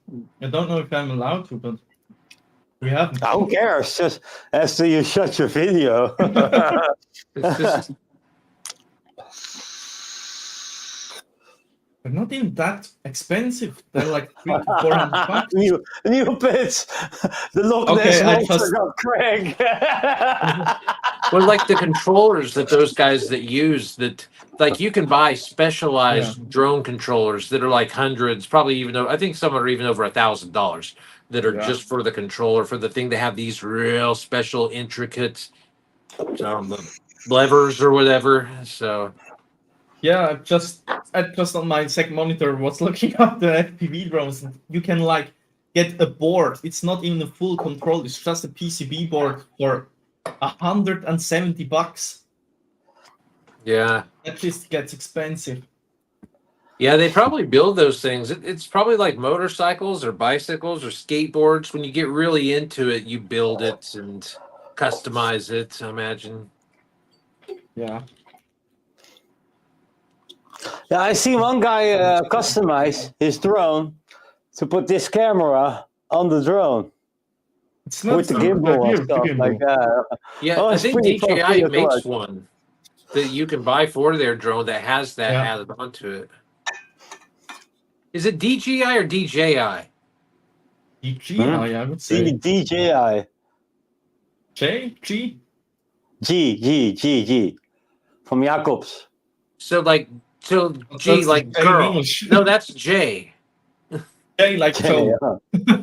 I don't know if I'm allowed to, but we have. Who cares? Just after you shut your video. It's just, They're not even that expensive. They're like $300 to $400. New pits. The Loch Ness Monster got Craig. well, like the controllers that those guys that use that, like you can buy specialized drone controllers that are like hundreds, probably even though I think some are even over $1,000 that are just for the controller for the thing. They have these real special intricate levers or whatever. So. Yeah, I just on my second monitor was looking at the FPV drones. You can like get a board. It's not even a full control. It's just a PCB board for $170. Yeah, that just gets expensive. Yeah, they probably build those things. It's probably like motorcycles or bicycles or skateboards. When you get really into it, you build it and customize it, I imagine. Yeah. Yeah, I see one guy customize his drone to put this camera on the drone. It's not with the gimbal and stuff like that. Yeah, I think DJI makes one that you can buy for their drone that has that added onto it. Is it DJI or DJI? DJI, I would say. DJI. G? G. From Jacobs. So G like girl. No, that's J. J like Joe. Yeah.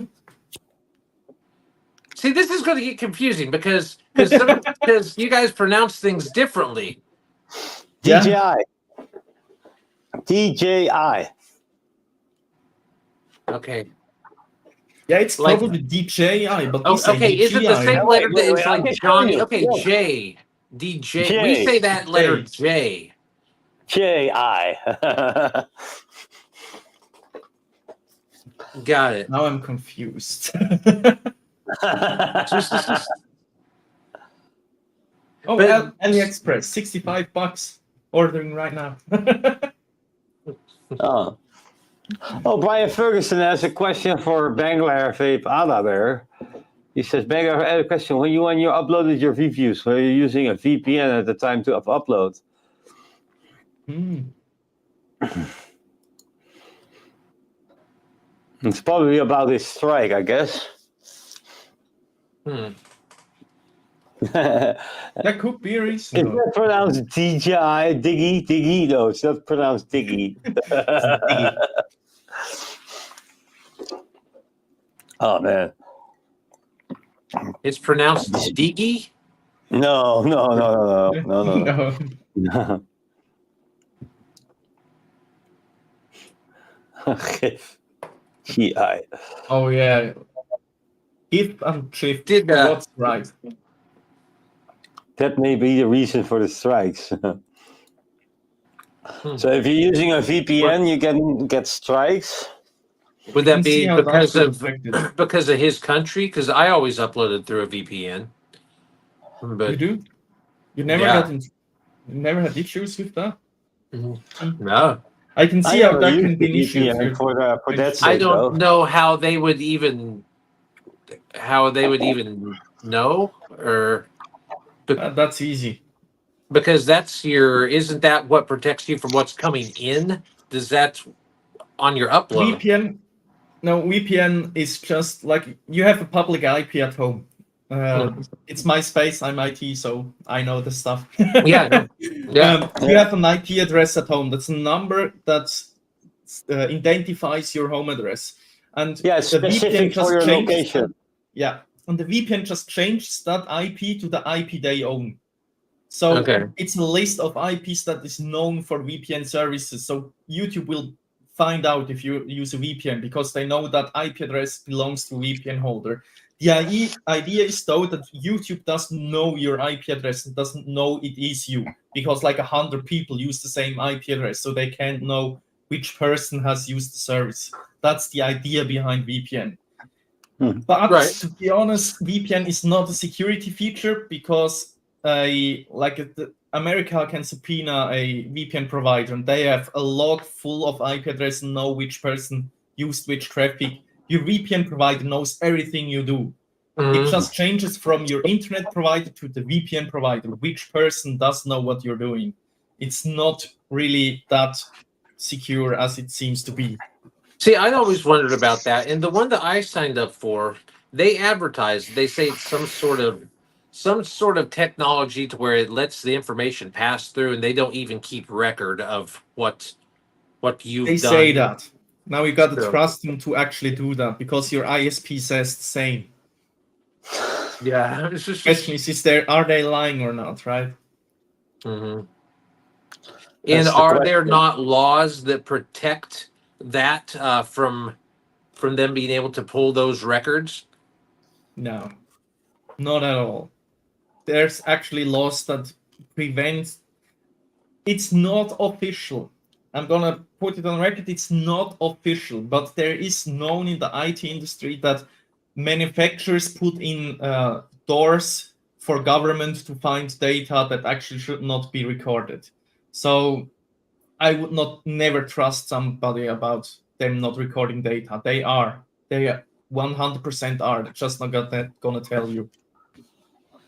See, this is going to get confusing because you guys pronounce things differently. DJI. DJI. Okay. Yeah, it's probably DJI, but okay. Is it the same letter that it's like Johnny? Okay, J. DJ. J. We say that letter J. J-I. Got it. Now I'm confused. AliExpress, $65. Ordering right now. Oh, Brian Ferguson has a question for Bangladesh Vape Ada there. He says, Bangladesh, I have a question. When you uploaded your reviews, were you using a VPN at the time to upload? It's probably about this strike, I guess. That could be a reason. It's though. not pronounced DJI, Diggy. No, it's not pronounced Diggy. Diggy. Oh man, It's pronounced Diggy. no. No. GIF. GI. Oh yeah. If and shift. Did, What's right? That may be the reason for the strikes. So if you're using a VPN, you can get strikes. Would You that can see be how that because could of affect it. because of his country? Because I always uploaded through a VPN. You But do? You never Yeah. you never had issues with that? no, I can see I how never that used can be an the issue. if VPN you're- for that I sake, don't though. know how they would even know, or That's easy. because isn't that what protects you from what's coming in? Does that on your upload? VPN. No, VPN is just like you have a public IP at home. It's my space. I'm IT, so I know the stuff. Yeah, no. Yeah. You have an IP address at home. That's a number that identifies your home address, and Yeah, it's the VPN specific just for your changes. location. Yeah, and the VPN just changes that IP to the IP they own. So Okay. it's a list of IPs that is known for VPN services. So YouTube will find out if you use a VPN because they know that IP address belongs to VPN holder. The idea is though that YouTube doesn't know your IP address and doesn't know it is you because like 100 people use the same IP address, so they can't know which person has used the service. That's the idea behind VPN. But Right. to be honest, VPN is not a security feature because America can subpoena a VPN provider and they have a log full of IP address and know which person used which traffic. Your VPN provider knows everything you do. It just changes from your internet provider to the VPN provider. Which person does know what you're doing? It's not really that secure as it seems to be. See, I always wondered about that. And the one that I signed up for, they advertise. They say it's some sort of technology to where it lets the information pass through, and they don't even keep record of what you've They done. say that. Now you got to So- trust them to actually do that because your ISP says the same. Yeah. It's just. Question is are they lying or not, right? Mhm. That's And the are there question. not laws that protect that from them being able to pull those records? No, not at all. There's actually laws that prevent. It's not official. I'm gonna put it on record. It's not official, but there is known in the IT industry that manufacturers put in doors for government to find data that actually should not be recorded. So I would never trust somebody about them not recording data. They 100% are. They're just not gonna tell you.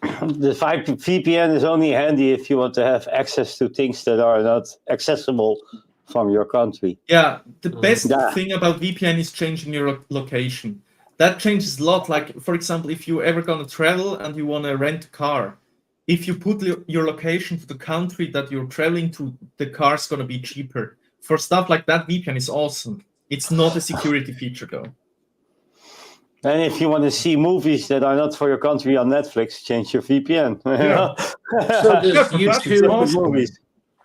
The VPN is only handy if you want to have access to things that are not accessible from your country. Yeah, the best Yeah. thing about VPN is changing your location. That changes a lot. Like, for example, if you're ever going to travel and you want to rent a car, if you put your location to the country that you're traveling to, the car's going to be cheaper. For stuff like that, VPN is awesome. It's not a security feature, though. And if you want to see movies that are not for your country on Netflix, change your VPN. Yeah. So does Yeah, for that, it's YouTube awesome. movies.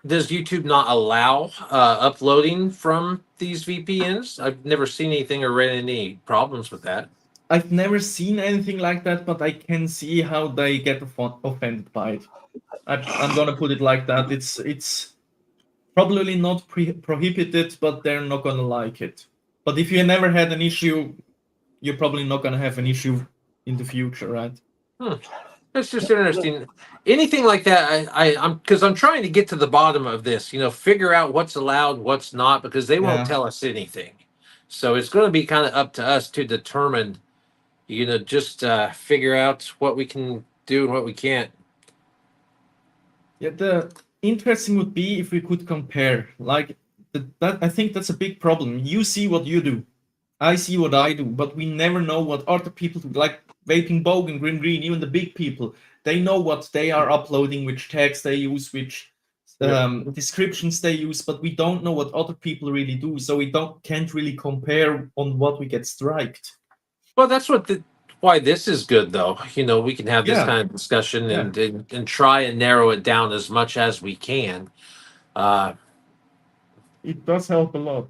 does YouTube not allow uploading from these VPNs? I've never seen anything or read any problems with that. I've never seen anything like that, but I can see how they get offended by it. I'm gonna put it like that. It's probably not prohibited, but they're not gonna like it. But if you never had an issue, you're probably not gonna have an issue in the future, right? It's just interesting. Anything like that, I'm trying to get to the bottom of this. Figure out what's allowed, what's not, because they won't Yeah. tell us anything. So it's going to be kind of up to us to determine. Just figure out what we can do and what we can't. Yeah, the interesting would be if we could compare. Like that, I think that's a big problem. You see what you do, I see what I do, but we never know what other people do. Like Vaping Bogan, Green, even the big people, they know what they are uploading, which tags they use, which descriptions they use, but we don't know what other people really do, so we can't really compare on what we get striked. Well, that's why this is good, though. We can have this Yeah. kind of discussion Yeah. and try and narrow it down as much as we can. It does help a lot.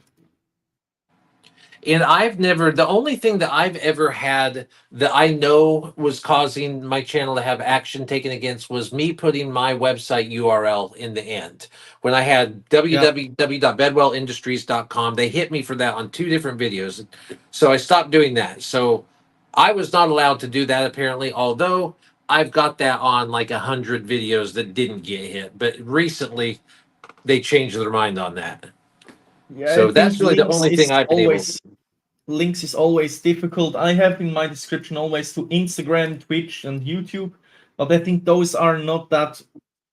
And the only thing that I've ever had that I know was causing my channel to have action taken against was me putting my website URL in the end. When I had www.bedwellindustries.com, they hit me for that on 2 different videos. So I stopped doing that. So I was not allowed to do that apparently, although I've got that on like 100 videos that didn't get hit. But recently they changed their mind on that. Yeah, So that's really the only thing I've been able to. Links is always difficult. I have in my description always to Instagram, Twitch, and YouTube, but I think those are not that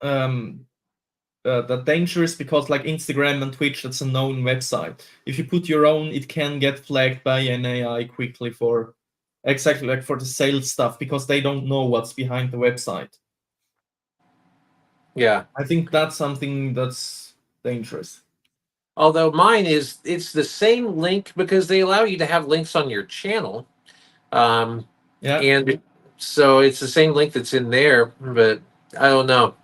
that dangerous, because like Instagram and Twitch, that's a known website. If you put your own, it can get flagged by an AI quickly for exactly like for the sales stuff, because they don't know what's behind the website. Yeah. I think that's something that's dangerous. Although mine it's the same link because they allow you to have links on your channel. Yeah. And so it's the same link that's in there, but I don't know.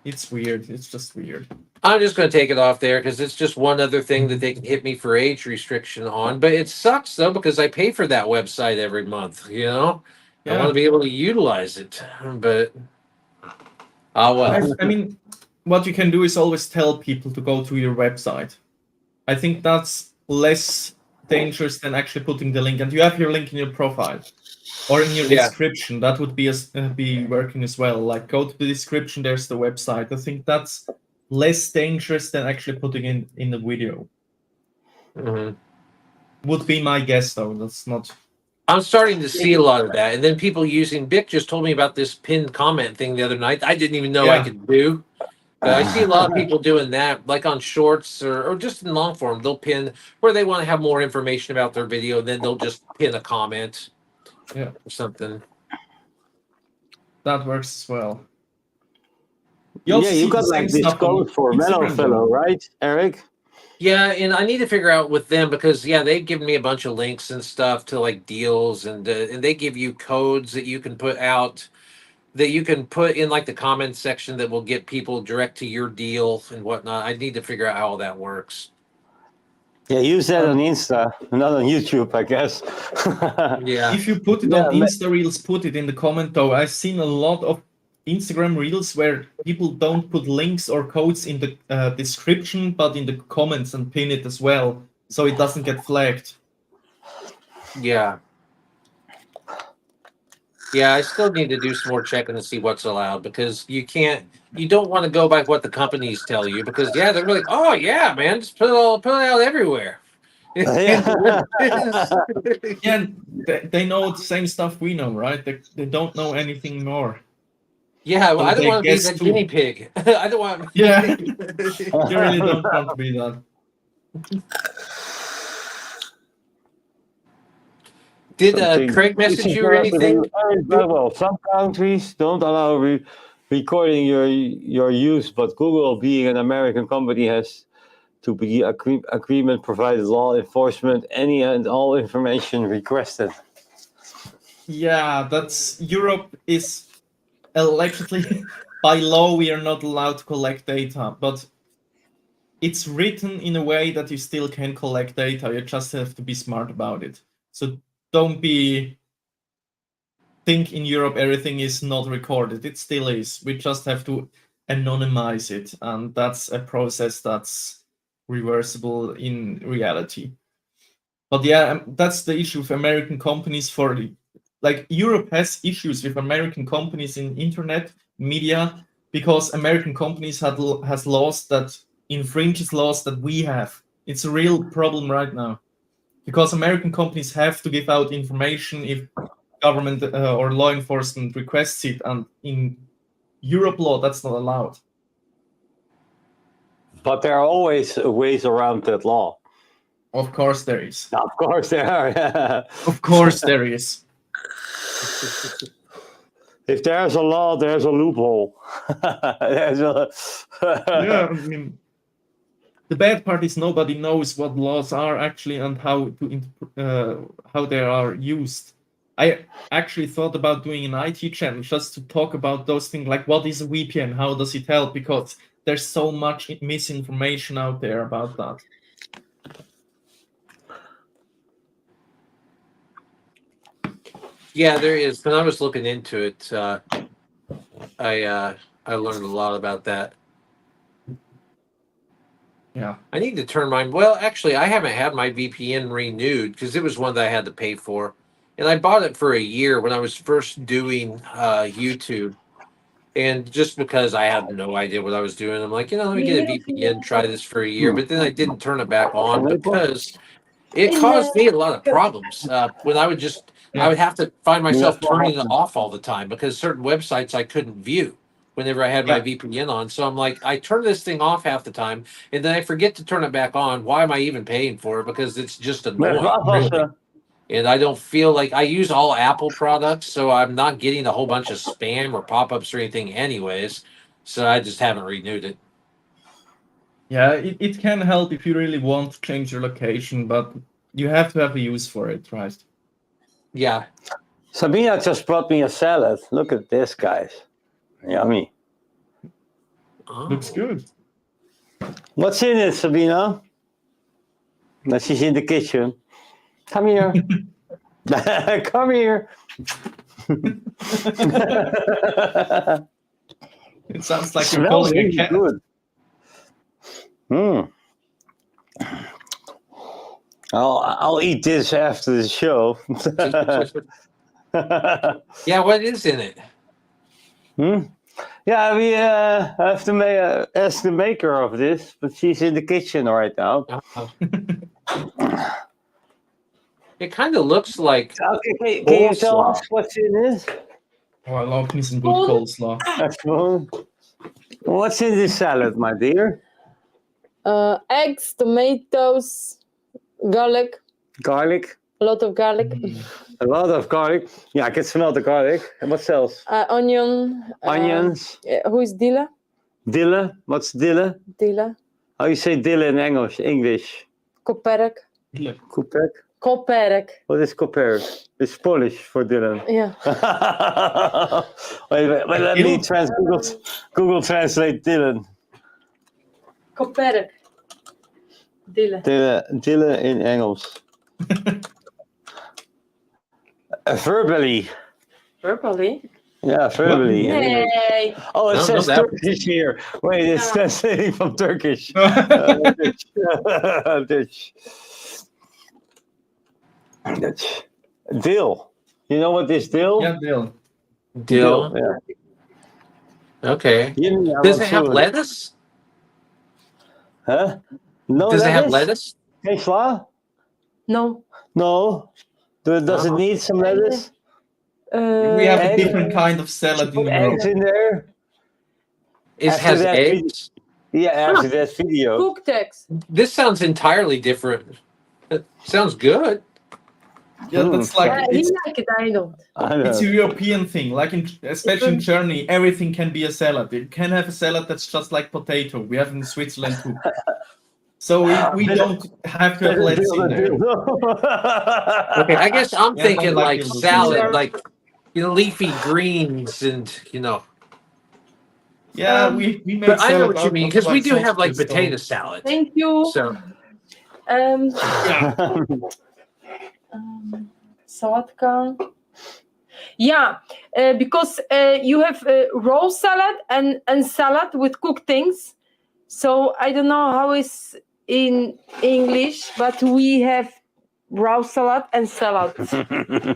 It's weird. It's just weird. I'm just going to take it off there because it's just one other thing that they can hit me for age restriction on. But it sucks, though, because I pay for that website every month, I want to be able to utilize it. But, well. I mean, what you can do is always tell people to go to your website. I think that's less dangerous than actually putting the link. And you have your link in your profile or in your description. That would be working as well. Like, go to the description, there's the website. I think that's less dangerous than actually putting in the video. Mm-hmm. Would be my guess, though. That's not... I'm starting to see a lot of that. And then people using... Bic just told me about this pinned comment thing the other night. I didn't even know I could do. But I see a lot of people doing that, like on shorts or just in long form. They'll pin where they want to have more information about their video. Then they'll just pin a comment or something. That works as well. You got like this code for Fellow, right, Eric? Yeah, and I need to figure out with them because they've given me a bunch of links and stuff to like deals, and they give you codes that you can put out, that you can put in like the comments section that will get people direct to your deal and whatnot. I need to figure out how all that works. Yeah, use that on Insta, not on YouTube, I guess. Yeah. If you put it on Insta Reels, put it in the comment though. I've seen a lot of Instagram Reels where people don't put links or codes in the description, but in the comments and pin it as well, so it doesn't get flagged. Yeah. Yeah, I still need to do some more checking to see what's allowed because you don't want to go by what the companies tell you because they're like, oh yeah, man, just put it out everywhere. They know the same stuff we know, right? They don't know anything more. Yeah, well, I don't want to be the guinea pig. I don't want. Yeah, you really don't want to be that. Did Craig message you or anything? Well, some countries don't allow recording your use, but Google, being an American company, has to be agreement provided law enforcement any and all information requested. Yeah, Europe is allegedly by law we are not allowed to collect data, but it's written in a way that you still can collect data. You just have to be smart about it. So don't think in Europe everything is not recorded. It still is. We just have to anonymize it, and that's a process that's reversible in reality. But that's the issue with American companies. Like, Europe has issues with American companies in internet media because American companies has laws that infringes laws that we have. It's a real problem right now because American companies have to give out information if government or law enforcement requests it, and in Europe law that's not allowed. But there are always ways around that law. Of course there is. Of course there are. Of course there is. if there's a law, there's a loophole. There's a Yeah, I mean, the bad part is nobody knows what laws are actually and how they are used. I actually thought about doing an IT channel just to talk about those things, like what is a VPN, how does it help, because there's so much misinformation out there about that. Yeah, there is. When I was looking into it, I learned a lot about that. Yeah. I need to turn mine. Well, actually, I haven't had my VPN renewed because it was one that I had to pay for, and I bought it for a year when I was first doing YouTube. And just because I had no idea what I was doing, I'm like, let me get a VPN, try this for a year. But then I didn't turn it back on because it caused me a lot of problems. When I would have to find myself turning it off all the time because certain websites I couldn't view whenever I had my VPN on. So I'm like, I turn this thing off half the time, and then I forget to turn it back on. Why am I even paying for it? Because it's just annoying, really. And I don't feel like I use all Apple products, so I'm not getting a whole bunch of spam or pop-ups or anything anyways. So I just haven't renewed it. Yeah, it can help if you really want to change your location, but you have to have a use for it, right? Yeah. Sabina just brought me a salad. Look at this, guys. Yummy. Oh. Looks good. What's in it, Sabina? Now she's in the kitchen. Come here. Come here. It sounds like you're calling a cat. Good. I'll eat this after the show. Yeah, what is in it? Yeah, we have to ask the maker of this, but she's in the kitchen right now. It kind of looks like. Okay, can you tell us what's in this? Oh, I love me some good coleslaw. What's in this salad, my dear? Eggs, tomatoes, garlic. Garlic. A lot of garlic. A lot of garlic. Yeah, I can smell the garlic. And what else? Onion. Onions. Who is dille? Dille. What's dille? Dille. How you say dille in English? Koperek. Koperek? Koperek. What is koperek? It's Polish for Dylan. Yeah. wait, let me Google translate Dylan. Koperek. Dille. Dille in Engels. Verbally? Yeah, verbally. Hey. Oh, it says Turkish here. Wait, it's translating from Turkish. Dutch. Dill. You know what is dill? Yeah, dill. Dill. Yeah. Okay. Yeah, Does it have lettuce? Huh? No. Does it have lettuce? Hey, Sla? No. No. Does it need some lettuce? We have a different kind of salad in Eggs in there. It has eggs. Yeah, after that video. Cooked eggs. This sounds entirely different. It sounds good. Yeah, that's like He like it, I don't. it's a European thing. Like especially in Germany, everything can be a salad. You can have a salad that's just like potato. We have in Switzerland too. So we don't have to have lettuce in there. Okay, I guess I'm thinking like lettuce. salad, like leafy greens and Yeah, we make But I know salad what you out mean of, because we do have like sausages, potato salad. Thank you. So Sałatka. Yeah, because you have raw salad and salad with cooked things. So I don't know how it's in English, but we have raw salad and salad.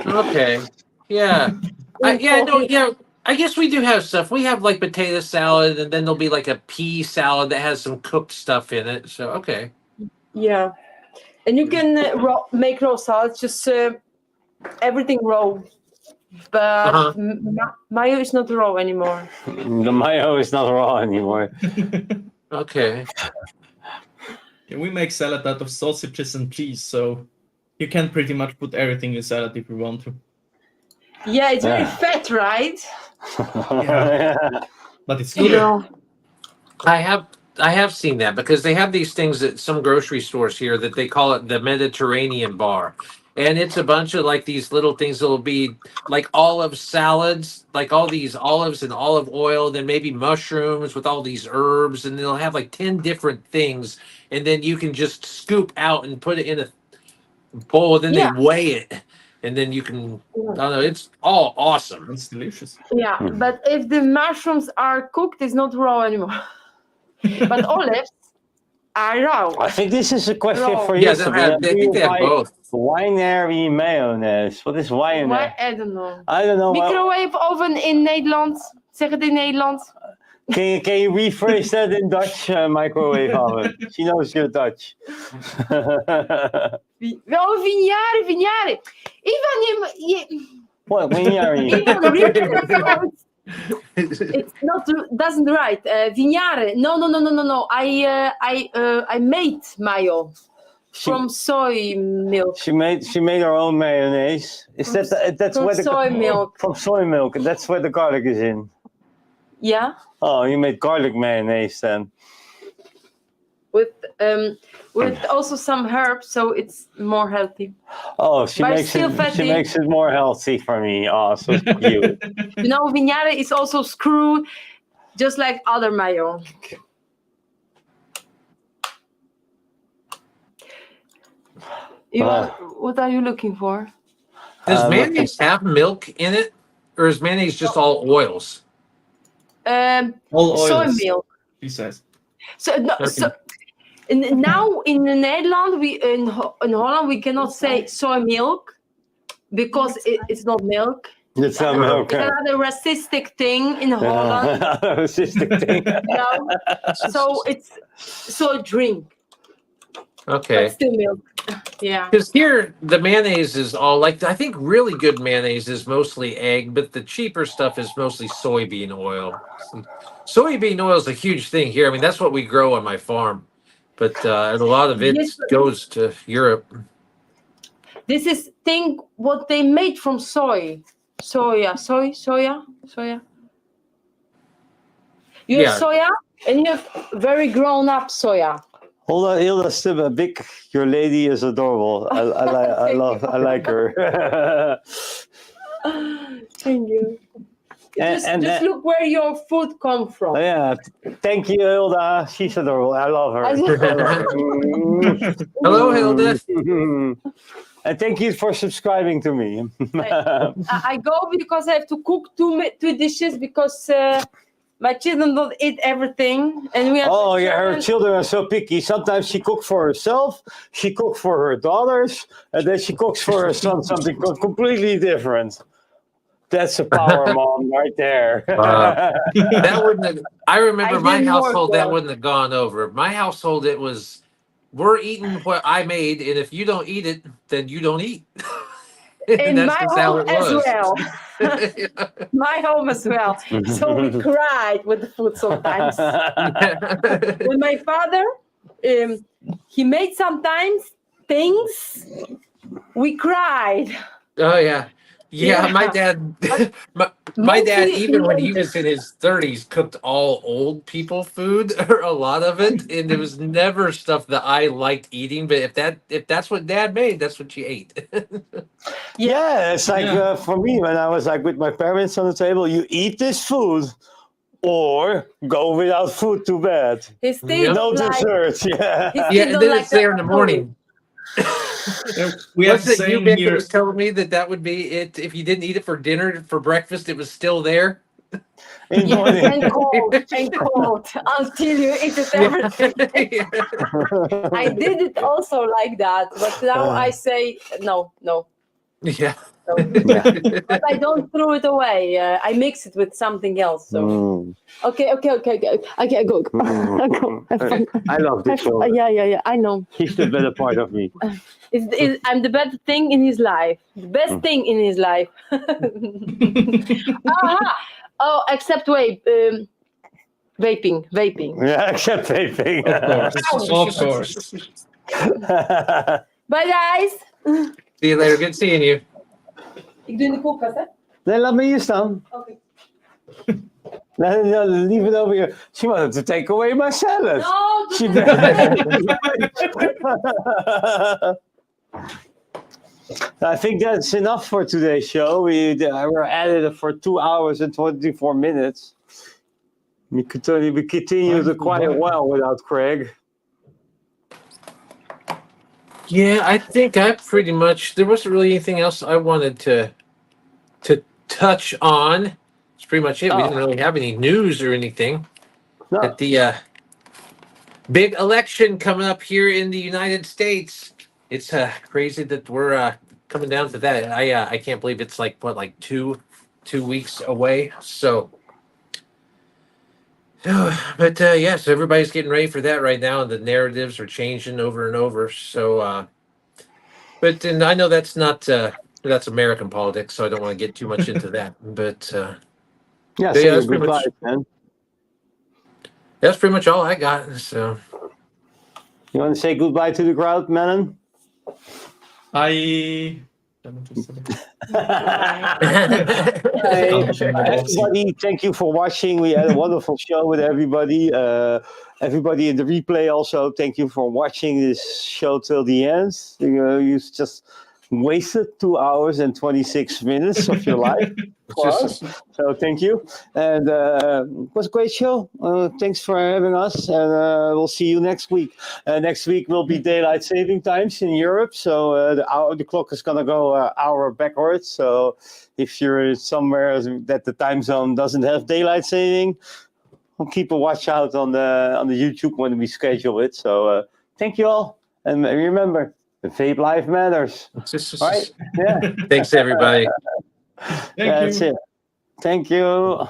okay, yeah, I guess we do have stuff. We have like potato salad, and then there'll be like a pea salad that has some cooked stuff in it. So okay. Yeah, and you can make raw salad, just everything raw. But mayo is not raw anymore. The mayo is not raw anymore. Okay. Yeah, we make salad out of sausages and cheese, so you can pretty much put everything in salad if you want to. Yeah, it's very fat, right? Yeah. But it's You good. know, I have seen that because they have these things at some grocery stores here that they call it the Mediterranean bar. And it's a bunch of like these little things that'll be like olive salads, like all these olives and olive oil, then maybe mushrooms with all these herbs, and they'll have like 10 different things, and then you can just scoop out and put it in a bowl, and then they yeah, weigh it, and then you can I don't know, it's all awesome. It's delicious. yeah. But if the mushrooms are cooked, it's not raw anymore. But olives are raw. I think this is a question Raw. for you, Yeah, Sabina. I Do think you they have buy both. winery mayonnaise? What is Why? winery? I don't know. I don't know. Microwave oven in Nederland. Zeg het in Nederland. Can you rephrase that in Dutch? Microwave oven. She knows your Dutch. Oh, vignare. Ivan, What winery? Ivan, read it. It's not doesn't right. Vignare. No. I made mayo from soy milk. She made her own mayonnaise. Is that's from where the soy milk. From soy milk? And that's where the garlic is in. Yeah, Oh, you made garlic mayonnaise then. with also some herbs, so it's more healthy. Oh, she But makes still it. fatty. She makes it more healthy for me. Oh, so cute. You know, vignare is also screwed, just like other mayo. What are you looking for? Does mayonnaise have milk in it, or is mayonnaise just all oils? All Soy oils, milk. he says. So, no, so now in the Netherlands, in Holland, we cannot say soy milk because it's not milk. It's not milk. It's another racistic thing in Holland. Racistic thing. You know? So it's soy drink, Okay. but still milk. Yeah. Because here the mayonnaise is all like, I think really good mayonnaise is mostly egg, but the cheaper stuff is mostly soybean oil. Soybean oil is a huge thing here. I mean, that's what we grow on my farm, but a lot of it Yes. goes to Europe. This is thing what they made from soya. You Yeah. have soya and you have very grown up soya. Hold on, Hilda, still a big. Your lady is adorable. I like her. Thank you. Just And look where your food come from. yeah, thank you, Hilda. She's adorable. I love her. Hello, Hilda. And thank you for subscribing to me. I go because I have to cook two dishes because my children don't eat everything, and we have. Oh yeah, her children are so picky. Sometimes she cooks for herself, she cooks for her daughters, and then she cooks for her son something completely different. That's a power mom right there. That wouldn't have, I remember I my didn't work household, that well. wouldn't have gone over. My household, it was, we're eating what I made, and if you don't eat it, then you don't eat. In That's my just how home it as was. well. My home as well. So we cried with the food sometimes. With my father, he made sometimes things. We cried. Oh yeah. Yeah, Yeah. my dad my Mostly dad, even when he in- was in his 30s, cooked all old people food, or a lot of it, and it was never stuff that I liked eating, but if that's what dad made, that's what you ate. Yeah, it's like Yeah. for me when I was like with my parents on the table, you eat this food or go without food to bed. He still No like, desserts. Yeah. he still Yeah, and don't then like it's there in the morning. We have Was the it you, same Ben, that here. was telling me that would be it? If you didn't eat it for dinner, for breakfast, it was still there. In the Yes, morning. and cold until you eat it everything. I did it also like that, but now I say no. Yeah. But I don't throw it away. I mix it with something else. So Mm. okay, go. I love this one. Yeah. I know. He's the better part of me. I'm the best thing in his life. The best thing in his life. Aha! Oh, except vaping. Yeah, except vaping. Of course. Bye guys. See you later. Good seeing you. Ik doe in de koelkast, hè? Nee, laat me hier staan. Oké. No, leave it over here. She wanted to take away my salad. No, She I think that's enough for today's show. We're at it for 2 hours and 24 minutes. We continue the quiet well without Craig. Yeah, I think I pretty much. There wasn't really anything else I wanted to touch on. It's pretty much it. We didn't really have any news or anything. No. At the big election coming up here in the United States. It's crazy that we're coming down to that. I can't believe it's like 2 weeks away. So, but yes, everybody's getting ready for that right now, and the narratives are changing over and over. So, but and I know that's not that's American politics, so I don't want to get too much into that. But Yeah, But say yeah, that's your pretty much- goodbyes, man. that's pretty much all I got. So. You want to say goodbye to the crowd, Manon? Everybody, thank you for watching. We had a wonderful show with everybody. Everybody in the replay also, thank you for watching this show till the end. You just wasted 2 hours and 26 minutes of your life for us. So thank you. And it was a great show. Thanks for having us. And we'll see you next week. Next week will be daylight saving times in Europe. So the clock is going to go an hour backwards. So if you're somewhere that the time zone doesn't have daylight saving, I'll keep a watch out on the YouTube when we schedule it. So thank you all. And remember, the vape life matters. Right? Yeah. Thanks, everybody. Thank you. That's it. Thank you.